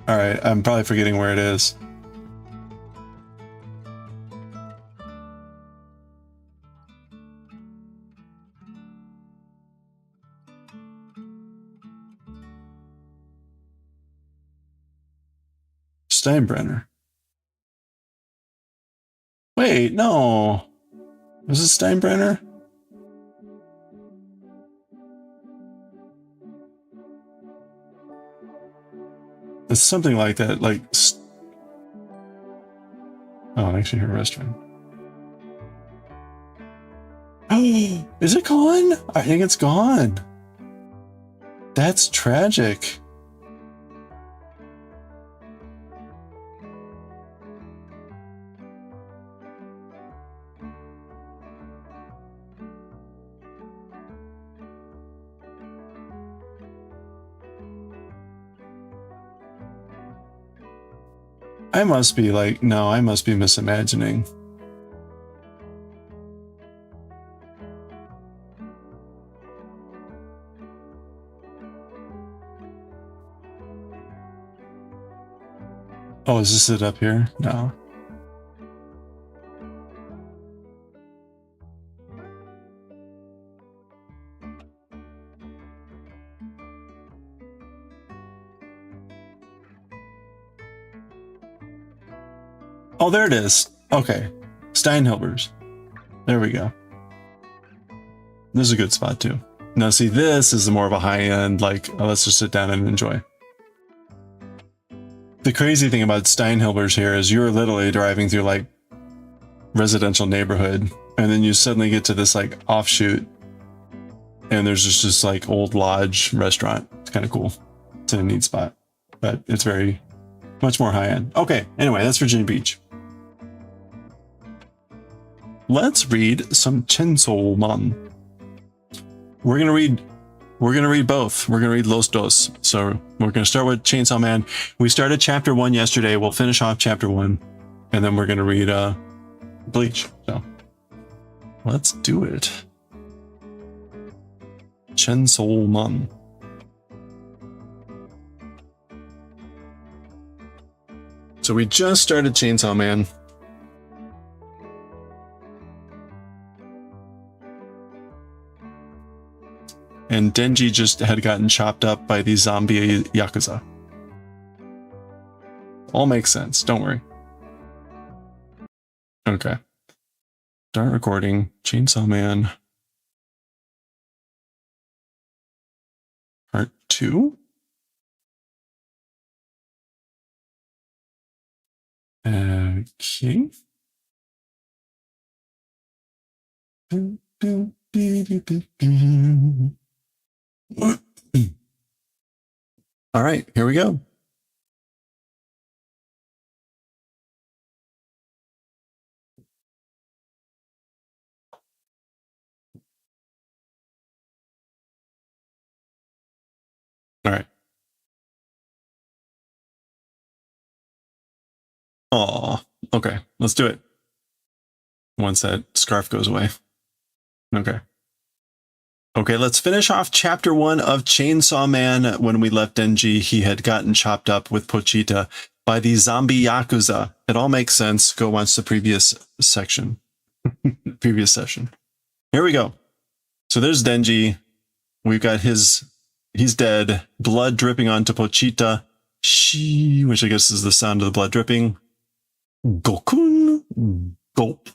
All right, I'm probably forgetting where it is. Steinbrenner. Wait, no. Was it Steinbrenner? It's something like that, like... Oh, actually, her restaurant. Oh, is it gone? I think it's gone. That's tragic. I must be like, no, I must be misimagining. Oh, is this it up here? No. Oh, there it is. Okay. Steinhilber's. There we go. This is a good spot too. Now see, this is more of a high-end, like, oh, let's just sit down and enjoy. The crazy thing about Steinhilber's here is you're literally driving through like residential neighborhood, and then you suddenly get to this like offshoot, and there's just this like old lodge restaurant. It's kind of cool. It's in a neat spot, but it's very much more high-end. Okay, anyway, that's Virginia Beach. Let's read some Chainsaw Man. We're gonna read both. We're gonna read Los Dos. So we're gonna start with Chainsaw Man. We started chapter 1 yesterday. We'll finish off chapter 1, and then we're gonna read Bleach. So let's do it. Chainsaw Man. So we just started Chainsaw Man. And Denji just had gotten chopped up by the zombie Yakuza. All makes sense, don't worry. Okay. Start recording. Chainsaw Man. Part 2. Okay. All right, here we go. All right. Oh, okay. Let's do it. Once that scarf goes away. Okay. Okay, let's finish off chapter 1 of Chainsaw Man. When we left Denji, he had gotten chopped up with Pochita by the zombie Yakuza. It all makes sense. Go watch the previous section. Previous session. Here we go. So there's Denji. We've got he's dead. Blood dripping onto Pochita. She, which I guess is the sound of the blood dripping. Gokun. Gulp.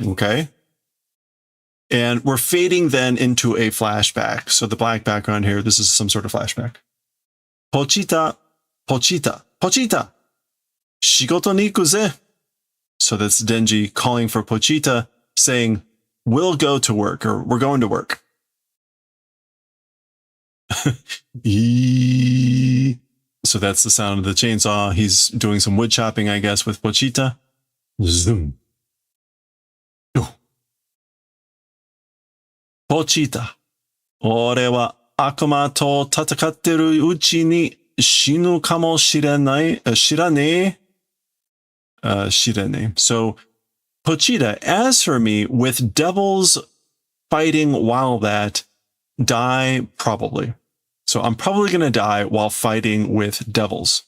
Okay. And we're fading then into a flashback. So the black background here, this is some sort of flashback. Pochita, Pochita, Pochita, shigoto ni iku ze. So that's Denji calling for Pochita, saying, we'll go to work, or we're going to work. So that's the sound of the chainsaw. He's doing some wood chopping, I guess, with Pochita. Zoom. Pochita, 俺は悪魔と戦ってるうちに死ぬかもしれない、知らねえ。知らねえ。So, Pochita, as for me, with devils fighting while that, die probably. So I'm probably going to die while fighting with devils.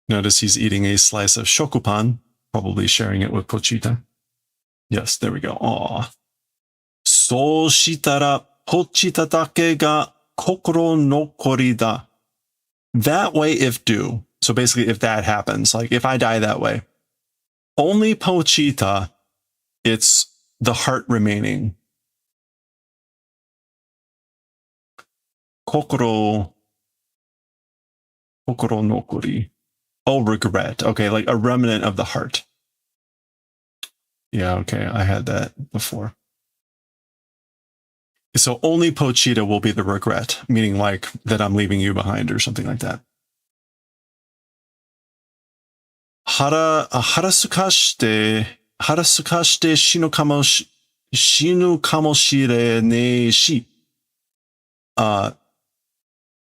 Notice he's eating a slice of shokupan, probably sharing it with Pochita. Yes, there we go. Aw. そうしたら、ポチタだけが心残りだ. That way if do. So basically if that happens, like if I die that way, only Pochita, it's the heart remaining. Kokoro nokori. Oh, regret. Okay, like a remnant of the heart. Yeah, okay, I had that before. So only Pochita will be the regret, meaning like that I'm leaving you behind or something like that. Harasukashite shinu kamoshire ne shi.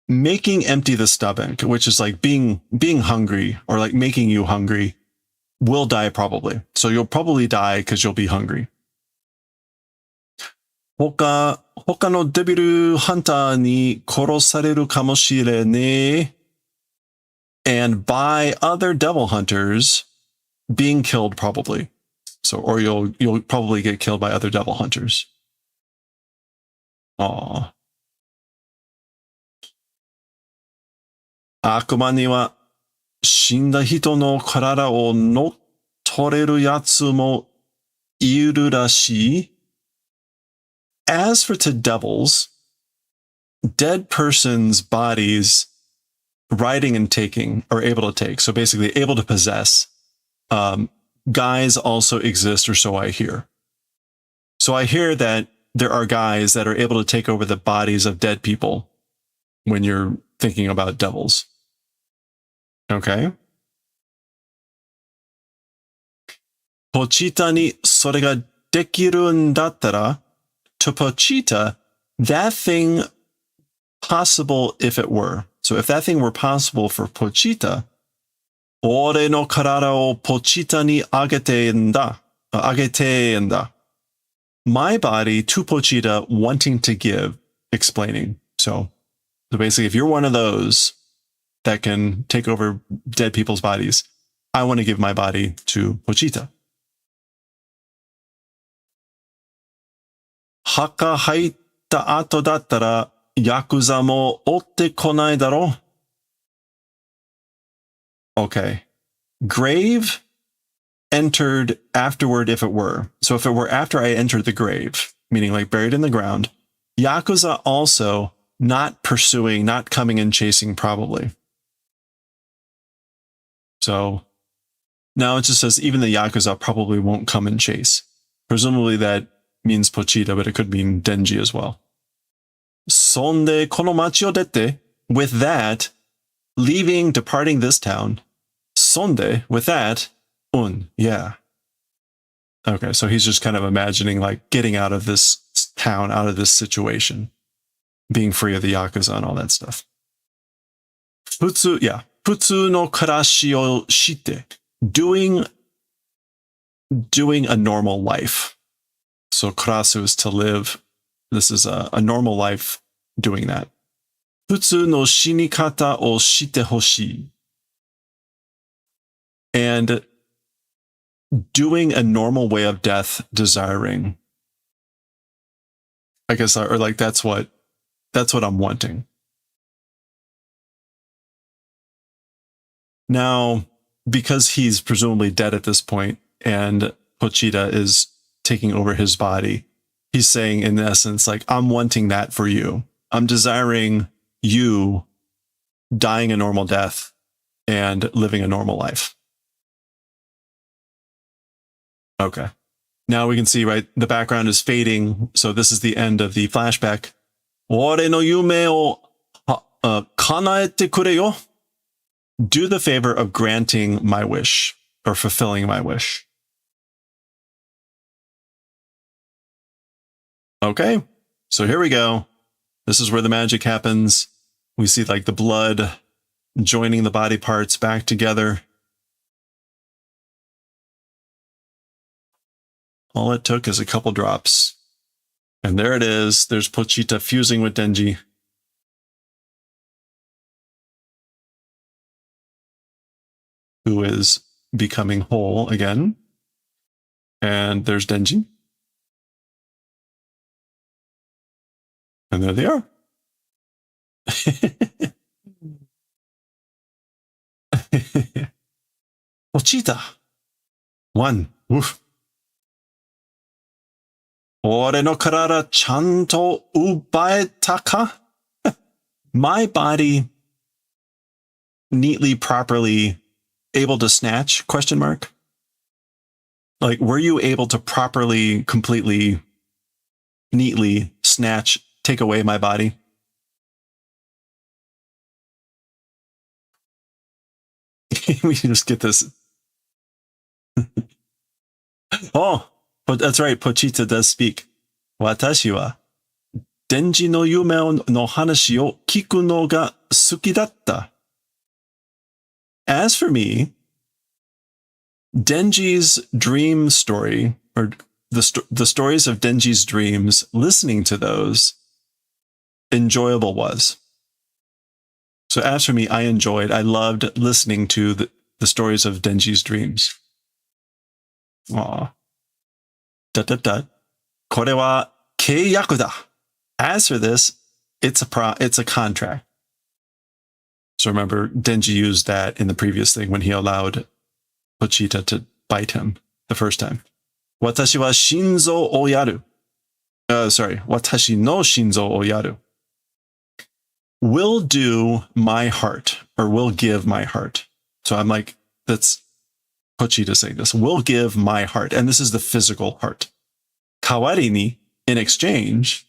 Making empty the stomach, which is like being hungry or like making you hungry, will die probably. So you'll probably die because you'll be hungry. 他のデビルハンターに殺されるかもしれねえ. And by other devil hunters being killed probably. So, or you'll probably get killed by other devil hunters. Aww. 悪魔には死んだ人の体を乗っ取れるやつもいるらしい. As for to devils, dead persons' bodies riding and taking are able to take. So basically able to possess. Guys also exist, or so I hear. So I hear that there are guys that are able to take over the bodies of dead people when you're thinking about devils. Okay. Pochita ni sore ga dekiruんだったら, to Pochita, that thing possible if it were. So if that thing were possible for Pochita, 俺の体をポチタにあげてんだ. My body to Pochita wanting to give, explaining. So basically, if you're one of those that can take over dead people's bodies, I want to give my body to Pochita. 墓入った後だったらヤクザも追ってこないだろ. Okay. Grave entered afterward if it were. So if it were after I entered the grave, meaning like buried in the ground. Yakuza also not pursuing, not coming and chasing probably. So now it just says even the Yakuza probably won't come and chase. Presumably that means Pochita, but it could mean Denji as well. Sonde kono machi o dete, with that, leaving, departing this town. Sonde, with that, yeah. Okay, so he's just kind of imagining like getting out of this town, out of this situation, being free of the Yakuza and all that stuff. Futsu, yeah. Futsu no karashi o shite, doing a normal life. So karasu is to live. This is a normal life doing that. Futsu no shinikata o shite hoshii. And doing a normal way of death, desiring. I guess, or like that's what I'm wanting. Now, because he's presumably dead at this point, and Pochita is taking over his body, he's saying in essence, like, I'm wanting that for you. I'm desiring you dying a normal death and living a normal life. Okay. Now we can see, right, the background is fading. So this is the end of the flashback. Ore no yume o kanaete kureyo. Do the favor of granting my wish, or fulfilling my wish. Okay, so here we go. This is where the magic happens. We see like the blood joining the body parts back together. All it took is a couple drops. And there it is. There's Pochita fusing with Denji. Who is becoming whole again. And there's Denji. And there they are. Pochita. One. Woof. Ore no karara chanto ubaeta ka? My body neatly, properly able to snatch? Question mark. Like, were you able to properly, completely, neatly snatch, take away my body? We can just get this. Oh, but that's right. Pochita does speak. Watashi wa Denji no yume no hanashi o kiku no ga suki datta. As for me, Denji's dream story, or the stories of Denji's dreams, listening to those, enjoyable was. So as for me, I loved listening to the stories of Denji's dreams. Aw. Kore wa keiyaku da. As for this, it's a contract. So remember, Denji used that in the previous thing when he allowed Pochita to bite him the first time. Watashi wa shinzo o yaru. Watashi no shinzo o yaru. Will do my heart, or will give my heart. So I'm like, that's Pochita saying this. Will give my heart. And this is the physical heart. Kawari ni, in exchange,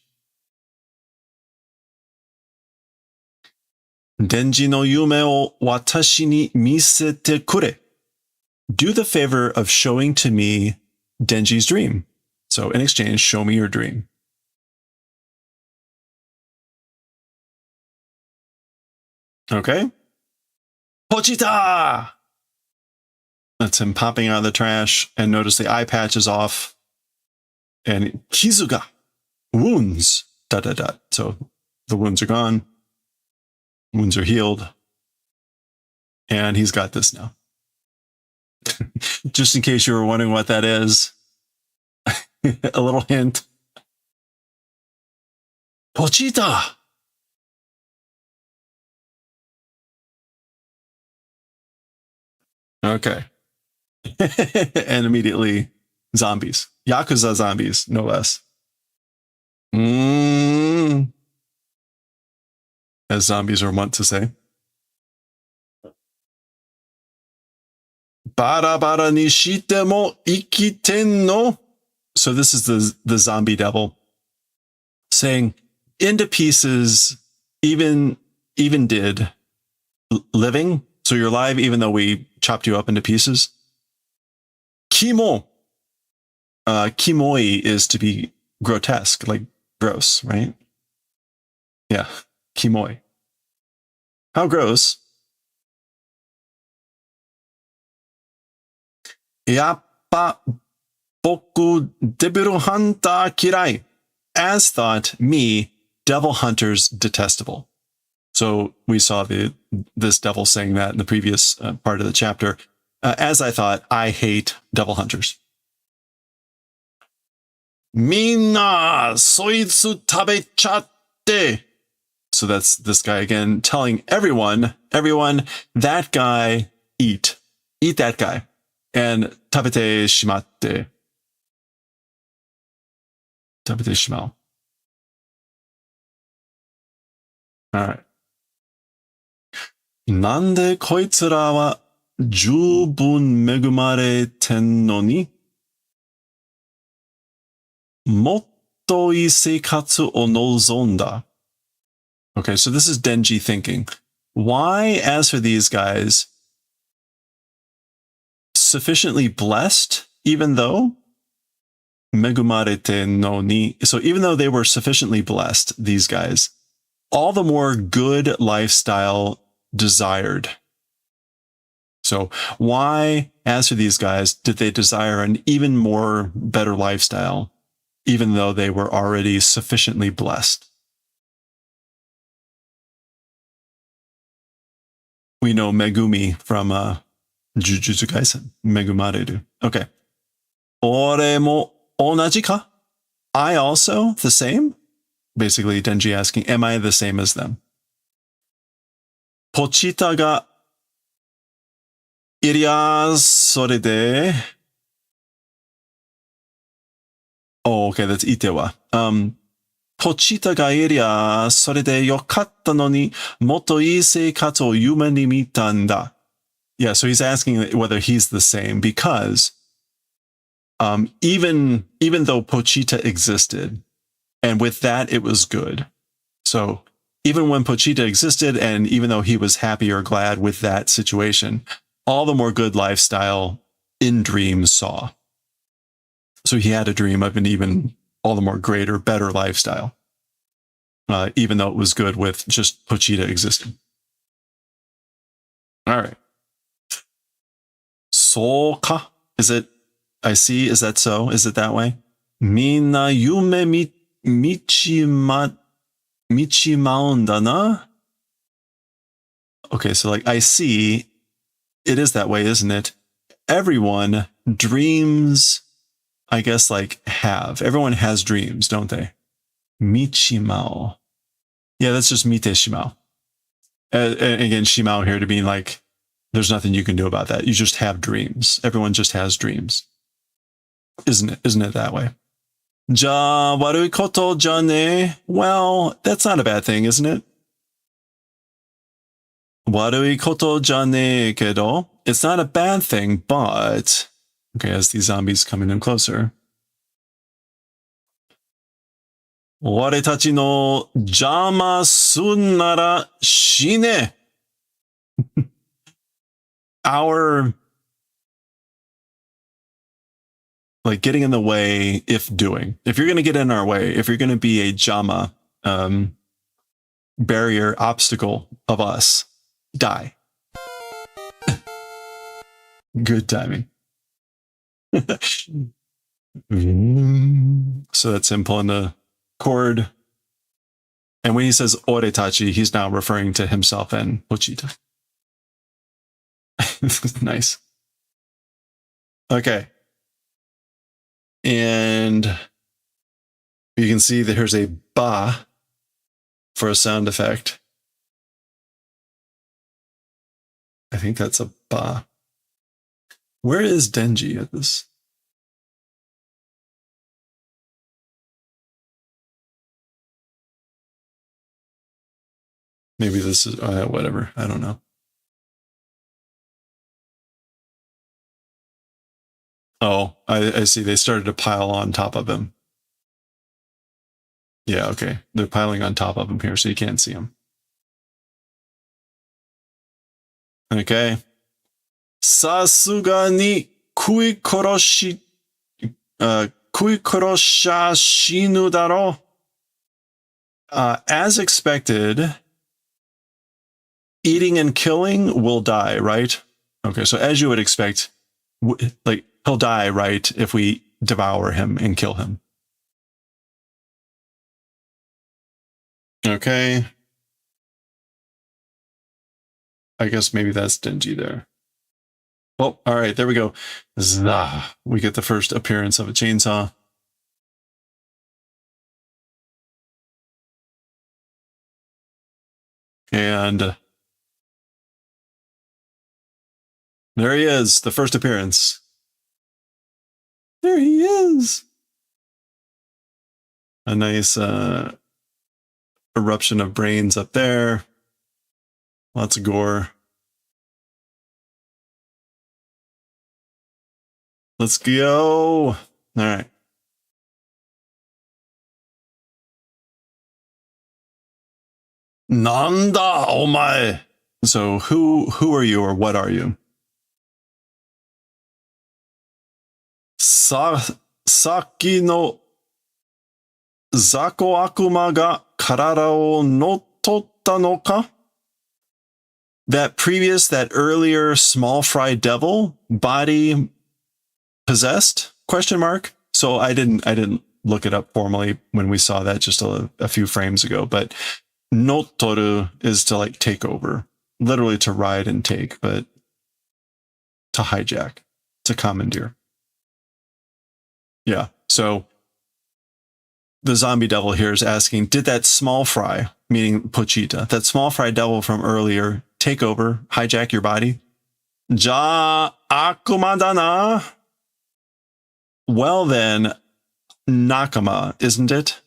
Denji no yume o watashi ni misete kure. Do the favor of showing to me Denji's dream. So in exchange, show me your dream. Okay. Pochita! That's him popping out of the trash, and notice the eye patch is off. And kizuga, wounds, ... So the wounds are gone. Wounds are healed. And he's got this now. Just in case you were wondering what that is, a little hint. Pochita! Okay. And immediately, zombies. Yakuza zombies, no less. Mm, as zombies are wont to say. Bara bara ni shite mo ikiten no. So this is the zombie devil saying, into pieces, even did living. So you're alive even though we chopped you up into pieces. Kimo. Kimoi is to be grotesque, like gross, right? Yeah, kimoi. How gross. Yappa boku devil hunter kirai. As thought, me, devil hunters detestable. So we saw this devil saying that in the previous part of the chapter. As I thought, I hate devil hunters. Minna soitsu tabechatte. So that's this guy again telling everyone, that guy, eat that guy. And tabete shimatte. Tabete shimao. All right. Nande koitsura wa jubun megumareten no ni? Motto ii seikatsu o nozonda. Okay, so this is Denji thinking. Why, as for these guys, sufficiently blessed, even though megumarete no ni, so even though they were sufficiently blessed, these guys, all the more good lifestyle desired. So why, as for these guys, did they desire an even more better lifestyle, even though they were already sufficiently blessed? We know Megumi from Jujutsu Kaisen. Megumareru. Okay. Ore mo onaji ka? I also the same? Basically, Denji asking, am I the same as them? Pochita ga iria sore de... Oh, okay, that's itewa. Pochita ga iria sore de yokatta no ni motto ii seikatsu o yume ni mitan da. Yeah, so he's asking whether he's the same because even though Pochita existed, and with that it was good. So even when Pochita existed, and even though he was happy or glad with that situation, all the more good lifestyle in dreams saw. So he had a dream of an even all the more greater, better lifestyle, even though it was good with just Pochita existing. All right. Soka? Is it? I see. Is that so? Is it that way? Minna yume michimaunda na? Okay, so like I see, it is that way, isn't it? Everyone dreams, I guess, like have. Everyone has dreams, don't they? Michimao. Yeah, that's just mite shimao. Again, shimao here to mean like, there's nothing you can do about that. You just have dreams. Everyone just has dreams. Isn't it? Isn't it that way? Ja warui koto ja ne? Well, that's not a bad thing, isn't it? Warui koto ja ne kedo? It's not a bad thing, but... Okay, as these zombies coming in closer. Waretachi no jama sun nara shine. Our... like getting in the way if doing. If you're going to get in our way, if you're going to be a jama, barrier, obstacle of us, die. Good timing. So that's him pulling the cord. And when he says Oretachi, he's now referring to himself and Pochita. Nice. Okay. And you can see that here's a ba for a sound effect. I think that's a ba. Where is Denji at this? Maybe this is whatever. I don't know. Oh, I see. They started to pile on top of him. Yeah, okay. They're piling on top of him here, so you can't see him. Okay. Sasuga ni kuikoroshi kuikorosha shinu daro. As expected, eating and killing will die, right? Okay, so as you would expect, like he'll die, right, if we devour him and kill him. Okay. I guess maybe that's Denji there. Well, all right, there we go. Zah. We get the first appearance of a chainsaw. And there he is, the first appearance. There he is. A nice eruption of brains up there. Lots of gore. Let's go. All right. Nanda omae. So who are you or what are you? Saki no Zako akuma ga karada o nototta no ka? That earlier small fry devil body possessed? Question mark. So I didn't look it up formally when we saw that just a few frames ago, but notoru is to like take over, literally to ride and take, but to hijack, to commandeer. Yeah. So the zombie devil here is asking, did that small fry, meaning Pochita, that small fry devil from earlier take over, hijack your body? Ja akuma da na. Well then, nakama, isn't it?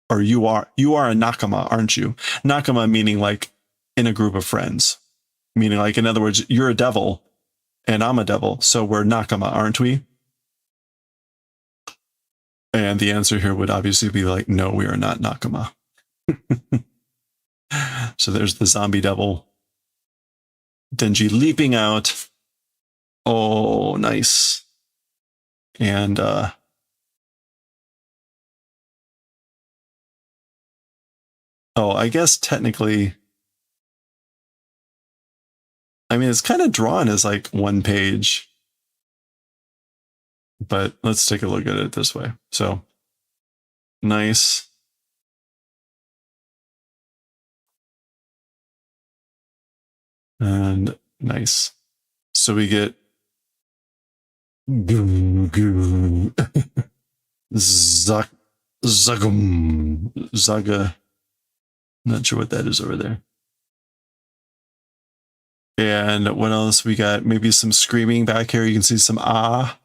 Or you are a nakama, aren't you? Nakama meaning like in a group of friends. Meaning like, in other words, you're a devil and I'm a devil, so we're nakama, aren't we? And the answer here would obviously be like, no, we are not nakama. So there's the zombie devil. Denji leaping out. Oh, nice. And oh, I guess technically, I mean, it's kind of drawn as like one page, but let's take a look at it this way. So nice. And nice. So we get Zaga. Not sure what that is over there. And what else we got? Maybe some screaming back here. You can see some ah.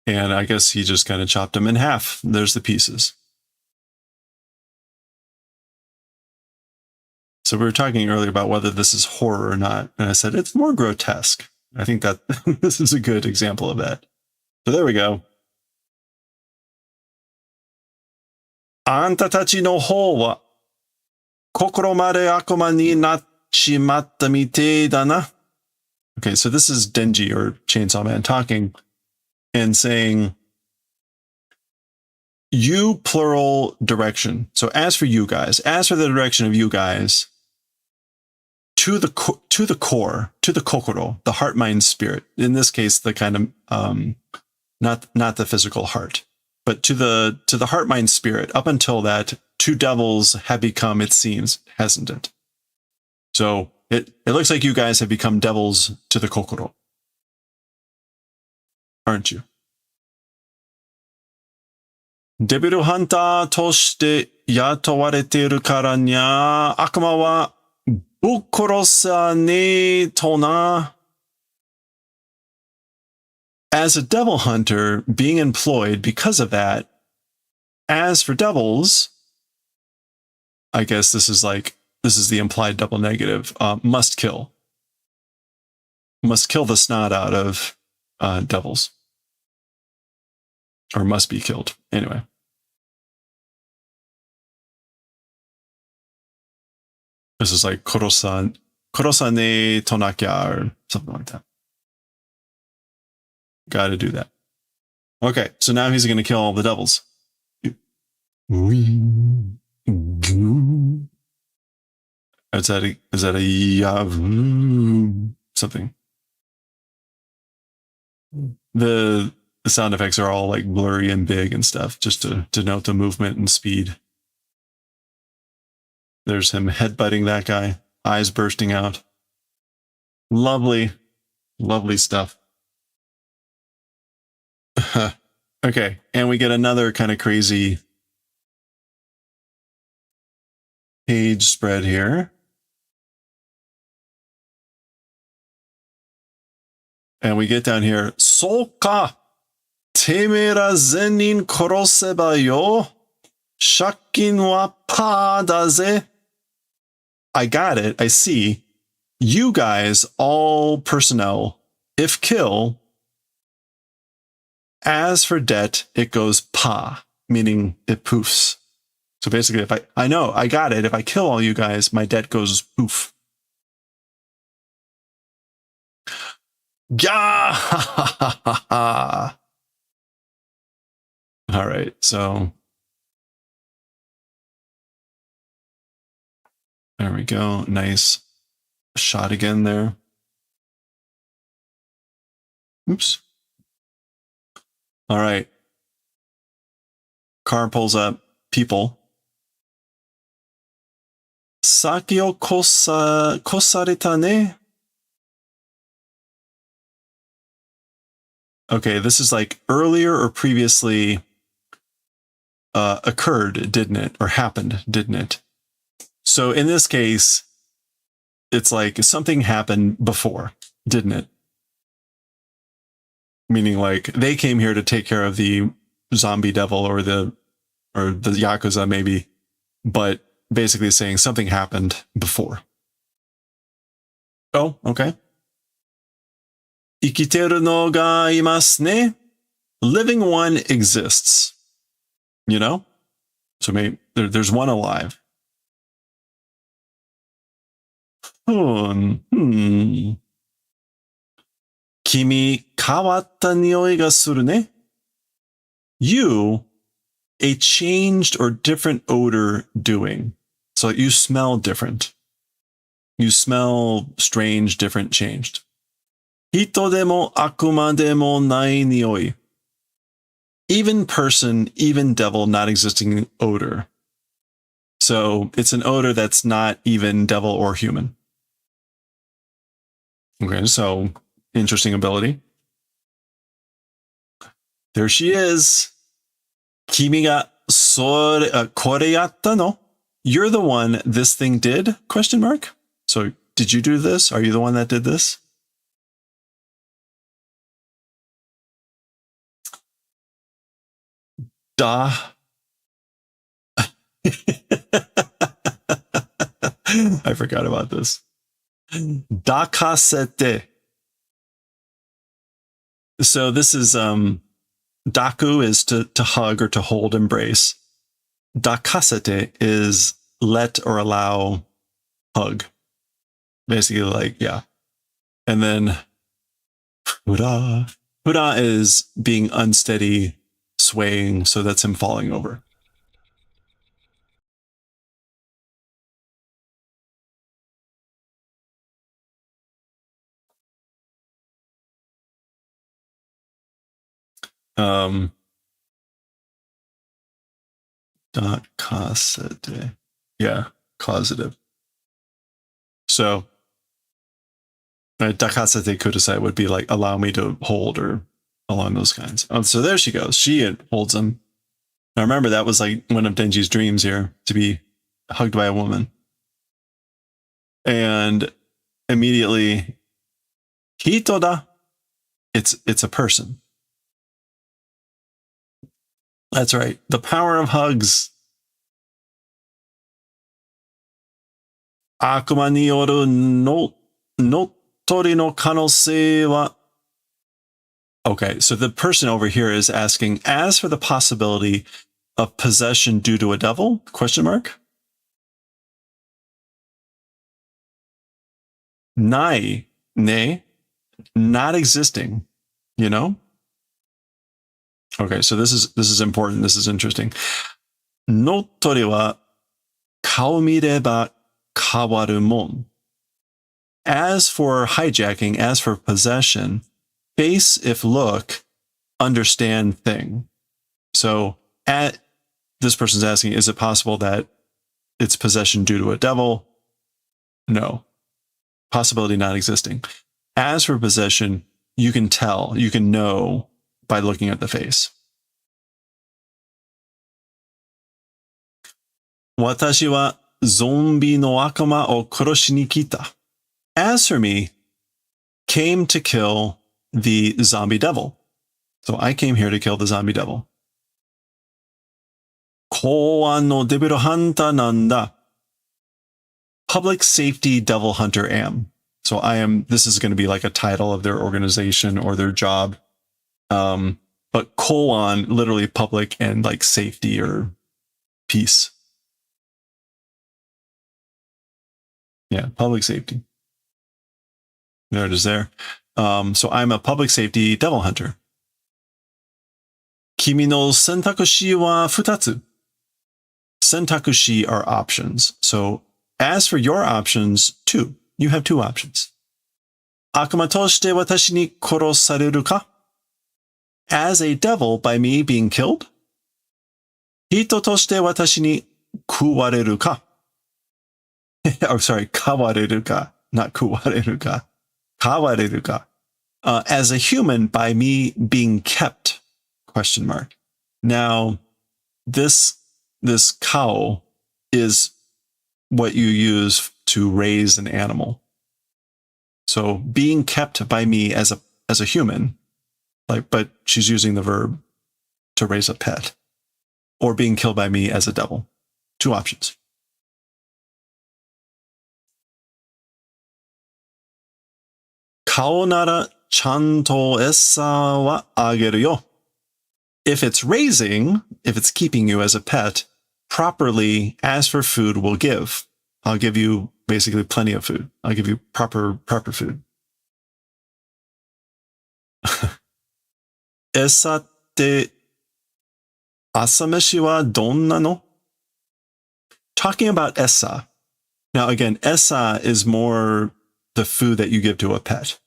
And I guess he just kind of chopped them in half. There's the pieces. So we were talking earlier about whether this is horror or not. And I said, it's more grotesque. I think that this is a good example of that. So there we go. Anta tachi no hou wa kokoro made akuma ni nachimatta mite da na. Okay, so this is Denji or Chainsaw Man talking and saying, you plural direction. So as for you guys, as for the direction of you guys, to the core, to the kokoro, the heart, mind, spirit. In this case, the kind of not the physical heart, but to the heart, mind, spirit. Up until that, two devils have become, it seems, hasn't it? So it looks like you guys have become devils to the kokoro, aren't you? Debilu hunter として雇われているからにゃ、悪魔はぶっ殺さねえとな。as a devil hunter being employed because of that. As for devils, I guess this is the implied double negative. Must kill. Must kill the snot out of devils. Or must be killed. Anyway. This is like korosane tonakya or something like that. Got to do that. Okay, so now he's going to kill all the devils. Is that a something? The sound effects are all like blurry and big and stuff, just to denote the movement and speed. There's him headbutting that guy, eyes bursting out. Lovely, lovely stuff. Okay, and we get another kind of crazy page spread here. And we get down here. Soka! Temera zenin koroseba yo. Shakin wa pa daze. I got it. I see. You guys, all personnel, if kill, as for debt, it goes pa, meaning it poofs. So basically, if I know, I got it. If I kill all you guys, my debt goes poof. Yeah. All right. So there we go. Nice shot again there. Oops. All right. Car pulls up. People. Sakio kosareta ne? Okay, this is like earlier or previously occurred, didn't it? Or happened, didn't it? So in this case, it's like something happened before, didn't it? Meaning like they came here to take care of the zombie devil or the Yakuza maybe, but basically saying something happened before. Oh, okay. Ikiteru no ga imasu ne. Living one exists. You know? So maybe there's one alive. Kimi kawatta nioi ga suru ne. You, a changed or different odor doing. So you smell different. You smell strange, different, changed. Hito demo akuma demo nai nioi. Even person, even devil, not existing odor. So it's an odor that's not even devil or human. Okay, so interesting ability. There she is. Kimi ga kore yatta no? You're the one this thing did? Question mark. So did you do this? Are you the one that did this? Da. I forgot about this. Dakasete. So this is daku is to hug or to hold, embrace. Dakasete is let or allow, hug. Basically like, yeah. And then hura. Hura is being unsteady, swaying, so that's him falling over. Dakasete. Yeah, causative. So dakasete kudasai would be like allow me to hold or along those kinds. Oh, so there she goes. She holds him. Now remember that was like one of Denji's dreams here, to be hugged by a woman. And immediately Hito da. It's a person. That's right. The power of hugs. 悪魔によるのっとりの可能性は Okay, so the person over here is asking, as for the possibility of possession due to a devil? Question mark? ないね not existing, you know? Okay, so this is important. This is interesting. のっとりは顔見れば変わるもん. As for hijacking, as for possession, face if look, understand thing. So this person's asking, is it possible that it's possession due to a devil? No. Possibility not existing. As for possession, you can tell, you can know by looking at the face. 私はゾンビの悪魔を殺しに来た. As for me, came to kill the zombie devil. So I came here to kill the zombie devil. 公安のデビルハンターなんだ. Public safety devil hunter am. So this is going to be like a title of their organization or their job. But koan, literally public and like safety or peace. Yeah, public safety. There it is there. So I'm a public safety devil hunter. 君の選択肢は2つ. 選択肢 are options. So as for your options, 2. You have 2 options. 悪魔として私に殺されるか? As a devil by me being killed? 人として私に食われるか? Oh, sorry, 飼われるか, not 食われるか. 飼われるか. As a human by me being kept? Question mark. Now, this cow is what you use to raise an animal. So being kept by me as a human, but she's using the verb to raise a pet, or being killed by me as a devil. 2 options. 顔ならちゃんと餌はあげるよ. If it's raising, if it's keeping you as a pet, properly, as for food, we'll give. I'll give you basically plenty of food. I'll give you proper food. 餌って朝飯はどんなの? Talking about essa. Now again, essa is more the food that you give to a pet.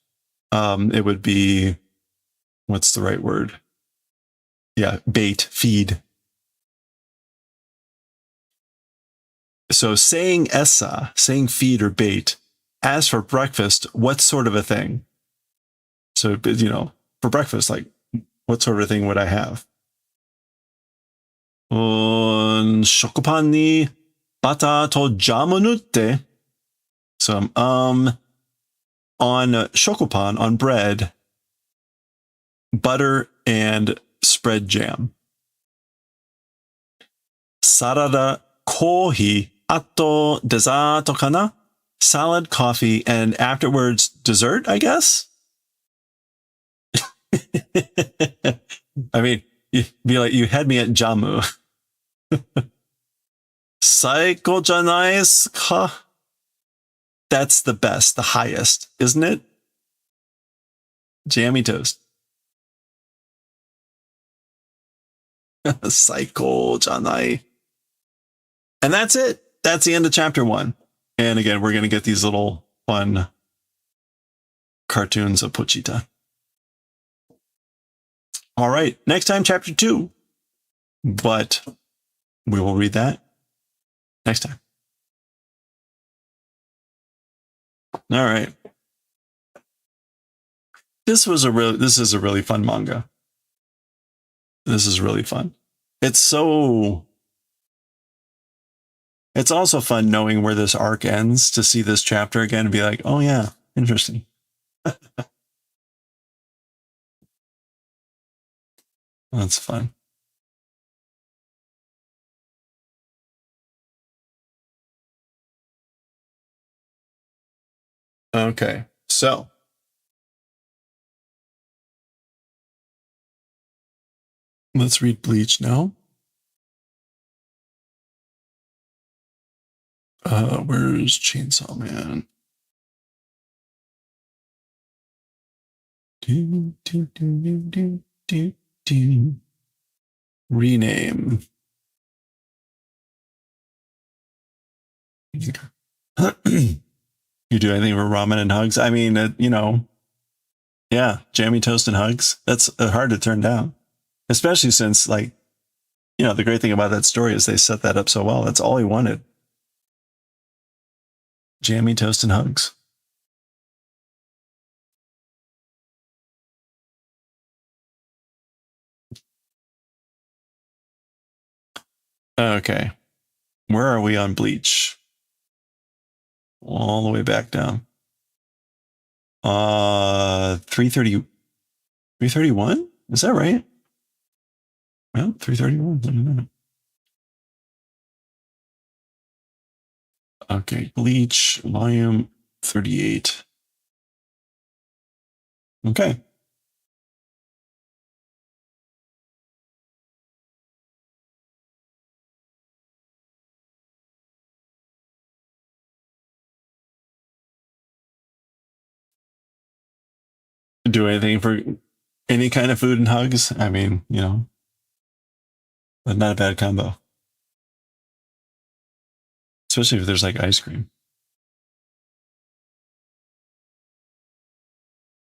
It would be, what's the right word? Yeah, bait, feed. So saying essa, saying feed or bait, as for breakfast, what sort of a thing? So, you know, for breakfast, like, what sort of a thing would I have? 食パンにバターとジャム塗って. So, on shokupan, on bread, butter and spread jam. サラダ、コーヒー、あとデザートかな? Salad, coffee, and afterwards dessert, I guess? I mean, you'd be like, you had me at jamu. 最高じゃないですか? That's the best, the highest, isn't it? Jammy toast. 最高じゃない. And that's it. That's the end of chapter 1. And again, we're going to get these little fun cartoons of Pochita. All right, next time, chapter 2. But we will read that next time. All right. This is a really fun manga. This is really fun. It's also fun knowing where this arc ends, to see this chapter again and be like, oh yeah, interesting. That's fun. Okay, so let's read Bleach now. Where's Chainsaw Man? Rename. You do anything for ramen and hugs? I mean, you know, yeah, jammy toast and hugs. That's hard to turn down, especially since, like, you know, the great thing about that story is they set that up so well. That's all he wanted. Jammy toast and hugs. Okay. Where are we on Bleach? All the way back down. 330. 331? Is that right? Well, 331. Okay, Bleach, volume 38. Okay. Do anything for any kind of food and hugs? I mean, you know, but not a bad combo. Especially if there's like ice cream.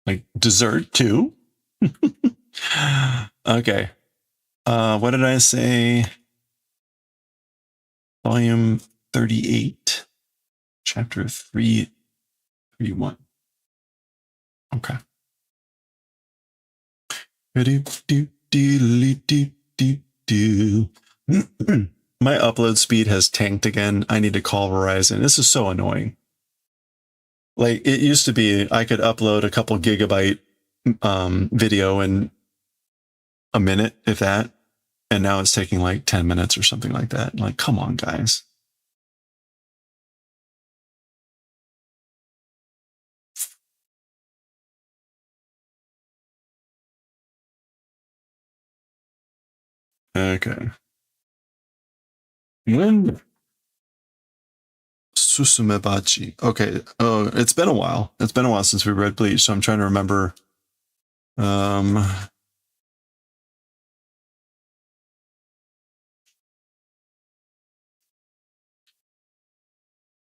Like dessert too? Okay. What did I say? Volume 38, chapter 331. Okay. My upload speed has tanked again. I need to call Verizon. This is so annoying. Like, it used to be I could upload a couple gigabyte video in a minute, if that. And now it's taking like 10 minutes or something like that. Like, come on, guys. Okay. When Susumebachi. Okay. Oh, it's been a while. It's been a while since we read Bleach, so I'm trying to remember. Yeah,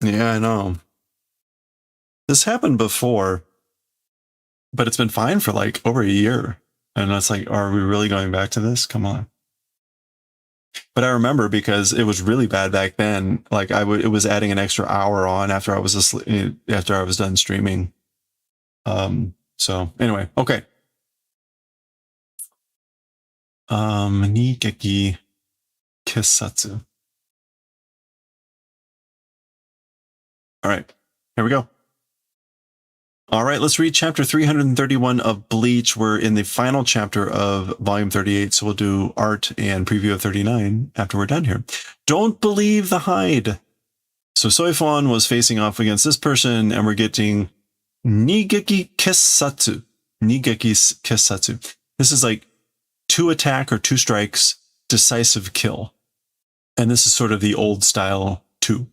I know. This happened before, but it's been fine for like over a year. And it's like, are we really going back to this? Come on. But I remember because it was really bad back then. Like it was adding an extra hour on after I was asleep, after I was done streaming. So anyway, okay. Nigeki Kissatsu. All right, here we go. All right, let's read chapter 331 of Bleach. We're in the final chapter of volume 38, so we'll do art and preview of 39 after we're done here. Don't believe the hide. So Soifon was facing off against this person, and we're getting Nigeki Kissatsu. Nigeki Kissatsu. This is like 2 attack or 2 strikes, decisive kill. And this is sort of the old style 2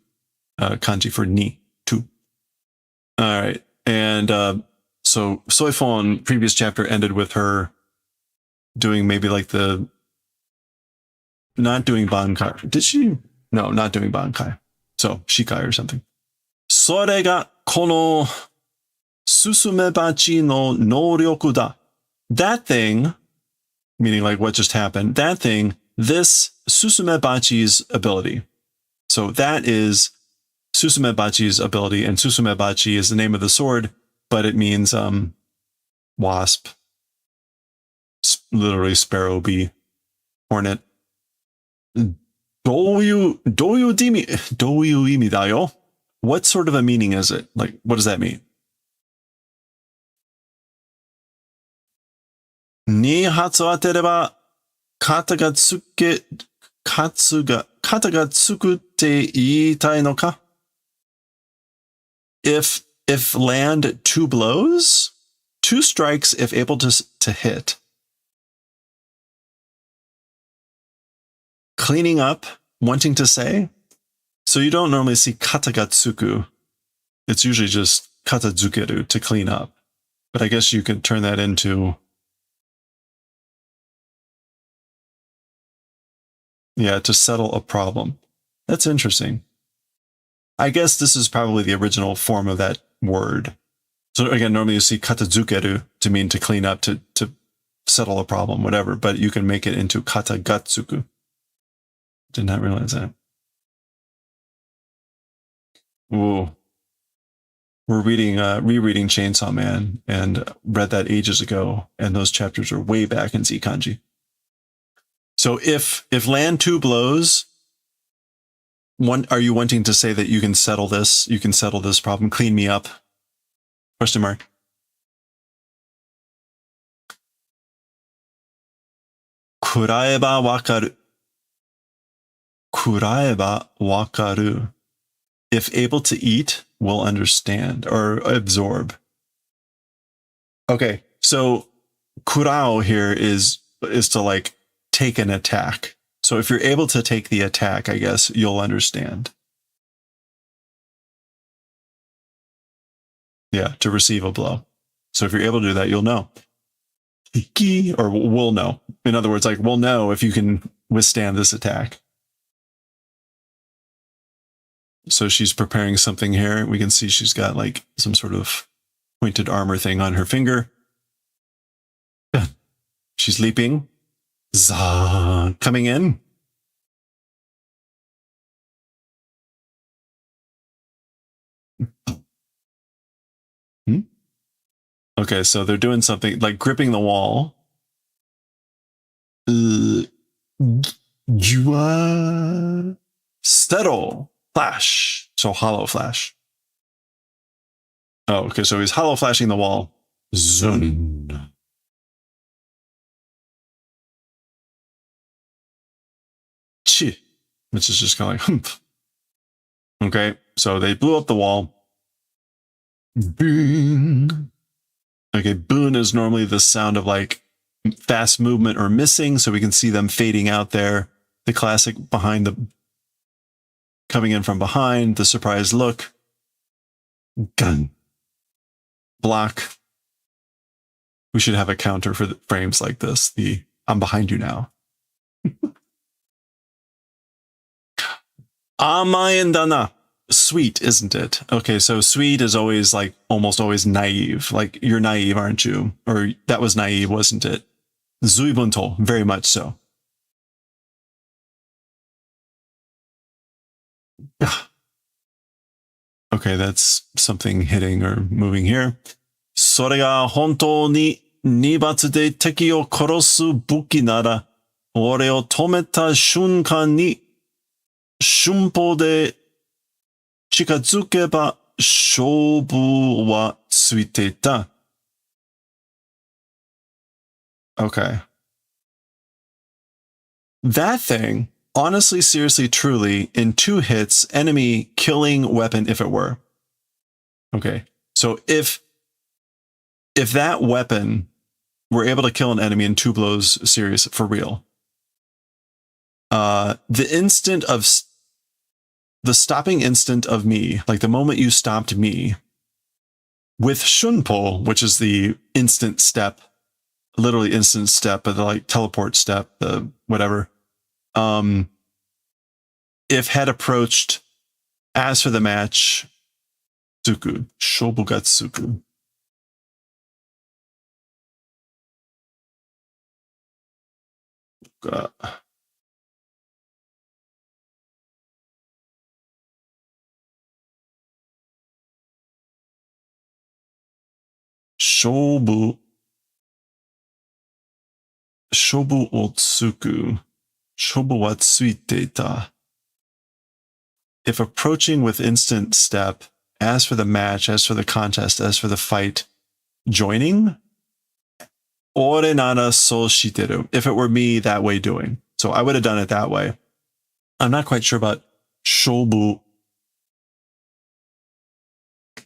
kanji for ni, 2. All right. And so Soifon, previous chapter ended with her doing maybe like the, not doing bankai. Did she? No, not doing bankai. So shikai or something. それがこのSusumebachi no nōryoku da. That thing, meaning like what just happened, that thing, this Susumebachi's ability. So that is Susumebachi's ability, and Susumebachi is the name of the sword, but it means wasp, literally sparrow bee, hornet. どういう意味だよ? What sort of a meaning is it? Like, what does that mean? 2発当てれば kata ga tsukute iitai no ka? If land 2 blows, 2 strikes if able to hit. Cleaning up, wanting to say. So you don't normally see kata ga tsuku. It's usually just kata zukeru to clean up. But I guess you could turn that into, yeah, to settle a problem. That's interesting. I guess this is probably the original form of that word. So again, normally you see kata zukeru to mean to clean up, to settle a problem, whatever, but you can make it into kata ga tsuku. Did not realize that. Ooh. We're reading, rereading Chainsaw Man, and read that ages ago, and those chapters are way back in Z kanji. So if land 2 blows, are you wanting to say that you can settle this? You can settle this problem. Clean me up? Question mark. Kuraeba wakaru. Kuraeba wakaru. If able to eat, will understand or absorb. Okay, so kurao here is to like take an attack. So if you're able to take the attack, I guess you'll understand. Yeah, to receive a blow. So if you're able to do that, you'll know. Or we'll know. In other words, like we'll know if you can withstand this attack. So she's preparing something here. We can see she's got like some sort of pointed armor thing on her finger. She's leaping. Zah, coming in. Okay, so they're doing something like gripping the wall. Settle. Flash. So hollow flash. Oh, okay, so he's hollow flashing the wall. Zun. Chi. Which is just kind of like humph. Okay, so they blew up the wall. Bing. Okay, boon is normally the sound of like fast movement or missing, so we can see them fading out there. The classic behind the, coming in from behind, the surprised look. Gun. Block. We should have a counter for the frames like this. The I'm behind you now. Amayen dana. Sweet, isn't it? Okay, so sweet is always like almost always naive. Like you're naive, aren't you? Or that was naive, wasn't it? Zuibunto, very much so. Okay, that's something hitting or moving here. それが本当に二発で敵を殺す武器なら、俺を止めた瞬間に春歩で近づけば勝負はついていた。Okay. That thing, honestly, seriously, truly, in 2 hits, enemy killing weapon if it were. Okay. So if that weapon were able to kill an enemy in 2 blows, serious, for real, the stopping instant of me, like the moment you stopped me, with shunpo, which is the instant step, literally instant step, but the like teleport step, the whatever, if had approached, as for the match, Tsuku, Shobugatsuku. Shobu Otsuku. Shobu wa tsuiteita. If approaching with instant step, as for the match, as for the contest, as for the fight, joining, Ore nara so shiteru. If it were me that way doing. So I would have done it that way. I'm not quite sure about shobu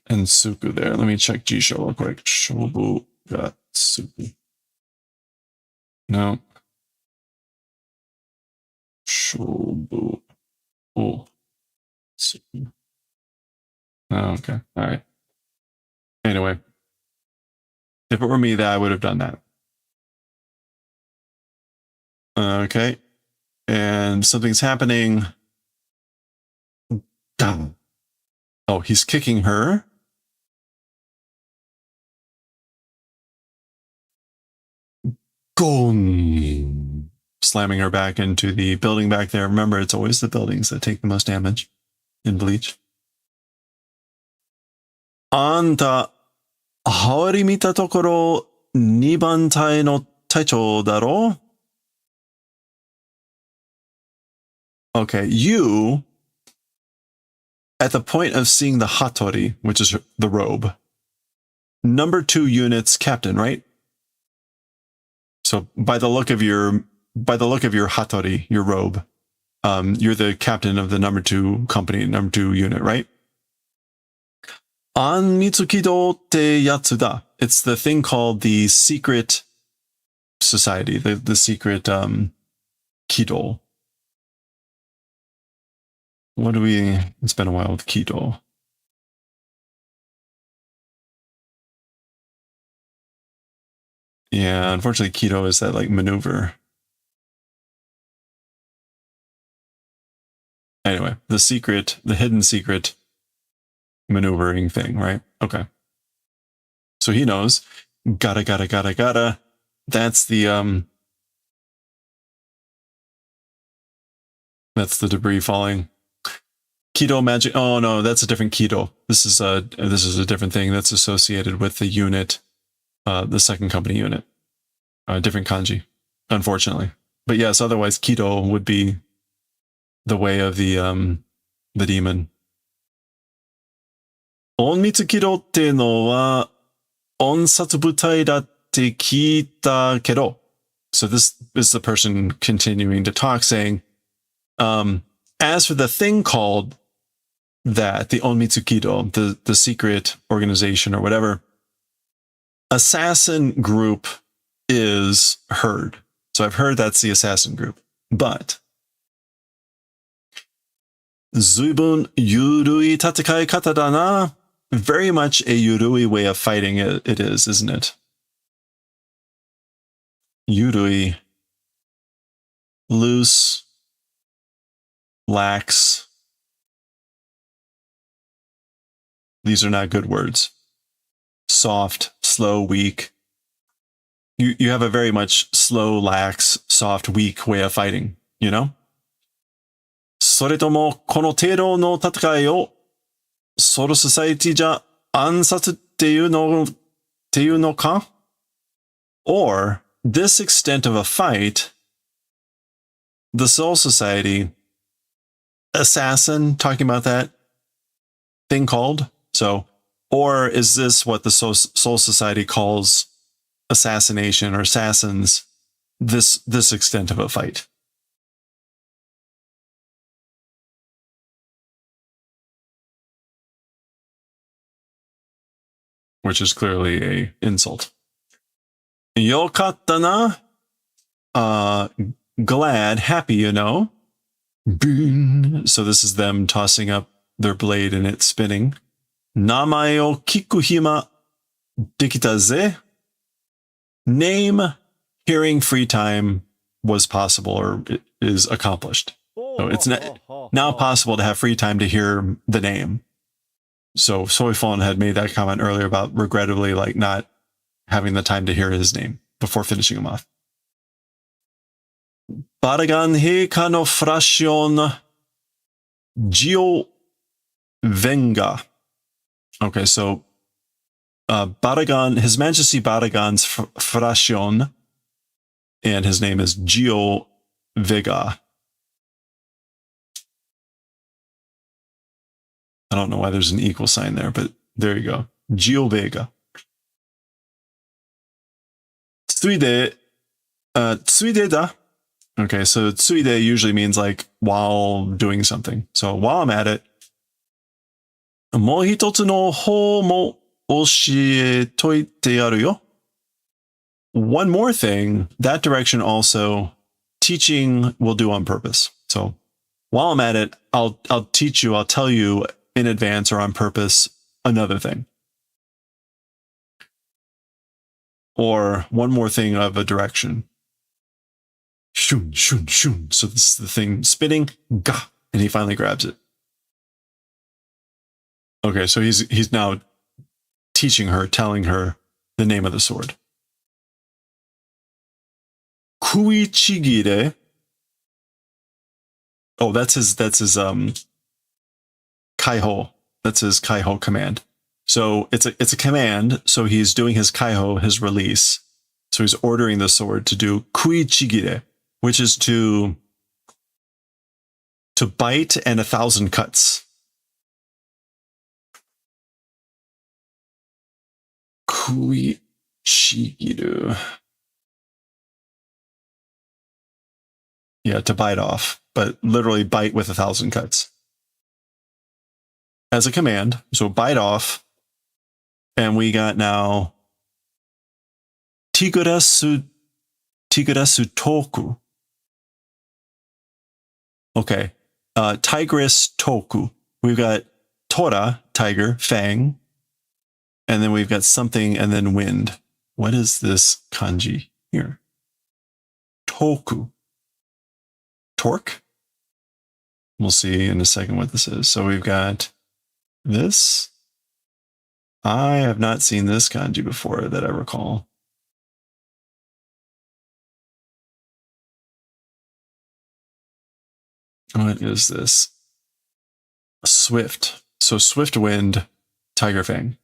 and suku there. Let me check Jisho real quick. Shobu got suku. No. Shobu. Oh. Suku. Oh, okay. All right. Anyway. If it were me, that I would have done that. Okay. And something's happening. Oh, he's kicking her. Gon! Slamming her back into the building back there. Remember, it's always the buildings that take the most damage in Bleach. Anta, hawari mita tokoro, 2番隊の隊長だろ? Okay, you, at the point of seeing the hatori, which is the robe, number 2 unit's captain, right? So by the look of your hatori, your robe, you're the captain of the number 2 company, number 2 unit, right? An Mitsukido te yatsu da. It's the thing called the secret society, the secret kido. What do we... It's been a while with kido. Yeah, unfortunately, kido is that like maneuver. Anyway, the secret, the hidden secret maneuvering thing, right? Okay. So he knows. Gotta. That's the debris falling. Kido magic. Oh no, that's a different kido. This is a different thing that's associated with the unit, the second company unit. Different kanji, unfortunately. But yes, otherwise kido would be the way of the demon. Onmitsu kido te no wa onsatsu butai datte kita kedo. So this is the person continuing to talk, saying, as for the thing called that, the Onmitsu Kido, the secret organization or whatever, assassin group is heard. So I've heard that's the assassin group. But Zuibun yurui tatekai kata da na. Very much a yurui way of fighting it is, isn't it? Yurui. Loose. Lax. These are not good words. Soft, slow, weak. You have a very much slow, lax, soft, weak way of fighting, you know? それともこの程度の戦いをソウルソサイティじゃ暗殺っていうのか? Or this extent of a fight, the Soul Society, assassin, talking about that thing called? So, or is this what the Soul Society calls assassination or assassins, this extent of a fight? Which is clearly a insult. Yokatta na? Glad, happy, you know. Boom. So this is them tossing up their blade and it spinning. Namae o kiku hima dekita ze. Name, hearing free time was possible or it is accomplished. So it's now possible to have free time to hear the name. So Soifon had made that comment earlier about regrettably like not having the time to hear his name before finishing him off. Baragan heika no frashion Gio Venga. Okay, so Baragan, His Majesty Baragan's frashion, and his name is Gio Vega. I don't know why there's an equal sign there, but there you go. Gio Vega. Tsuide, tsuide da. Okay, so tsuide usually means like while doing something. So while I'm at it, mo hitotsu no hou mo oshitoite yaru yo. One more thing, that direction also, teaching will do on purpose. So while I'm at it, I'll teach you, I'll tell you in advance or on purpose another thing. Or one more thing of a direction. Shun, shun, shun. So this is the thing spinning, gah, and he finally grabs it. Okay, so he's now teaching her, telling her the name of the sword. Kuichigire. Oh, that's his kaiho. That's his kaiho command. So it's a command. So he's doing his kaiho, his release. So he's ordering the sword to do kuichigire, which is to bite and 1,000 cuts. Kuichigiru. Yeah, to bite off, but literally bite with 1,000 cuts. As a command, so bite off, and we got now Tigurasu toku. Okay, Tigress toku. We've got Tora, tiger, fang, and then we've got something, and then wind. What is this kanji here? Toku. Torque? We'll see in a second what this is. So we've got this. I have not seen this kanji before that I recall. What is this? Swift. So swift wind, tiger fang.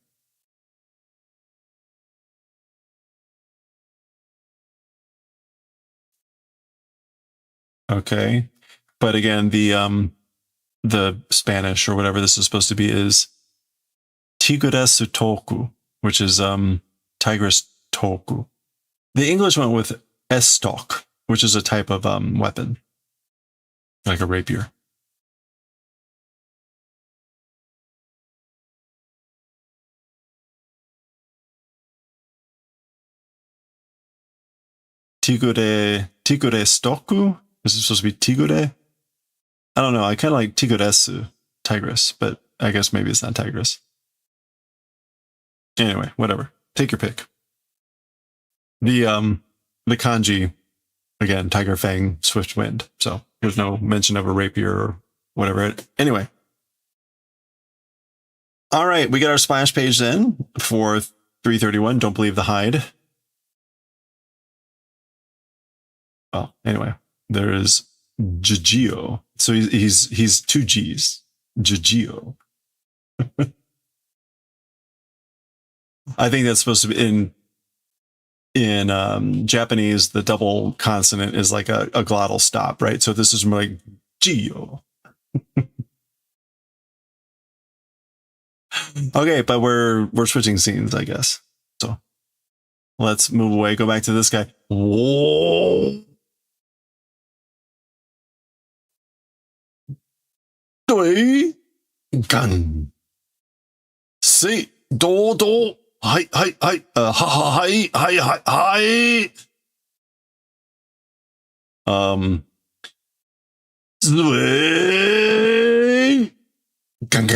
Okay. But again, the Spanish or whatever this is supposed to be is Tigurasu toku, which is tigress toku. The English went with estoc, which is a type of weapon, like a rapier. Tigure stoku? Is it supposed to be tigure? I don't know. I kind of like tiguresu, tigress, but I guess maybe it's not tigress. Anyway, whatever. Take your pick. The kanji, again, tiger fang, swift wind. So there's no mention of a rapier or whatever. Anyway. All right, we got our splash page then for 331. Don't believe the hide. Well, anyway, there is Jijio. So he's 2 G's. Jijio. I think that's supposed to be in Japanese. The double consonant is like a glottal stop, right? So this is more like Gio. Okay, but we're switching scenes, I guess. So let's move away. Go back to this guy. Whoa. Gun. See, do. Hi. Hi. Zway. Gun.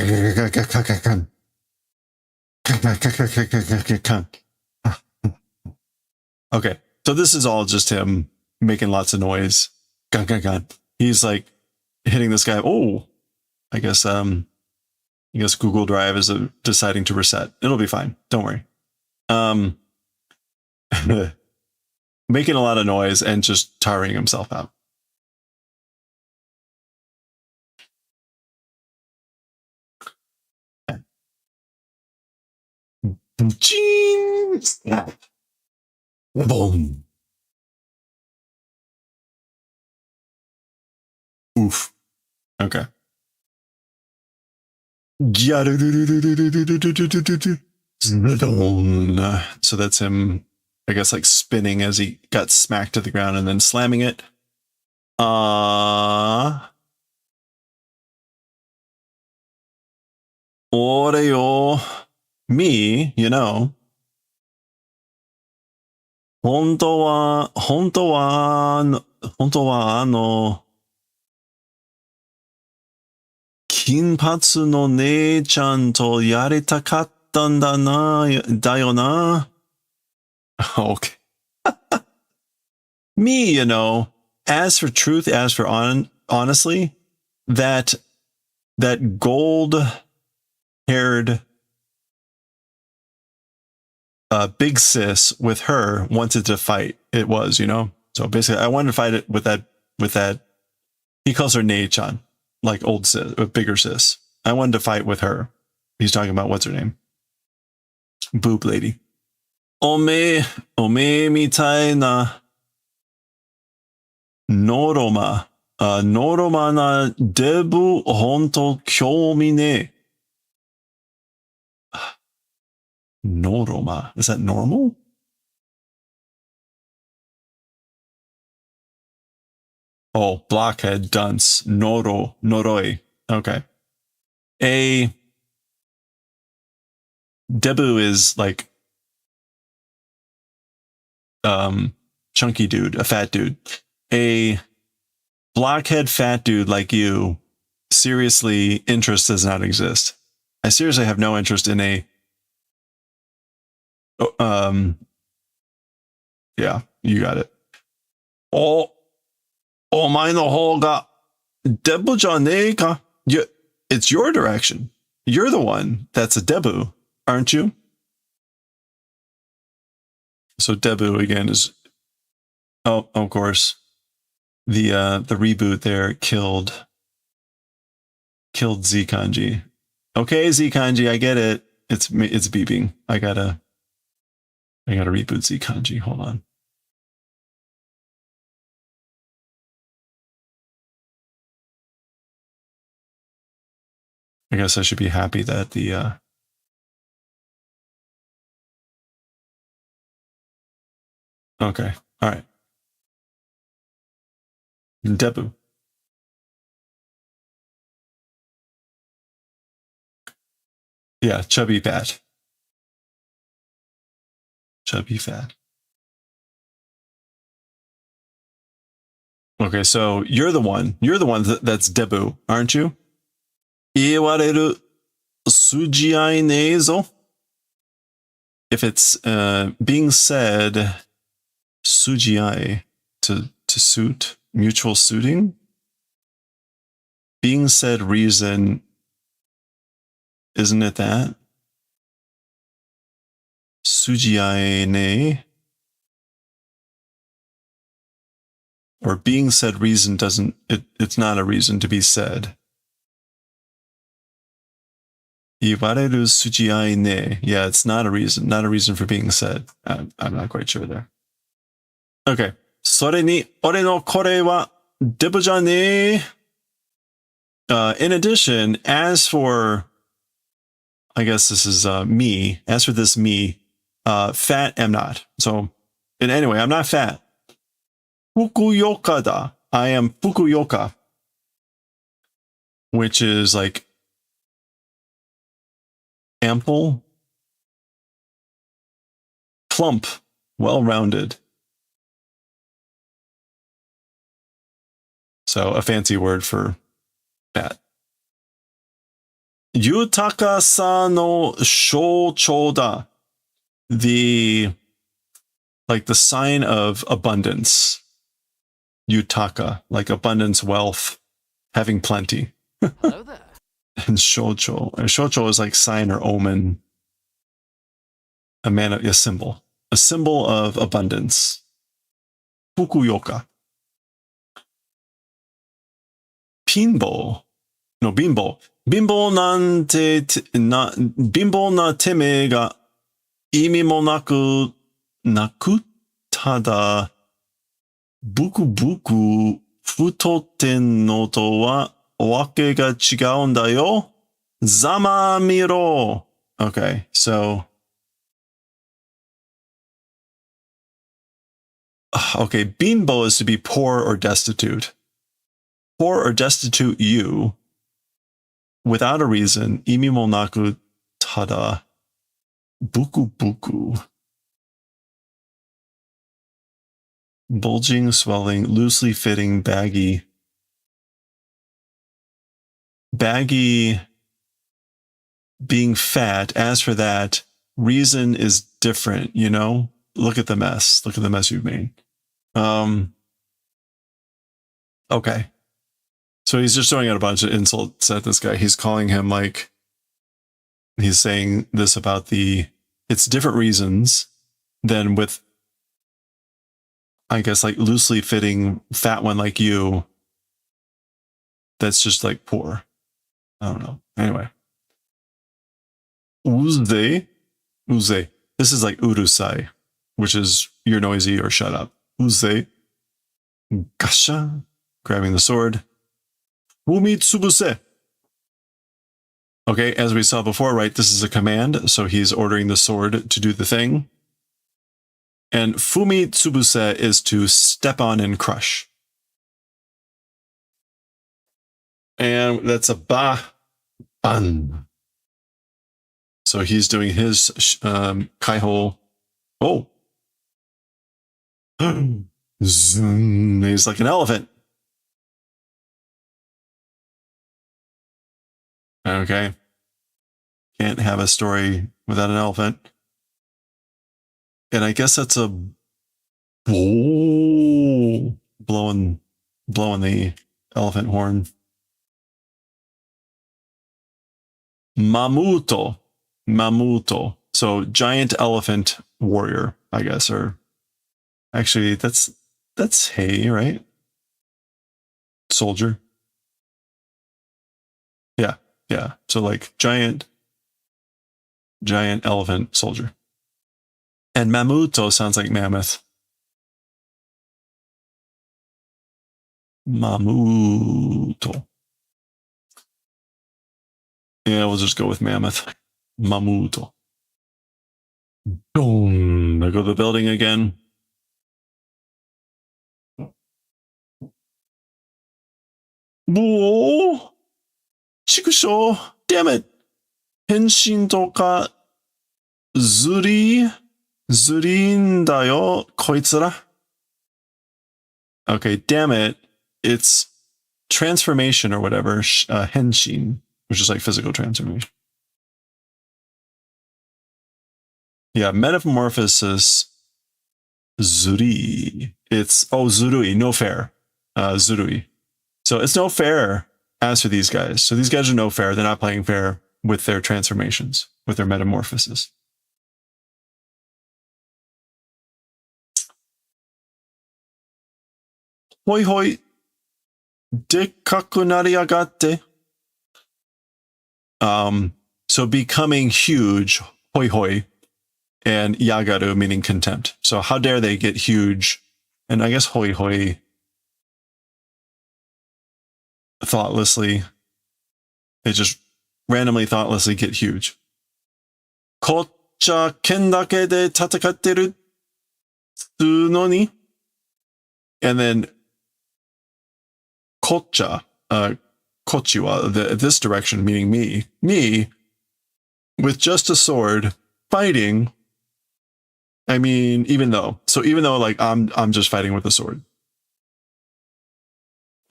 Okay, so this is all just him making lots of noise. Gun. He's like hitting this guy. Oh, I guess Google Drive is deciding to reset. It'll be fine. Don't worry. Making a lot of noise and just tiring himself out. Snap. Boom. Oof. Okay. So that's him I guess like spinning as he got smacked to the ground and then slamming it. Oreo, me, you know. 本当は金髪の姉ちゃんとやりたかったんだよな。Okay. Me, you know, as for truth, as for honestly, that gold-haired big sis with her wanted to fight. It was, you know. So basically, I wanted to fight it with that. He calls her Nei-chan, like old sis, bigger sis. I wanted to fight with her. He's talking about what's her name, boob lady. Ome mitai na noroma na debu honto kyoumi ne. Noroma. Is that normal? Oh, blockhead, dunce, noroi. Okay. A debu is like chunky dude, a fat dude. A blockhead fat dude like you, seriously, interest does not exist. I seriously have no interest in a yeah, you got it. Oh, omae no hou ga debu janei ka? It's your direction. You're the one that's a debu, aren't you? So debu again is, oh, of course, the reboot there killed Z kanji. Okay, Z kanji, I get it. It's beeping. I gotta reboot Z kanji. Hold on. I guess I should be happy that the okay, all right. Debu. Yeah, chubby fat. Chubby fat. Okay, so you're the one that's debu, aren't you? Iwareru sujiai neizo. If it's being said sujiai to suit, mutual suiting, being said reason, isn't it that? Sujiai ne. Or being said reason doesn't, it's not a reason to be said. Iwareru sujiai ne. Yeah, it's not a reason for being said. I'm not quite sure there. Okay. それに、俺のこれはデブじゃねえ. In addition, as for, I guess this is me, as for this me, fat am not. So, anyway, I'm not fat. Fukuyoka da. I am Fukuyoka. Which is like ample, plump, well-rounded. So a fancy word for fat. Yutaka sa no shouchou da. The sign of abundance. Yutaka, like abundance, wealth, having plenty. Hello there. And shouchou. Shouchou is like sign or omen. A symbol. A symbol of abundance. Fukuyoka. Pinbo. No, bimbo. Bimbo na teme ga imi mo naku tada buku futotten no to wa wake ga chigaun da yo. Zama miro. Okay, so Okay, binbo is to be poor or destitute. Poor or destitute you without a reason. Imi mo naku tada buku buku. Bulging, swelling, loosely fitting, baggy. Baggy being fat. As for that, reason is different, you know? Look at the mess. Look at the mess you've made. Okay. So he's just throwing out a bunch of insults at this guy. He's calling him like, he's saying this about it's different reasons than with, I guess, like loosely fitting fat one like you. That's just like poor. I don't know. Anyway. Uze. This is like urusai, which is you're noisy or shut up. Uze. Gasha. Grabbing the sword. Fumi tsubuse. Okay, as we saw before, right, this is a command, so he's ordering the sword to do the thing. And fumi tsubuse is to step on and crush. And that's a ban. So he's doing his kaiho. Oh. Zoom. He's like an elephant. Okay. Can't have a story without an elephant. And I guess that's a blowing the elephant horn. Mamuto. So giant elephant warrior, I guess, or actually that's Hei, right? Soldier. Yeah. So like giant elephant soldier. And Mamuto sounds like mammoth. Mamuto. Yeah, we'll just go with mammoth. Mamuto. Boom. There go the building again. Whoa. Chikusho. Damn it. Henshin toka zurindayo koitsura. Okay, damn it. It's transformation or whatever. Henshin, which is like physical transformation. Yeah, metamorphosis. Zuri. It's, zurui, no fair. Zurui. So it's no fair as for these guys. So these guys are no fair. They're not playing fair with their transformations, with their metamorphosis. Hoi hoi. Dekkaku nariyagatte. So becoming huge, hoi hoi, and yagaru meaning contempt. So how dare they get huge, and I guess hoi hoi, thoughtlessly, they just randomly thoughtlessly get huge. Kocha ken dake de tatakatteru tsuno ni? And then kocha, kochiwa, this direction meaning me, with just a sword, fighting. I mean, even though like I'm just fighting with a sword.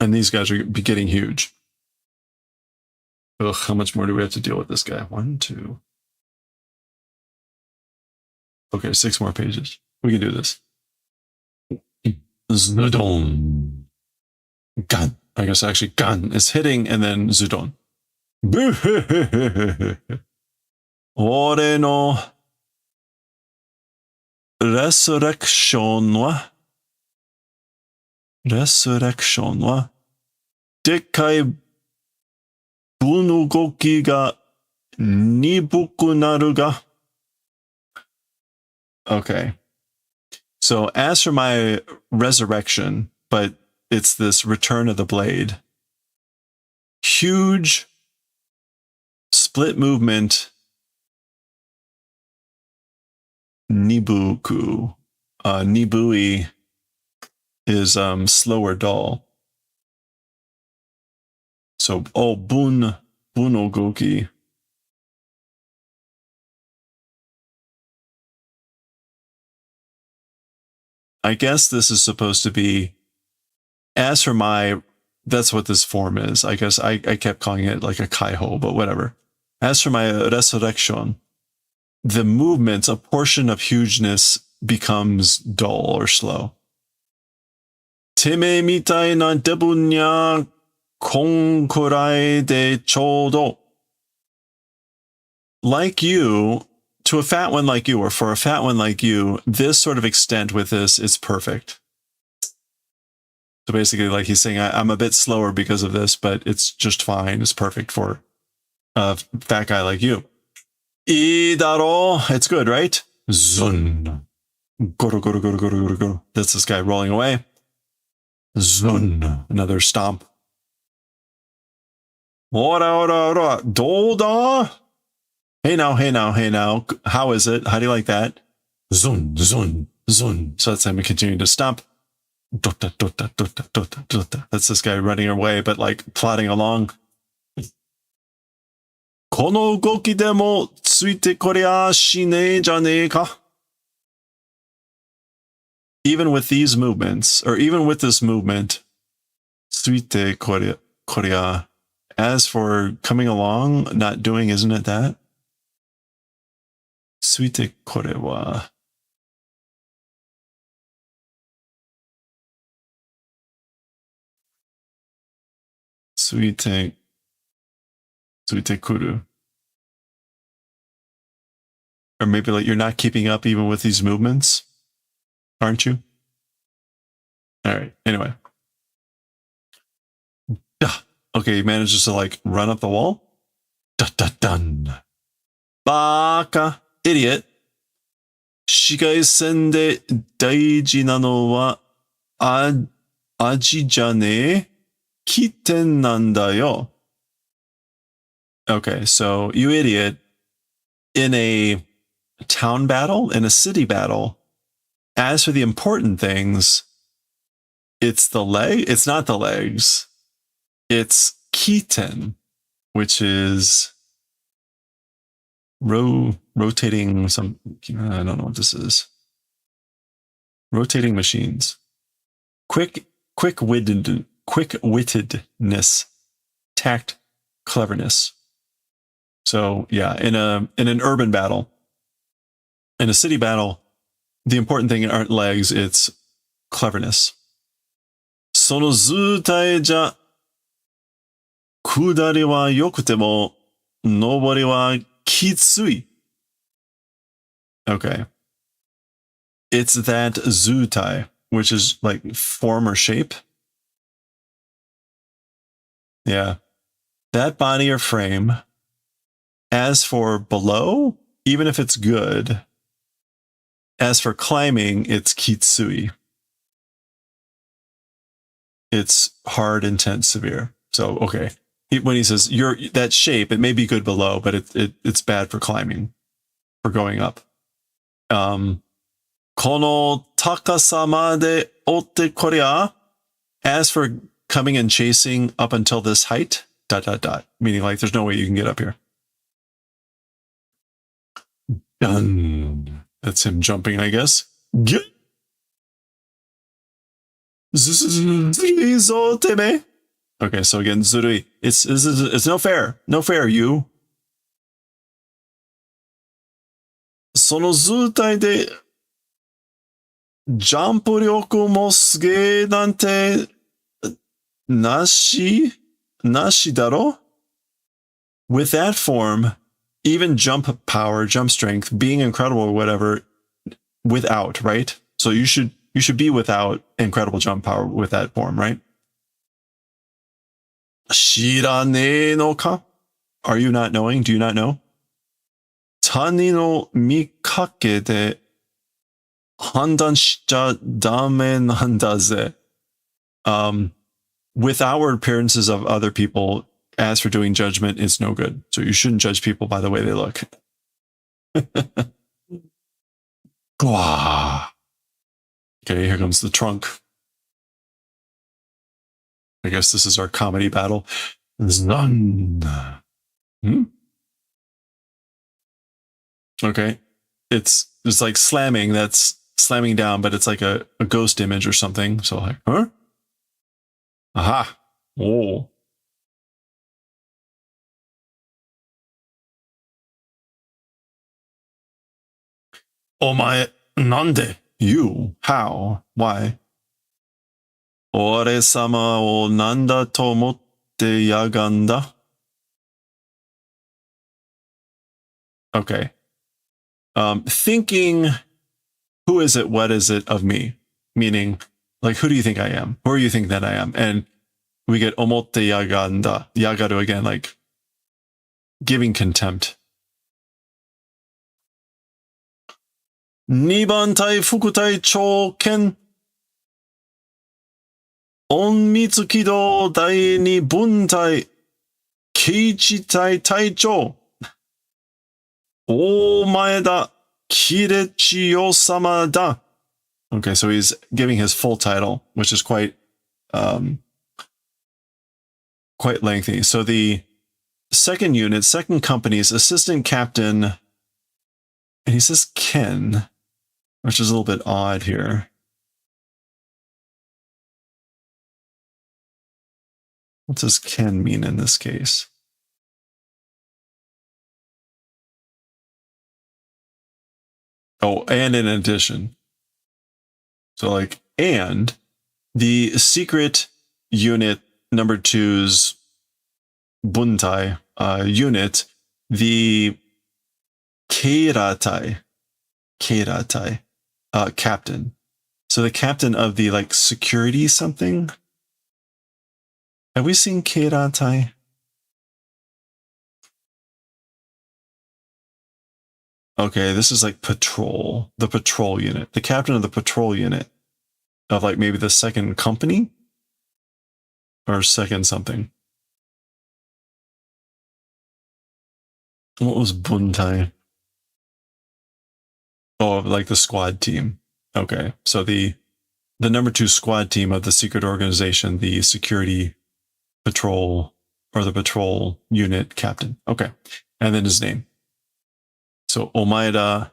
And these guys are getting huge. Ugh, how much more do we have to deal with this guy? 1, 2. Okay, 6 more pages. We can do this. Zudon. Gun. I guess actually gun is hitting and then Zudon. Ore no resurrection wa dekkai bunugoki ga nibuku naru ga. Okay. So as for my resurrection, but it's this return of the blade. Huge split movement. Nibuku. Nibui is slow or dull. So, oh, bun ogoki. I guess this is supposed to be, as for my, that's what this form is. I guess I kept calling it like a kaiho, but whatever. As for my resurrection, the movements, a portion of hugeness becomes dull or slow. Teme mitai na debunya konkurai de chodo. Like you, to a fat one like you, or for a fat one like you, this sort of extent with this is perfect. So basically, like he's saying, I'm a bit slower because of this, but it's just fine. It's perfect for a fat guy like you. Idaro, it's good, right? Zun. Goro, goro, goro, goro, goro, goro. That's this guy rolling away. Zun. Another stomp. Ora, ora, ora. Doda. Hey now, hey now, hey now. How is it? How do you like that? Zun, zun, zun. So that's him continuing to stomp. Dota, dota, dota, dota, dota. That's this guy running away, but like plodding along. Kono ugoki de mo tsuite korea shinei janei ka. Even with these movements, or even with this movement, tsuite korea. As for coming along, not doing, isn't it that? Tsuite kore wa. Tsuite kuru. Or maybe like you're not keeping up even with these movements, aren't you? All right. Anyway. Okay, he manages to like run up the wall. Dun. Baka. Idiot. Shigaisen de daiji nano wa aji jane kiten nanda yo. Okay, so you idiot. In a town battle, in a city battle, as for the important things, it's the leg. It's not the legs. It's kiten, which is rotating some. I don't know what this is. Rotating machines. Quick-wittedness, tact, cleverness. So yeah, in an urban battle, in a city battle, the important thing aren't legs, it's cleverness. Sono zutai ja kudari wa yokute mo nobori wa kitsui. Okay. It's that zutai, which is like form or shape. Yeah. That body or frame. As for below, even if it's good, as for climbing, it's kitsui. It's hard, intense, severe. So, okay. When he says that shape, it may be good below, but it's bad for climbing, for going up. Kono takasa made otte korea. As for coming and chasing up until this height, ... Meaning like there's no way you can get up here. Dun. That's him jumping, I guess. Okay, so again, zurui. It's no fair. No fair, you. Sono zutai de jampu ryoku mo sugei nante nashi daro? With that form, even jump power, jump strength, being incredible or whatever, without, right? So you should be without incredible jump power with that form, right? Shirane no ka? Are you not knowing? Do you not know? Tani no mikake de handan shicha dame nanda ze. With outward appearances of other people, as for doing judgment, it's no good. So you shouldn't judge people by the way they look. Okay, here comes the trunk. I guess this is our comedy battle. Zun. Hmm? Okay. It's like slamming. That's slamming down, but it's like a ghost image or something. So like, huh? Aha. Oh. Omae, nande? You? How? Why? Ore sama o nanda to motte yaganda? Okay. Thinking, who is it, what is it of me? Meaning, like, who do you think I am? Who do you think that I am? And we get omotte yaganda. Yagaru again, like, giving contempt. Nibantai fukutai choken. Onmitsukido dai ni buntai. Keichitai taicho. Omaeda Kirechiyo sama da. Okay, so he's giving his full title, which is quite lengthy. So the second unit, second company's assistant captain, and he says Ken, which is a little bit odd here. What does Ken mean in this case? Oh, and in addition. So like, and the secret unit number 2's buntai unit, the Keiratai captain. So the captain of the like security something. Have we seen Keiratai? Okay, this is like patrol, the patrol unit, the captain of the patrol unit of like maybe the second company or second something. What was buntai? Oh, like the squad team. Okay, so the number 2 squad team of the secret organization, the security patrol or the patrol unit captain. Okay, and then his name. So Omaeda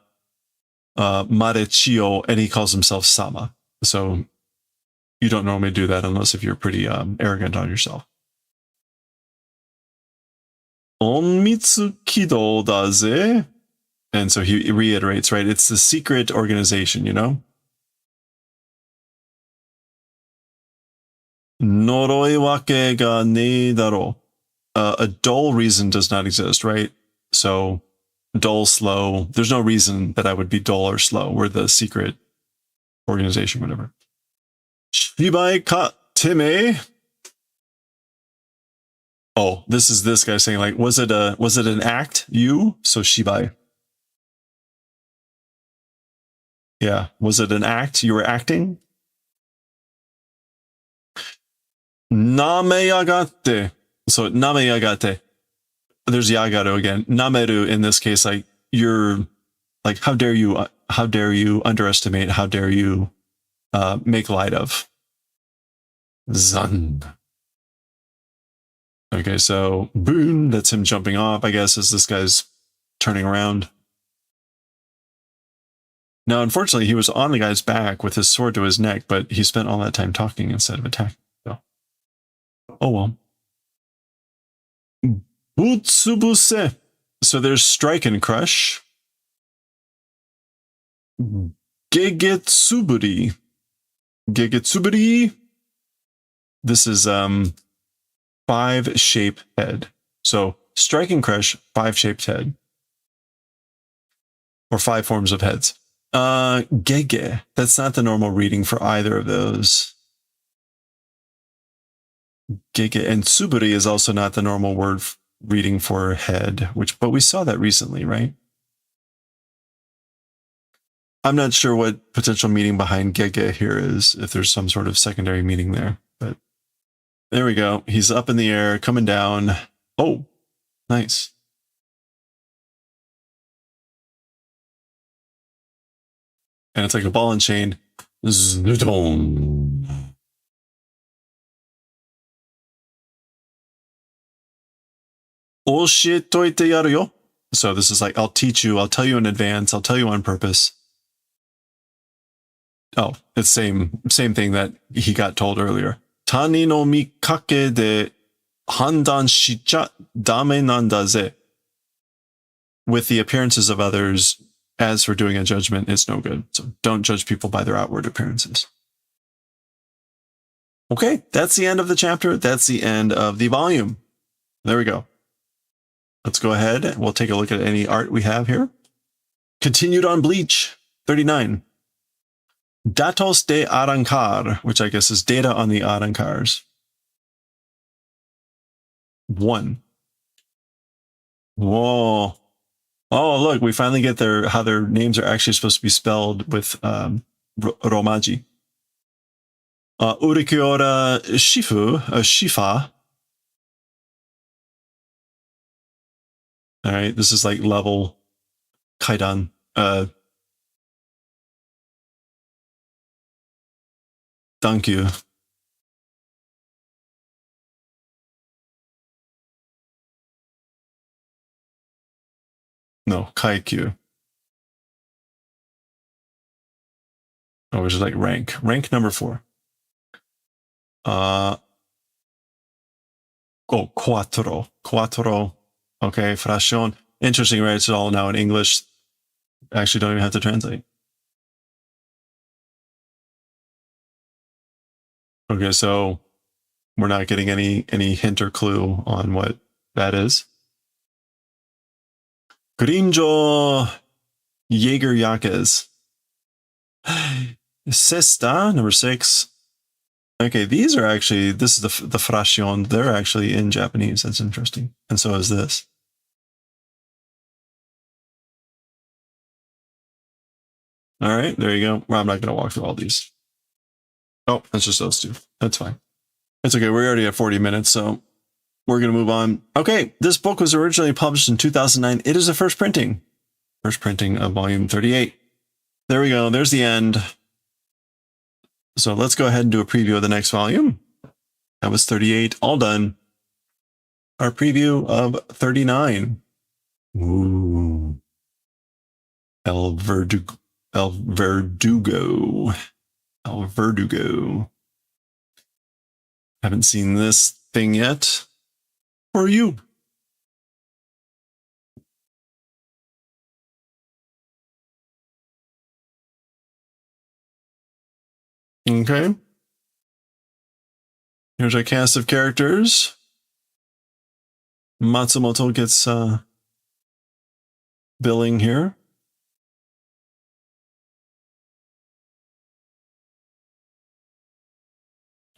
Marechio, and he calls himself Sama. So you don't normally do that unless if you're pretty arrogant on yourself. Onmitsu Kido daze. And so he reiterates, right? It's the secret organization, you know? Noroi wake ga ne daro. A dull reason does not exist, right? So dull, slow. There's no reason that I would be dull or slow. We're the secret organization, whatever. Shibai ka teme. Oh, this is this guy saying like, was it an act? You? So shibai. Yeah. Was it an act? You were acting? Name yagate. So name yagate. There's yagaru again. Nameru in this case, like you're like, how dare you underestimate, how dare you make light of. Zun. Okay, so boom, that's him jumping off, I guess, as this guy's turning around. Now, unfortunately, he was on the guy's back with his sword to his neck, but he spent all that time talking instead of attacking. So, oh well. Butsubuse. So there's strike and crush. Gegetsuburi. Gegetsuburi. This is 5 shape head. So strike and crush, 5 shaped head. Or 5 forms of heads. Gege. That's not the normal reading for either of those. Gege and Tsuburi is also not the normal word reading for head, but we saw that recently, right? I'm not sure what potential meaning behind Gege here is, if there's some sort of secondary meaning there, but there we go. He's up in the air, coming down. Oh, nice. And it's like a ball and chain. Oshitoite yaru yo. So this is like, I'll teach you, I'll tell you in advance, I'll tell you on purpose. Oh, it's same thing that he got told earlier. Tani no mikake de handan shicha dame nanda ze. With the appearances of others, as for doing a judgment, it's no good. So don't judge people by their outward appearances. Okay, that's the end of the chapter. That's the end of the volume. There we go. Let's go ahead. We'll take a look at any art we have here. Continued on Bleach, 39. Datos de arrancar, which I guess is data on the arrancars. 1. Whoa. Oh, look, we finally get how their names are actually supposed to be spelled with Romaji. Urikiora Shifu, Shifa. All right, this is like level Kaidan. Thank you. No, Kaikyu. Oh, which is like rank. Rank number 4. Oh, cuatro. Cuatro. Okay, fraction. Interesting, right? It's all now in English. Actually, don't even have to translate. Okay, so we're not getting any hint or clue on what that is. Grinjo Jaeger Yakes. Sesta, number 6. Okay, these are actually, this is the fraction. They're actually in Japanese. That's interesting. And so is this. All right, there you go. Well, I'm not going to walk through all these. Oh, that's just those 2. That's fine. It's okay. We're already at 40 minutes, so we're going to move on. Okay, this book was originally published in 2009. It is the first printing of volume 38. There we go. There's the end. So let's go ahead and do a preview of the next volume. That was 38, all done. Our preview of 39. Ooh. El Verdugo. Haven't seen this thing yet. Or are you? Okay. Here's our cast of characters. Matsumoto gets billing here.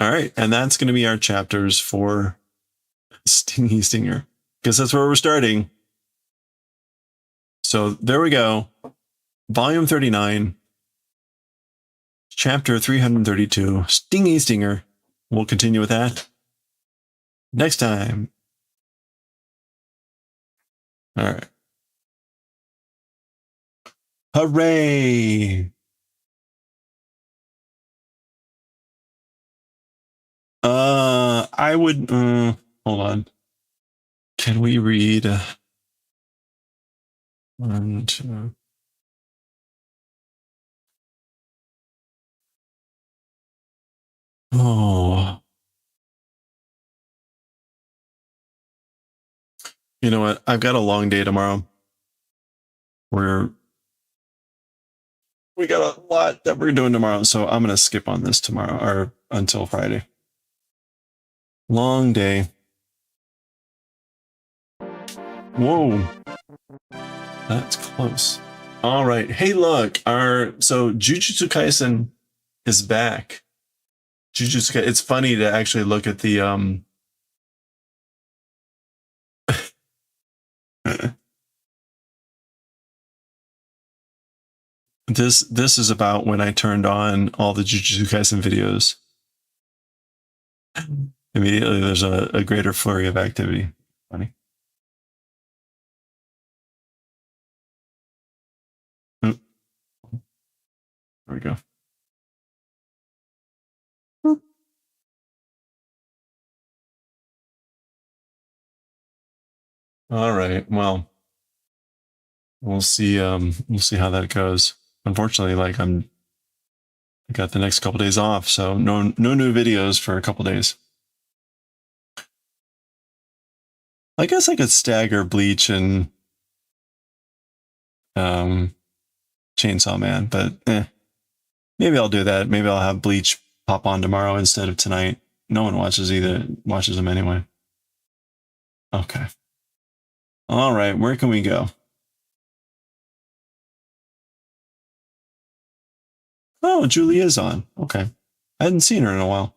All right, and that's going to be our chapters for Stingy Stinger, because that's where we're starting. So there we go. Volume 39, chapter 332, Stingy Stinger. We'll continue with that next time. All right. Hooray! I would, hold on. Can we read 1, 2? Oh. You know what? I've got a long day tomorrow. We got a lot that we're doing tomorrow, so I'm going to skip on this tomorrow, or until Friday. Long day. Whoa. That's close. All right. Hey, look. So Jujutsu Kaisen is back. Jujutsu Kaisen. It's funny to actually look at the This is about when I turned on all the Jujutsu Kaisen videos. Immediately there's a greater flurry of activity. Funny. Oop. There we go. All right. Well, we'll see how that goes. Unfortunately, like I got the next couple days off, so no new videos for a couple days. I guess I could stagger Bleach and Chainsaw Man, but maybe I'll do that. Maybe I'll have Bleach pop on tomorrow instead of tonight. No one watches them anyway. Okay. All right, where can we go? Oh, Julie is on. Okay. I hadn't seen her in a while.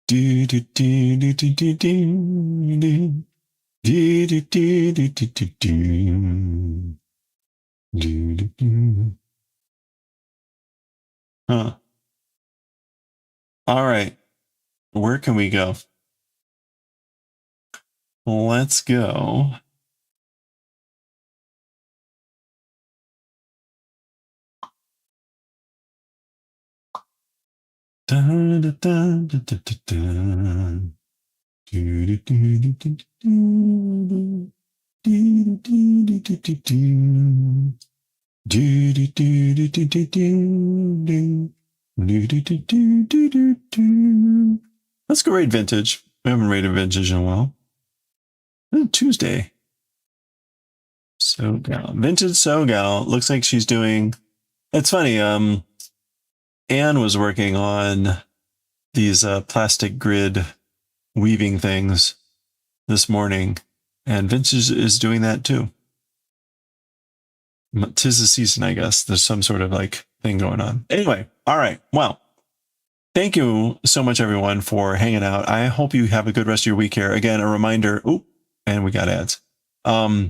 Do do do do do do do do do do do do do do do do do. Huh. All right. Where can we go? Let's go. Dun, dun, dun, dun, dun, dun, dun. Do, do, do, do, do, do, do, do, do, do, do, do. Do, do, do, do, do, do, do. Do, do, do, do, do, do, do. Let's go raid Vintage. We haven't raided Vintage in a while. Tuesday. SoGal. Vintage SoGal. Looks like she's doing... It's funny, Anne was working on these plastic grid weaving things this morning, and Vintage is doing that too. 'Tis the season, I guess. There's some sort of like thing going on. Anyway, all right. Well, thank you so much, everyone, for hanging out. I hope you have a good rest of your week here. Again, a reminder. Oop, and we got ads. A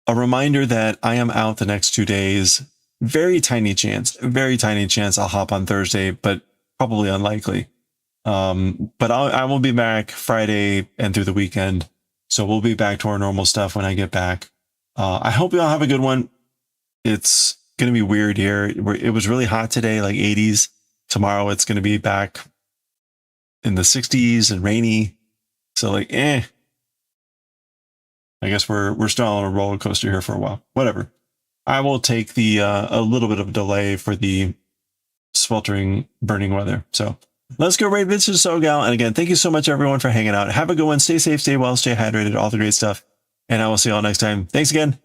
reminder that I am out the next 2 days. Very tiny chance I'll hop on Thursday, but probably unlikely. But I will be back Friday and through the weekend. So we'll be back to our normal stuff when I get back. I hope you all have a good one. It's going to be weird here. It was really hot today, like 80s. Tomorrow it's going to be back in the 60s and rainy. So like, I guess we're still on a roller coaster here for a while. Whatever. I will take the a little bit of a delay for the sweltering, burning weather. So let's go raid Vintage SoGal. And again, thank you so much, everyone, for hanging out. Have a good one. Stay safe, stay well, stay hydrated, all the great stuff. And I will see you all next time. Thanks again.